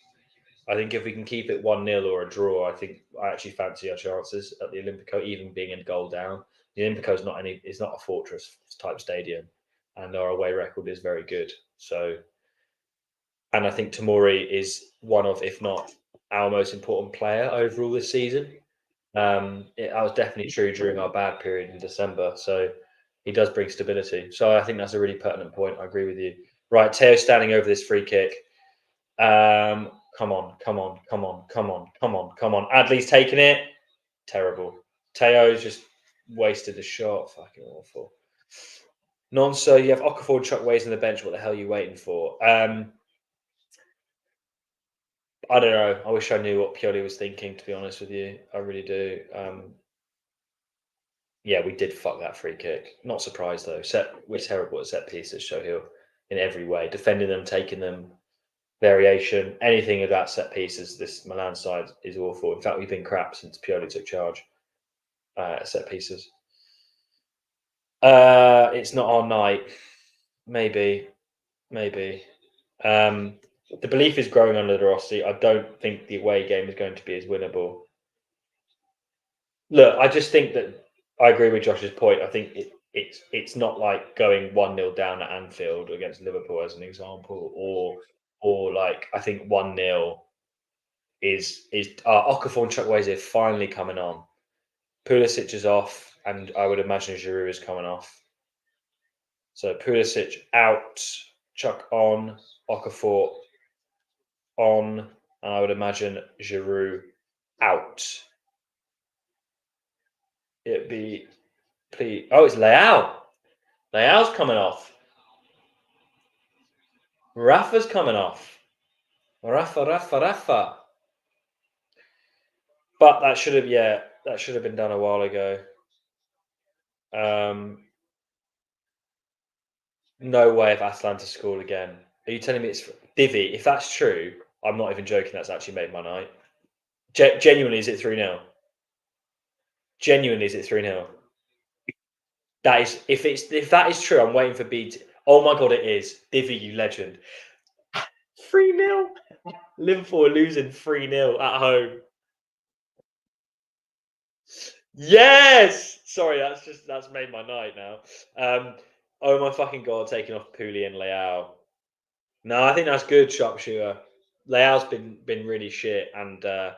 [SPEAKER 1] I think if we can keep it 1-0 or a draw, I actually fancy our chances at the Olympico, even being in goal down. The Olympico is not a fortress type stadium, and our away record is very good. So, and I think Tomori is one of, if not our most important player overall this season. That was definitely true during our bad period in December. So he does bring stability. So I think that's a really pertinent point. I agree with you. Right, Teo standing over this free kick. Come on. Adley's taking it. Terrible. Teo's just wasted the shot. Fucking awful. Nonso, you have Okafor and Chuckways on the bench. What the hell are you waiting for? I don't know. I wish I knew what Pioli was thinking, to be honest with you. I really do. Yeah, we did fuck that free kick. Not surprised, though. We're terrible at set pieces, Show Hill, in every way. Defending them, taking them, variation, anything about set pieces, this Milan side is awful. In fact, we've been crap since Pioli took charge set pieces. It's not our night. Maybe. The belief is growing under De Rossi. I don't think the away game is going to be as winnable. Look, I just think that I agree with Josh's point. I think it's not like going 1-0 down at Anfield against Liverpool as an example, or like I think 1-0 is Okafor and Chukwueze finally coming on. Pulisic is off, and I would imagine Giroud is coming off. So Pulisic out, Chuck on, Okafor on, and I would imagine Giroud out. It'd be please. Oh, it's Leao. Leao's coming off. Rafa's coming off. Rafa. But that should have been done a while ago. No way of Aslan to score again. Are you telling me it's Divi? If that's true, I'm not even joking. That's actually made my night. Genuinely, is it 3-0? Genuinely, is it 3-0? That is, if that is true, I'm waiting for B to. Oh my god, it is. Divi, you legend. 3-0. Liverpool are losing 3-0 at home. Yes! Sorry, that's made my night now. Oh my fucking god, taking off Pooley and Leao. No, I think that's good, sharpshooter. Leao's been really shit, and I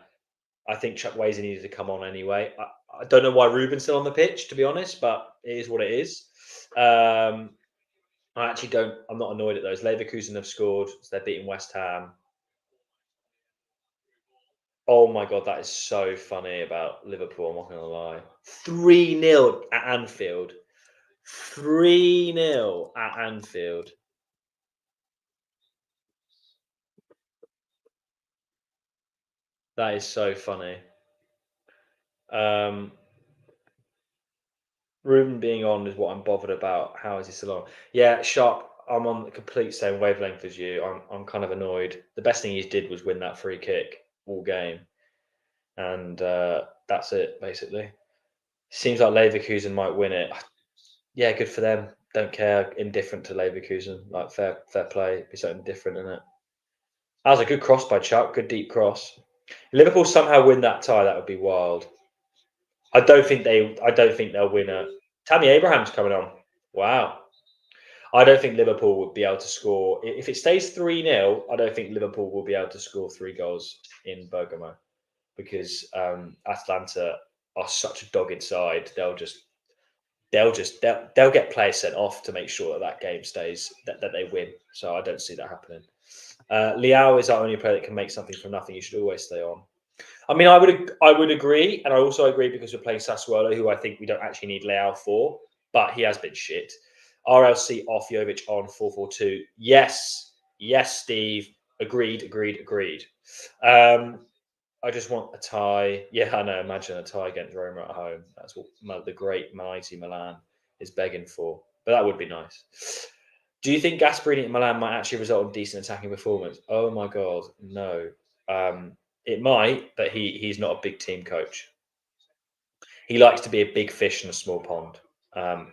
[SPEAKER 1] think Chukwueze needed to come on anyway. I don't know why Ruben's still on the pitch, to be honest, but it is what it is. I actually don't. I'm not annoyed at those. Leverkusen have scored. So they're beating West Ham. Oh my god, that is so funny about Liverpool. I'm not going to lie. 3-0 at Anfield. 3-0 at Anfield. That is so funny. Ruben being on is what I'm bothered about. How is he still on? Yeah, Sharp. I'm on the complete same wavelength as you. I'm kind of annoyed. The best thing he did was win that free kick all game, and that's it basically. Seems like Leverkusen might win it. Yeah, good for them. Don't care. Indifferent to Leverkusen. Like fair play. Be something different in it. That was a good cross by Chuck. Good deep cross. Liverpool somehow win that tie. That would be wild. I don't think they'll win it. Tammy Abraham's coming on. Wow. I don't think Liverpool would be able to score. If it stays 3-0, I don't think Liverpool will be able to score 3 goals in Bergamo because Atalanta are such a dogged side. They'll get players sent off to make sure that game stays, that they win. So I don't see that happening. Leao is our only player that can make something from nothing. You should always stay on. I mean, I would agree, and I also agree because we're playing Sassuolo, who I think we don't actually need Leao for, but he has been shit. RLC off, Jovic on 4-4-2. Yes, Steve. Agreed. I just want a tie. Yeah, I know. Imagine a tie against Roma at home. That's what the great mighty Milan is begging for. But that would be nice. Do you think Gasperini at Milan might actually result in decent attacking performance? Oh my god, no. It might, but he's not a big team coach. He likes to be a big fish in a small pond.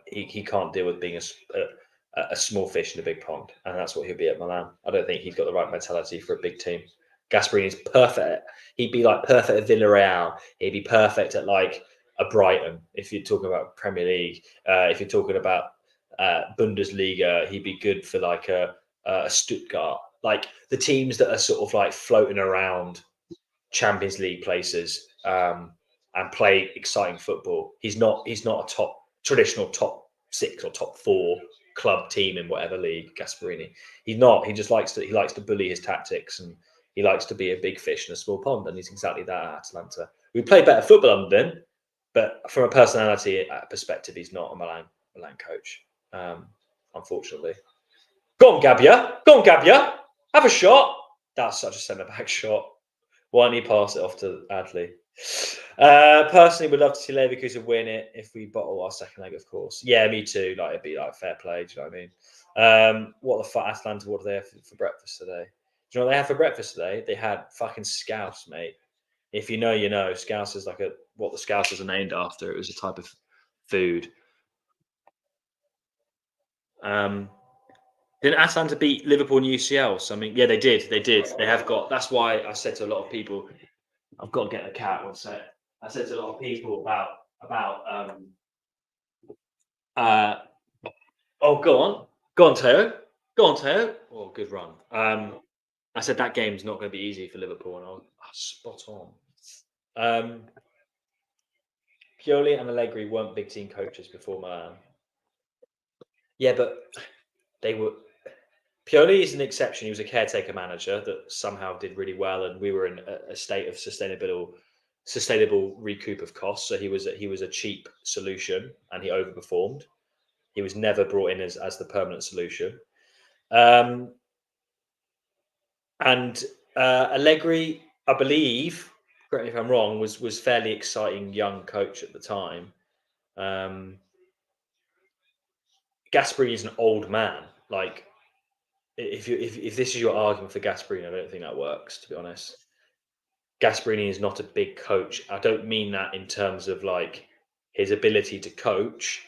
[SPEAKER 1] He can't deal with being a small fish in a big pond, and that's what he'll be at Milan. I don't think he's got the right mentality for a big team. Gasperini's perfect. He'd be like perfect at Villarreal. He'd be perfect at like a Brighton. If you're talking about Premier League, if you're talking about Bundesliga, he'd be good for like a Stuttgart. Like the teams that are sort of like floating around Champions League places and play exciting football. He's not a traditional top 6 or top 4 club team in whatever league. Gasperini, he's not. He just likes to bully his tactics, and he likes to be a big fish in a small pond, and he's exactly that at Atalanta. We play better football under him, but from a personality perspective, he's not a Milan coach. Unfortunately. Go on, Gabbia. Have a shot. That's such a centre back shot. Why don't you pass it off to Adley? Personally, would love to see Leverkusen win it if we bottle our second leg, of course. Yeah, me too. Like it'd be like fair play. Do you know what I mean? What the fuck, Atlanta? What do they have for breakfast today? Do you know what they had for breakfast today? They had fucking scouse, mate. If you know, you know. Scouse is like what the Scousers are named after. It was a type of food. Didn't Atlanta beat Liverpool and UCL? So I mean, yeah, they did. They have got. That's why I said to a lot of people, I've got to get the cat. One sec. I said to a lot of people about. Oh, go on, Teo. Oh, good run. I said that game's not going to be easy for Liverpool, and I was spot on. Pioli and Allegri weren't big team coaches before Milan. Yeah, but they were. Pioli is an exception. He was a caretaker manager that somehow did really well, and we were in a state of sustainable recoup of costs. So he was a cheap solution, and he overperformed. He was never brought in as the permanent solution. And Allegri, I believe, correct me if I'm wrong, was fairly exciting young coach at the time. Gasperini is an old man. Like, if this is your argument for Gasperini, I don't think that works, to be honest. Gasperini is not a big coach. I don't mean that in terms of like his ability to coach.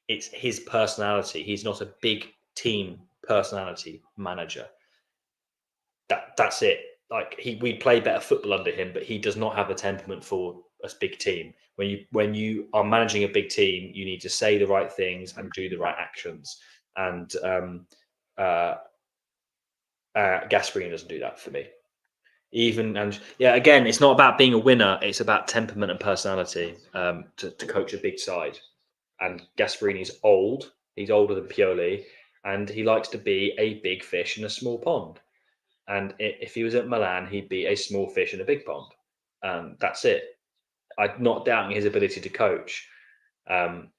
[SPEAKER 1] It's his personality. He's not a big team personality manager. That's it. Like we play better football under him, but he does not have the temperament for a big team. When you are managing a big team, you need to say the right things and do the right actions. And Gasperini doesn't do that for me. Again, it's not about being a winner. It's about temperament and personality to coach a big side. And Gasperini's old. He's older than Pioli, and he likes to be a big fish in a small pond. And if he was at Milan, he'd be a small fish in a big pond. That's it. I'm not doubting his ability to coach.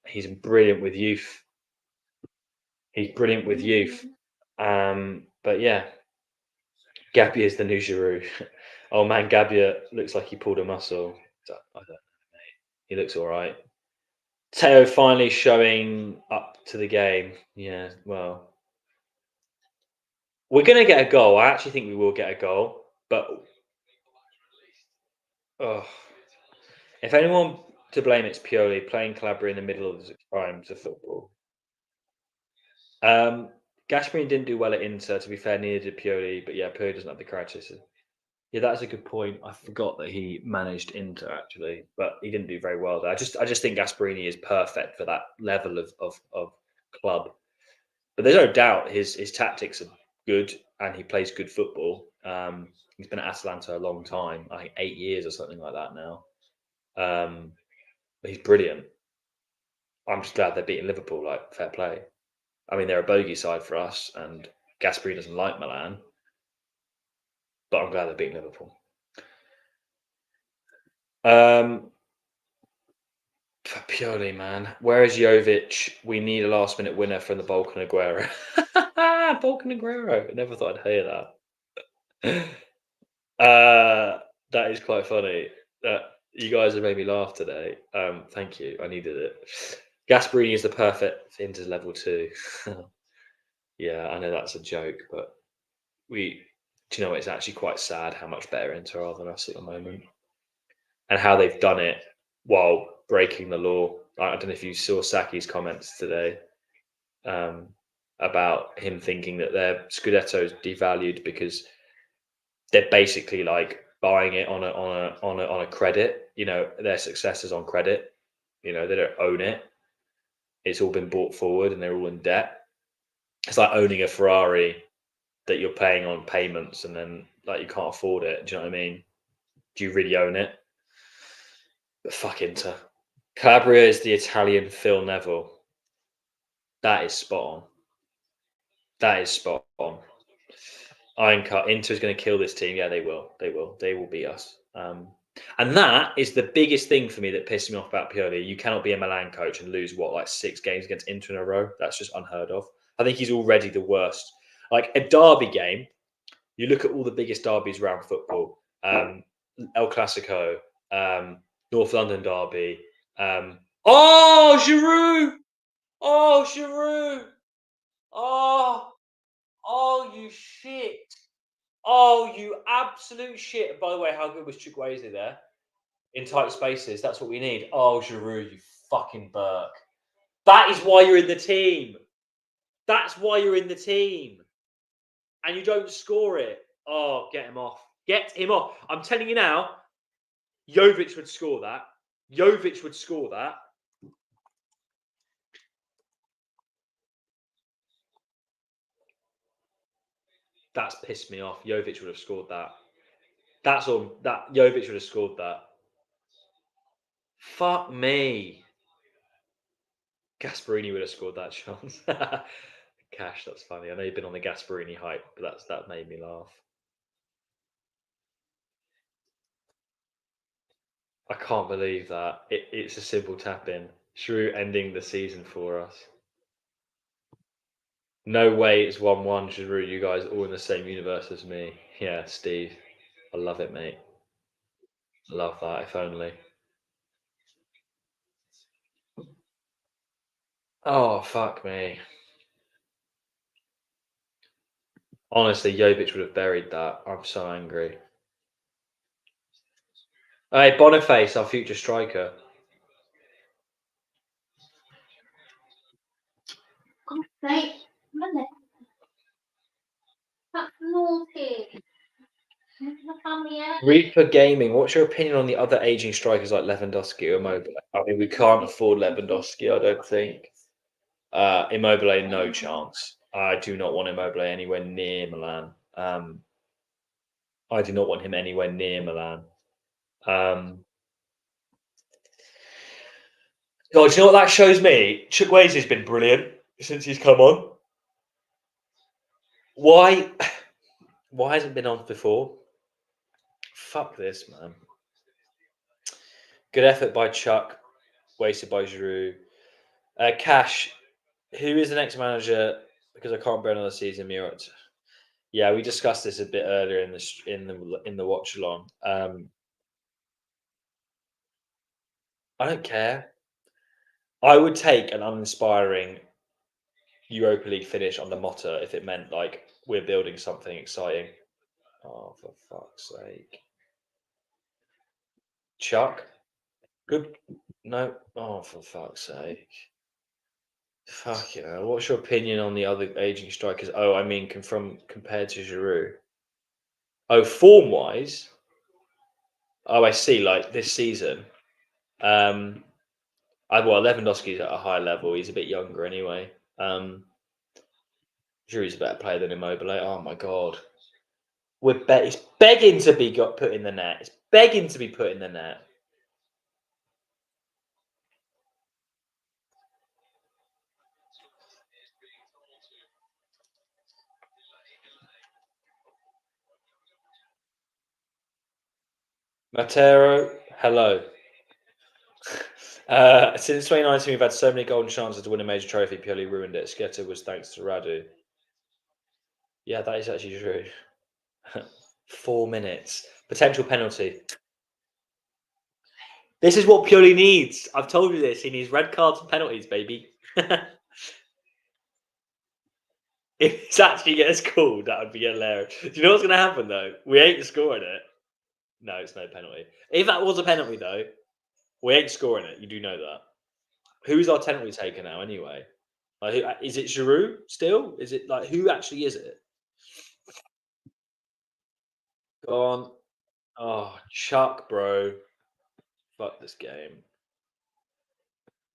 [SPEAKER 1] He's brilliant with youth. But yeah, Gabbia is the new Giroud. Oh man, Gabbia looks like he pulled a muscle. I don't know, mate. He looks all right. Teo finally showing up to the game. Yeah, well, we're going to get a goal. I actually think we will get a goal. But if anyone to blame, it's Pioli playing Calabria in the middle of the crimes of football. Gasperini didn't do well at Inter. To be fair, neither did Pioli. But yeah, Pioli doesn't have the characteristics. Yeah, that's a good point. I forgot that he managed Inter actually, but he didn't do very well there. I just think Gasperini is perfect for that level of club. But there's no doubt his tactics are good and he plays good football. He's been at Atalanta a long time, I think 8 years or something like that now. But he's brilliant. I'm just glad they're beating Liverpool. Like fair play. I mean, they're a bogey side for us, and Gasperini doesn't like Milan, but I'm glad they're beating Liverpool. Purely, man. Where is Jovic? We need a last-minute winner from the Balkan Aguero. Balkan Aguero. I never thought I'd hear that. That is quite funny. You guys have made me laugh today. Thank you. I needed it. Gasperini is the perfect Inter's level 2. Yeah, I know that's a joke, but do you know, it's actually quite sad how much better Inter are than us at the moment, and how they've done it while breaking the law. I don't know if you saw Saki's comments today about him thinking that their Scudetto is devalued because they're basically like buying it on a credit. You know, their success is on credit. You know, they don't own it. It's all been bought forward, and they're all in debt. It's like owning a Ferrari that you're paying on payments, and then like you can't afford it. Do you know what I mean? Do you really own it? But fuck Inter. Calabria is the Italian Phil Neville. That is spot on. That is spot on. Ironcut. Inter's going to kill this team. Yeah, they will. They will. They will beat us. And that is the biggest thing for me that pisses me off about Pioli. You cannot be a Milan coach and lose like 6 games against Inter in a row. That's just unheard of. I think he's already the worst. Like a derby game, you look at all the biggest derbies around football. El Clasico, North London derby. Oh, Giroud! Oh, Giroud! Oh, you shit! Oh, you absolute shit! By the way, how good was Chukwueze there? In tight spaces, that's what we need. Oh, Giroud, you fucking Burke! That is why you're in the team. That's why you're in the team, and you don't score it. Oh, get him off! Get him off! I'm telling you now, Jovic would score that. Jovic would score that. That's pissed me off. Jovic would have scored that. That's all. That Jovic would have scored that. Fuck me. Gasperini would have scored that chance. Cash, that's funny. I know you've been on the Gasperini hype, but that made me laugh. I can't believe that. It's a simple tap in. Shrew ending the season for us. No way it's 1-1, Giroud. You guys all in the same universe as me. Yeah, Steve. I love it, mate. I love that, if only. Oh, fuck me. Honestly, Jovic would have buried that. I'm so angry. Hey, Boniface, our future striker.
[SPEAKER 3] Right, Monday. That's naughty.
[SPEAKER 1] Reaper Gaming, what's your opinion on the other aging strikers like Lewandowski or Immobile? I mean, we can't afford Lewandowski, I don't think. Immobile, no chance. I do not want Immobile anywhere near Milan. I do not want him anywhere near Milan. God, do you know what that shows me? Chukwueze has been brilliant since he's come on. Why hasn't it been on before? Fuck this, man. Good effort by Chuck, wasted by Giroud. Cash, who is the next manager? Because I can't bear another season. Murat. Yeah, we discussed this a bit earlier in the watch along. I don't care. I would take an uninspiring Europa League finish on the Motta if it meant like we're building something exciting. Oh, for fuck's sake. Chuck? Good. No. Oh, for fuck's sake. Fuck you know. What's your opinion on the other aging strikers? Oh, I mean, compared to Giroud. Oh, form-wise? Oh, I see. Like this season. Lewandowski's at a high level. He's a bit younger anyway. Giroud's a better player than Immobile. Oh my god. It's begging to be put in the net. It's begging to be put in the net. Matero, Hello. Since 2019, we've had so many golden chances to win a major trophy. Purely ruined it. Sketa was thanks to Radu. Yeah, that is actually true. 4 minutes. Potential penalty. This is what Purely needs. I've told you this. He needs red cards and penalties, baby. If this actually gets called, that would be hilarious. Do you know what's going to happen, though? We ain't scoring it. No, it's no penalty. If that was a penalty, though, we ain't scoring it. You do know that. Who's our penalty taker now, anyway? Like, is it Giroud still? Is it like who actually is it? Go on. Oh, Chuck, bro. Fuck this game.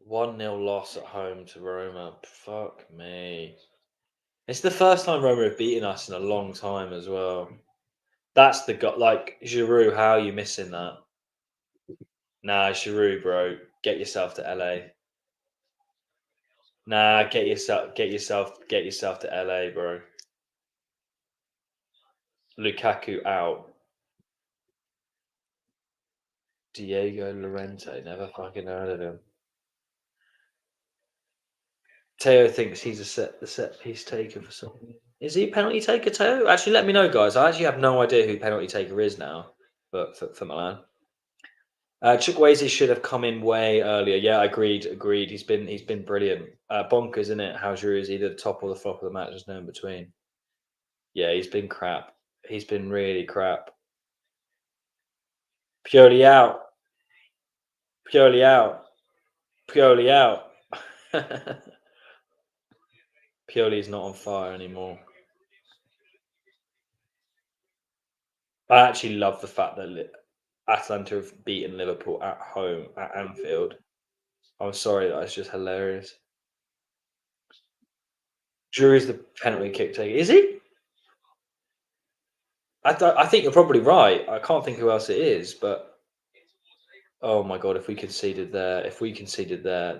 [SPEAKER 1] 1-0 loss at home to Roma. Fuck me. It's the first time Roma have beaten us in a long time as well. That's the gut. Like Giroud, how are you missing that? Nah, Giroud, bro. Get yourself to LA. Nah, get yourself to LA, bro. Lukaku out. Diego Lorenzo, never fucking heard of him. Teo thinks he's the set piece taker for something. Is he a penalty taker, Teo? Actually, let me know, guys. I actually have no idea who penalty taker is now, but for Milan. Chukwueze should have come in way earlier. Yeah, agreed. He's been brilliant. Bonkers, isn't it? How Giroud is either the top or the flop of the match. There's no in between. Yeah, he's been crap. He's been really crap. Purely out. Purely out. Purely out. Purely's not on fire anymore. I actually love the fact that Atalanta have beaten Liverpool at home at Anfield. I'm sorry, that's just hilarious. Drew's the penalty kick taker. Is he? I think you're probably right. I can't think who else it is, but oh my god, if we conceded there,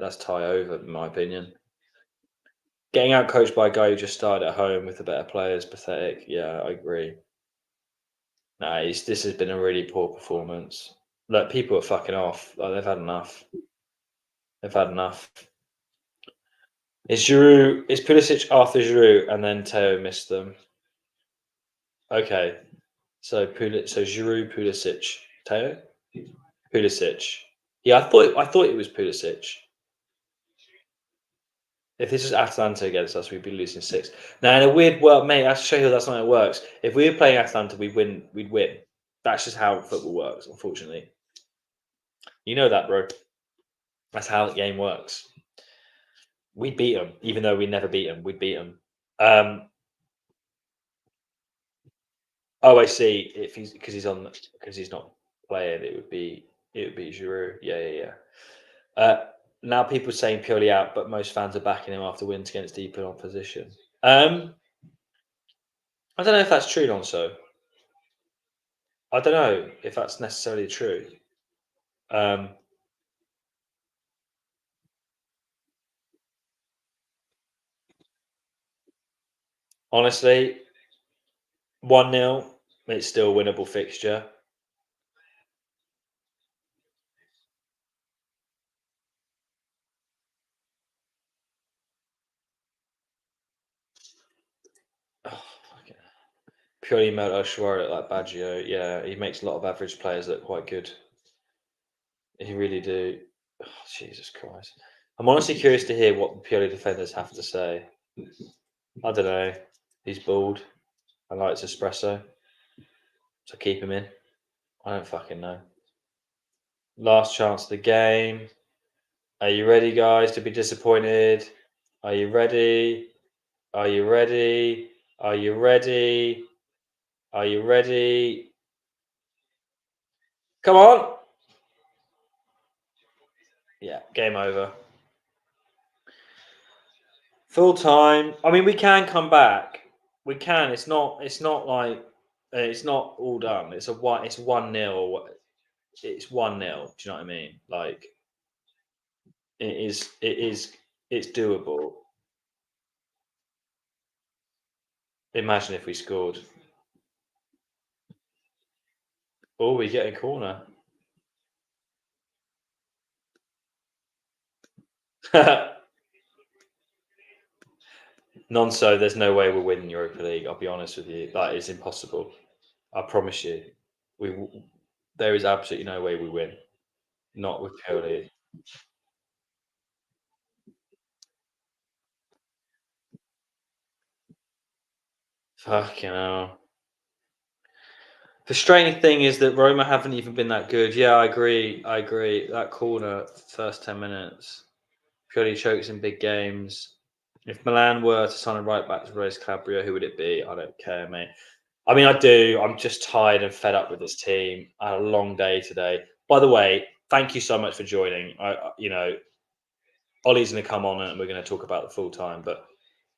[SPEAKER 1] that's tie over, in my opinion. Getting out coached by a guy who just started at home with the better players, pathetic. Yeah, I agree. Nah, this has been a really poor performance. Look, people are fucking off. Like, they've had enough. They've had enough. Is Pulisic after Giroud and then Teo missed them? Okay. So Giroud, Pulisic, Teo? Pulisic. Yeah, I thought it was Pulisic. If this is Atalanta against us, we'd be losing 6. Now, in a weird world, mate, I have to show you how that's not how it works. If we were playing Atalanta, we'd win. That's just how football works, unfortunately. You know that, bro. That's how the game works. We beat them, even though we never beat them. We beat them. Oh, I see. If he's because he's not playing, it would be Giroud. Yeah. Now people are saying purely out, but most fans are backing him after wins against deeper opposition. I don't know if that's true, Lonzo. I don't know if that's necessarily true. Honestly, 1-0, it's still a winnable fixture. Oh, purely Moto Schwartz like Baggio. Yeah, he makes a lot of average players look quite good. He really do. Oh, Jesus Christ. I'm honestly curious to hear what the purely defenders have to say. I don't know. He's bald. I like his espresso. So keep him in. I don't fucking know. Last chance of the game. Are you ready, guys, to be disappointed? Are you ready? Are you ready? Are you ready? Are you ready? Come on. Yeah, game over. Full time. I mean, we can come back. We can. It's not like it's not all done. It's 1-0. It's 1-0. Do you know what I mean? Like it's doable. Imagine if we scored. Oh, we get a corner. Non-so, there's no way we'll win Europa League. I'll be honest with you. That is impossible. I promise you. There is absolutely no way we win. Not with Pioli. Fucking hell. The strange thing is that Roma haven't even been that good. Yeah, I agree. That corner, first 10 minutes. Pioli chokes in big games. If Milan were to sign a right back to replace Calabria, who would it be? I don't care, mate. I mean, I do. I'm just tired and fed up with this team. I had a long day today. By the way, thank you so much for joining. Ollie's going to come on and we're going to talk about the full time. But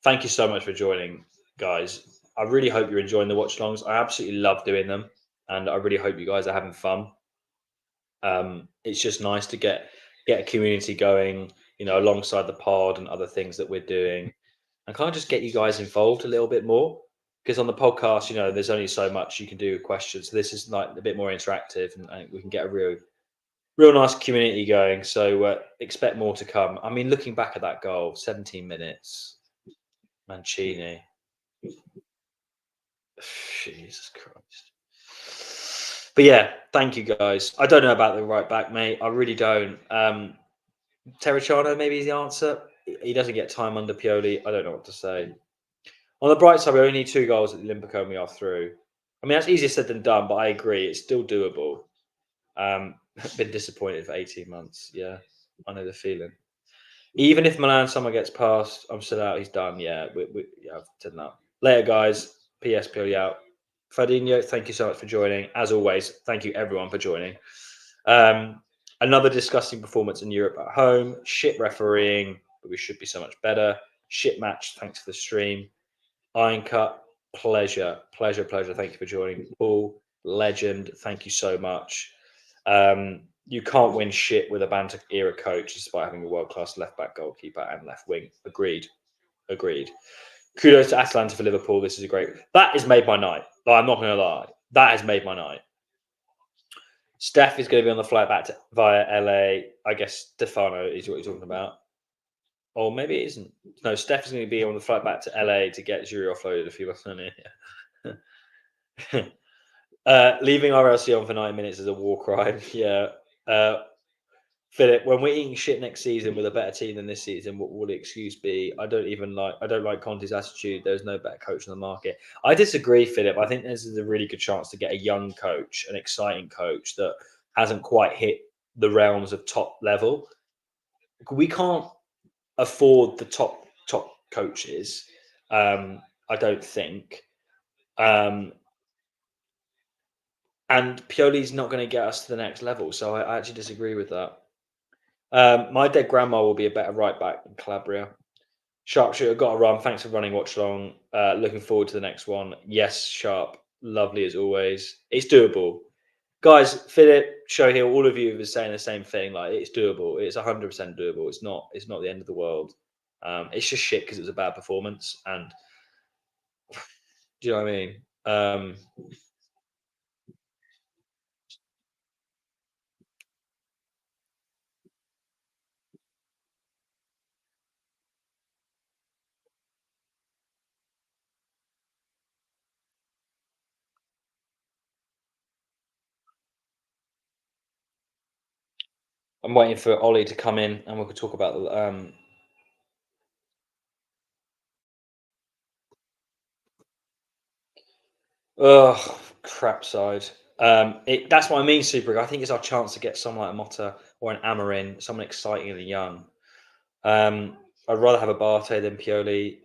[SPEAKER 1] thank you so much for joining, guys. I really hope you're enjoying the watch-alongs. I absolutely love doing them, and I really hope you guys are having fun. It's just nice to get a community going, alongside the pod and other things that we're doing, and kind of just get you guys involved a little bit more. Because on the podcast, there's only so much you can do with questions. So this is like a bit more interactive, and we can get a real nice community going. So expect more to come. I mean, looking back at that goal, 17 minutes, Mancini. Jesus Christ. But yeah, thank you guys. I don't know about the right back, mate. I really don't. Terracciano maybe is the answer. He doesn't get time under Pioli. I don't know what to say. On the bright side, we only need 2 goals at the Olympico and we are through. I mean, that's easier said than done, but I agree. It's still doable. Been disappointed for 18 months. Yeah, I know the feeling. Even if Milan someone gets past, I'm still out. He's done. Yeah, I've said that. Later, guys. PS Pioli out. Fadinho, thank you so much for joining. As always, thank you everyone for joining. Another disgusting performance in Europe at home. Shit refereeing, but we should be so much better. Shit match, thanks for the stream. Iron Cut, pleasure. Thank you for joining. Paul, legend, thank you so much. You can't win shit with a Banter era coach despite having a world-class left-back, goalkeeper, and left wing. Agreed. Kudos to Atalanta for Liverpool. This is a great. That has made my night. I'm not going to lie. That has made my night. Steph is going to be on the flight back via LA. I guess Stefano is what you're talking about. Or maybe it isn't. No, Steph is going to be on the flight back to LA to get Zuri offloaded a few months earlier. Leaving RLC on for 9 minutes is a war crime. Yeah. Philip, when we're eating shit next season with a better team than this season, what will the excuse be? I don't like Conte's attitude. There's no better coach on the market. I disagree, Philip. I think this is a really good chance to get a young coach, an exciting coach that hasn't quite hit the realms of top level. We can't afford the top coaches. I don't think. And Pioli's not going to get us to the next level. So I actually disagree with that. My dead grandma will be a better right back than Calabria. Sharpshooter, got to run. Thanks for running Watchalong. Looking forward to the next one. Yes, Sharp. Lovely as always. It's doable. Guys, Philip, Shohil, all of you have been saying the same thing. Like, it's doable. It's 100% doable. It's not the end of the world. It's just shit because it was a bad performance. And do you know what I mean? I'm waiting for Ollie to come in and we could talk about the crap side. That's what I mean, Super. I think it's our chance to get someone like a Motta or an Amarin, someone exciting and young. I'd rather have a Barté than Pioli.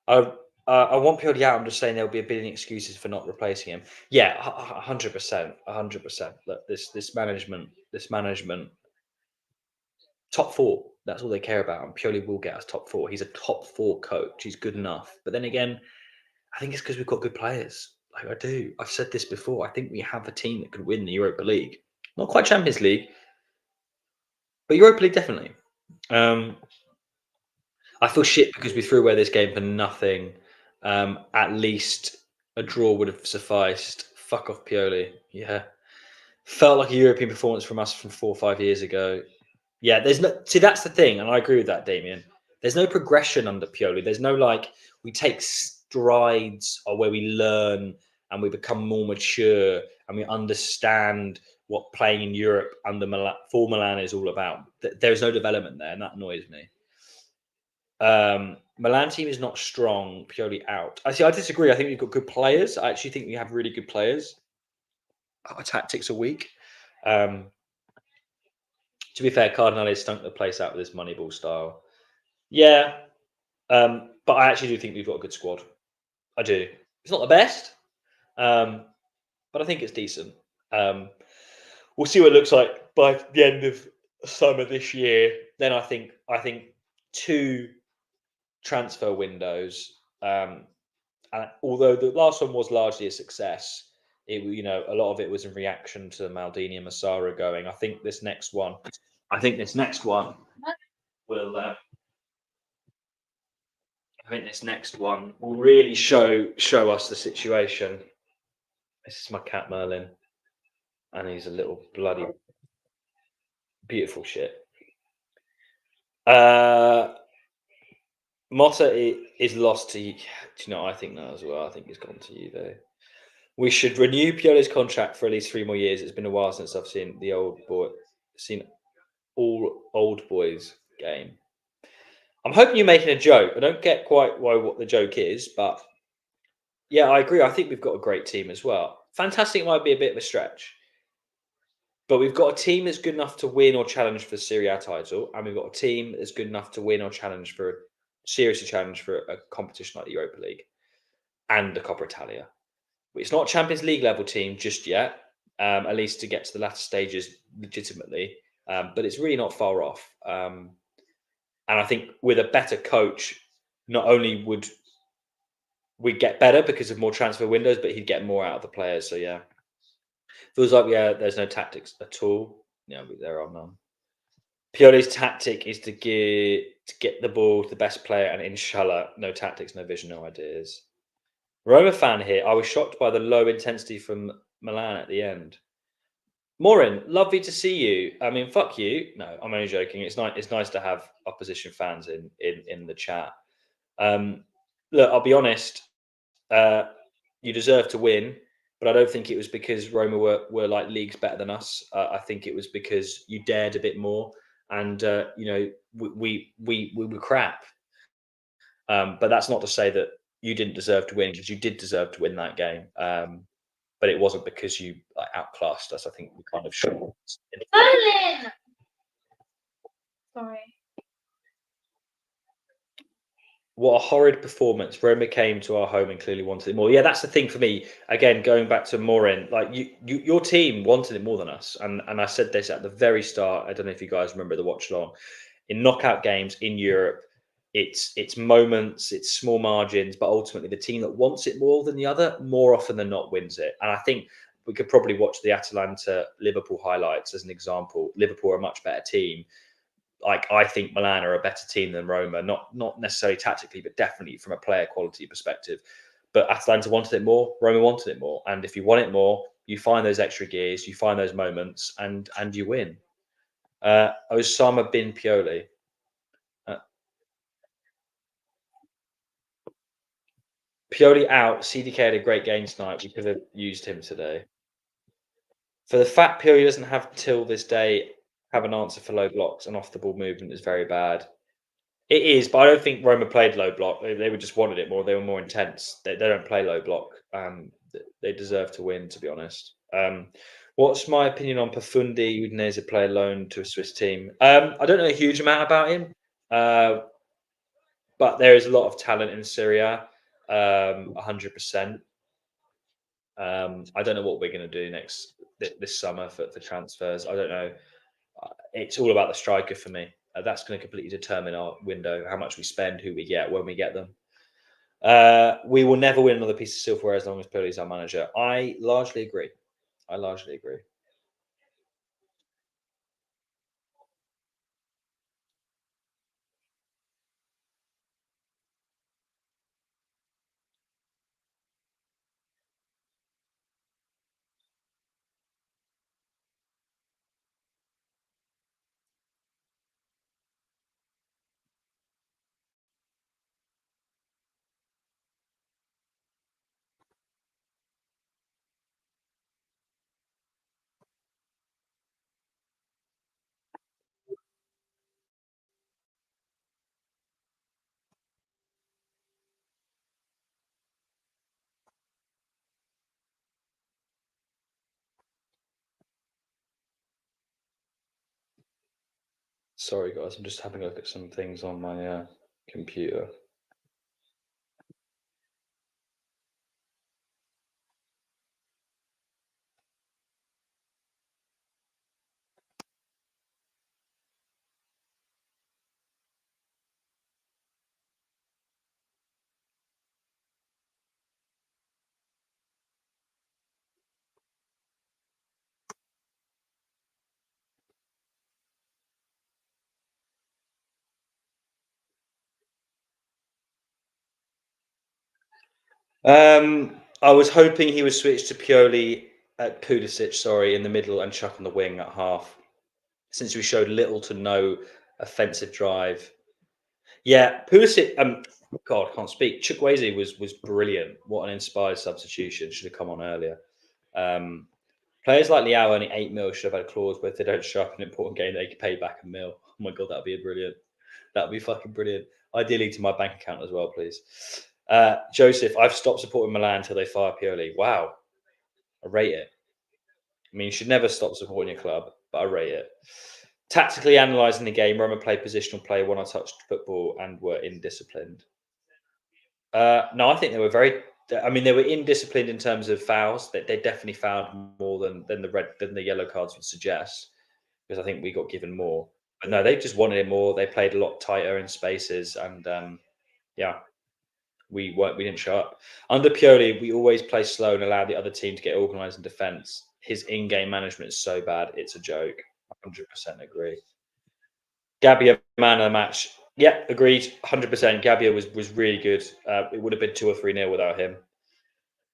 [SPEAKER 1] I want Pioli out. I'm just saying there'll be a billion excuses for not replacing him. Yeah, 100%, 100%. Look, this management, top 4. That's all they care about. And Pioli will get us top 4. He's a top 4 coach. He's good enough. But then again, I think it's because we've got good players. Like I do. I've said this before. I think we have a team that could win the Europa League. Not quite Champions League, but Europa League definitely. I feel shit because we threw away this game for nothing. At least a draw would have sufficed. Fuck off, Pioli. Yeah. Felt like a European performance from us from 4 or 5 years ago. Yeah, there's no. See, that's the thing, and I agree with that, Damien. There's no progression under Pioli. There's no like we take strides or where we learn and we become more mature and we understand what playing in Europe under Milan, for Milan is all about. There's no development there, and that annoys me. Milan team is not strong. Pioli out. I disagree. I think we've got good players. I actually think we have really good players. Our tactics are weak. To be fair, Cardinale stunk the place out with his Moneyball style. Yeah, but I actually do think we've got a good squad. I do. It's not the best, but I think it's decent. We'll see what it looks like by the end of summer this year. Then I think 2 transfer windows. And although the last one was largely a success, a lot of it was in reaction to Maldini and Massara going. I think this next one will. I think this next one will really show us the situation. This is my cat Merlin, and he's a little bloody beautiful shit. Motta is lost to you. Do you know? I think that as well. I think he's gone to you though. We should renew Pioli's contract for at least 3 more years. It's been a while since I've seen all old boys game. I'm hoping you're making a joke. I don't get quite what the joke is, but yeah, I agree. I think we've got a great team as well. Fantastic might be a bit of a stretch, but we've got a team that's good enough to win or challenge for the Serie A title, and we've got a team that's good enough to win or seriously challenge for a competition like the Europa League and the Coppa Italia. It's not a Champions League level team just yet, at least to get to the latter stages legitimately, but it's really not far off. And I think with a better coach, not only would we get better because of more transfer windows, but he'd get more out of the players. So yeah, feels like there's no tactics at all. Yeah, there are none. Pioli's tactic is to get the ball to the best player, and inshallah, no tactics, no vision, no ideas. Roma fan here. I was shocked by the low intensity from Milan at the end. Morin, lovely to see you. I mean, fuck you. No, I'm only joking. It's nice to have opposition fans in the chat. Look, I'll be honest. You deserve to win, but I don't think it was because Roma were like leagues better than us. I think it was because you dared a bit more, and we were crap. But that's not to say that you didn't deserve to win, because you did deserve to win that game. But it wasn't because you outclassed us. I think we kind of showed.
[SPEAKER 3] Merlin! Sorry.
[SPEAKER 1] What a horrid performance. Roma came to our home and clearly wanted it more. Yeah, that's the thing for me. Again, going back to Morin, like your team wanted it more than us. And I said this at the very start. I don't know if you guys remember the Watchalong. In knockout games in Europe, it's moments, it's small margins, but ultimately the team that wants it more than the other, more often than not, wins it. And I think we could probably watch the Atalanta Liverpool highlights as an example. Liverpool are a much better team. Like, I think Milan are a better team than Roma, not necessarily tactically, but definitely from a player quality perspective. But Atalanta wanted it more, Roma wanted it more. And if you want it more, you find those extra gears, you find those moments, and you win. Osama bin Pioli. Pioli out. CDK had a great game tonight. We could have used him today. For the fact Pioli doesn't have till this day have an answer for low blocks, and off the ball movement is very bad. It is, but I don't think Roma played low block. They were just wanted it more. They were more intense. They don't play low block. They deserve to win, to be honest. What's my opinion on Pafundi, Udinese player loan to a Swiss team? I don't know a huge amount about him, but there is a lot of talent in Syria. 100%. I don't know what we're going to do this summer for transfers. I don't know. It's all about the striker for me. That's going to completely determine our window, how much we spend, who we get, when we get them. We will never win another piece of silverware as long as Pioli is our manager. I largely agree. Sorry, guys. I'm just having a look at some things on my computer. I was hoping he would switch to Pulisic, sorry, in the middle and Chuck on the wing at half, since we showed little to no offensive drive. Yeah, Pulisic. God, I can't speak. Chukwueze was brilliant. What an inspired substitution. Should have come on earlier. Players like Liao earning 8 mil should have had a clause where if they don't show up in an important game, they can pay back $1 mil. Oh my god, that'd be brilliant. That'd be fucking brilliant. Ideally to my bank account as well, please. Joseph, I've stopped supporting Milan until they fire Pioli. Wow, I rate it. I mean, you should never stop supporting your club, but I rate it. Tactically analysing the game, Roma played positional play, one touched football, and were indisciplined. No, I think they were very. I mean, they were indisciplined in terms of fouls. They definitely fouled more than the yellow cards would suggest, because I think we got given more. But no, they just wanted it more. They played a lot tighter in spaces, and yeah, we didn't show up. Under Pioli, we always play slow and allow the other team to get organised in defence. His in-game management is so bad, it's a joke. 100% agree. Gabbia, man of the match. Yeah, agreed. 100%. Gabbia was really good. It would have been 2 or 3-0 without him.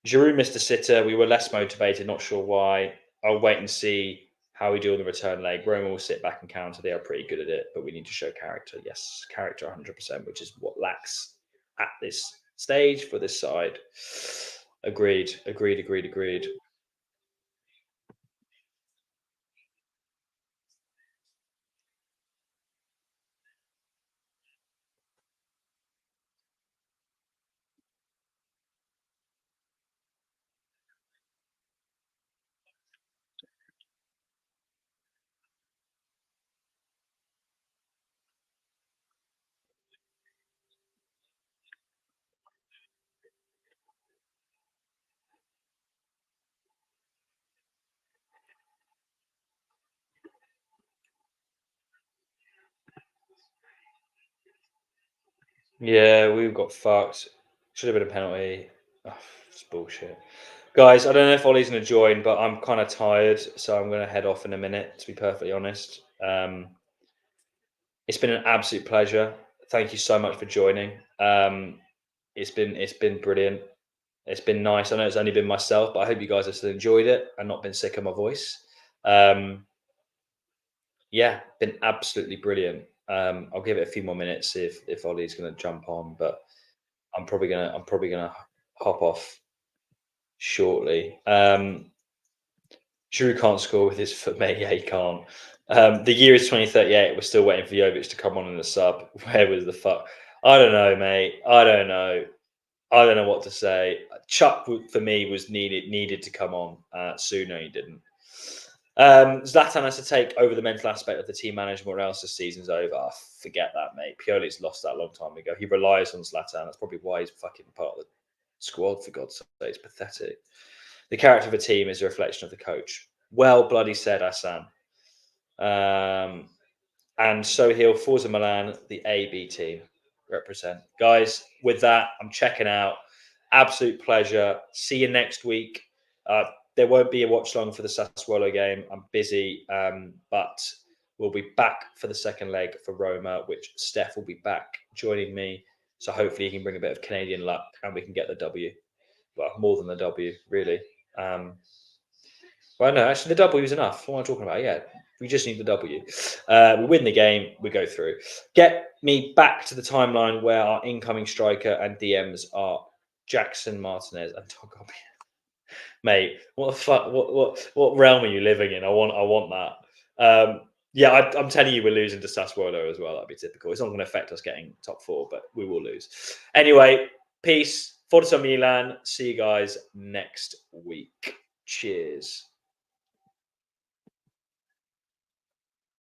[SPEAKER 1] Giroud missed a sitter. We were less motivated. Not sure why. I'll wait and see how we do on the return leg. Roma will sit back and counter. They are pretty good at it, but we need to show character. Yes, character 100%, which is what lacks at this stage for this side. Agreed. Yeah, we got fucked. Should have been a penalty. Oh, it's bullshit. Guys, I don't know if Ollie's going to join, but I'm kind of tired, so I'm going to head off in a minute, to be perfectly honest. It's been an absolute pleasure. Thank you so much for joining. It's been brilliant. It's been nice. I know it's only been myself, but I hope you guys have still enjoyed it and not been sick of my voice. Yeah, been absolutely brilliant. I'll give it a few more minutes, see if Ollie's going to jump on, but I'm probably gonna hop off shortly. Drew can't score with his foot, mate. Yeah, he can't. The year is 2038. We're still waiting for Jovic to come on in the sub. Where was the fuck? I don't know, mate. I don't know what to say. Chuck for me was needed to come on sooner. He didn't. Zlatan has to take over the mental aspect of the team management, or else the season's over. Oh, forget that, mate. Pioli's lost that a long time ago. He relies on Zlatan. That's probably why he's fucking part of the squad, for God's sake. It's pathetic. The character of a team is a reflection of the coach. Well bloody said, Hassan. And so he'll Forza Milan, the AB team, represent. Guys, with that, I'm checking out. Absolute pleasure. See you next week. There won't be a watch long for the Sassuolo game. I'm busy, but we'll be back for the second leg for Roma, which Steph will be back joining me. So hopefully he can bring a bit of Canadian luck and we can get the W. Well, more than the W, really. Well, no, actually, the W is enough. What am I talking about? Yeah, we just need the W. We win the game, we go through. Get me back to the timeline where our incoming striker and DMs are Jackson Martinez and Togobi. Mate, what the fuck? What realm are you living in? I want that. Yeah, I'm telling you, we're losing to Sassuolo as well. That'd be typical. It's not going to affect us getting top 4, but we will lose. Anyway, peace. Forza Milan. See you guys next week. Cheers.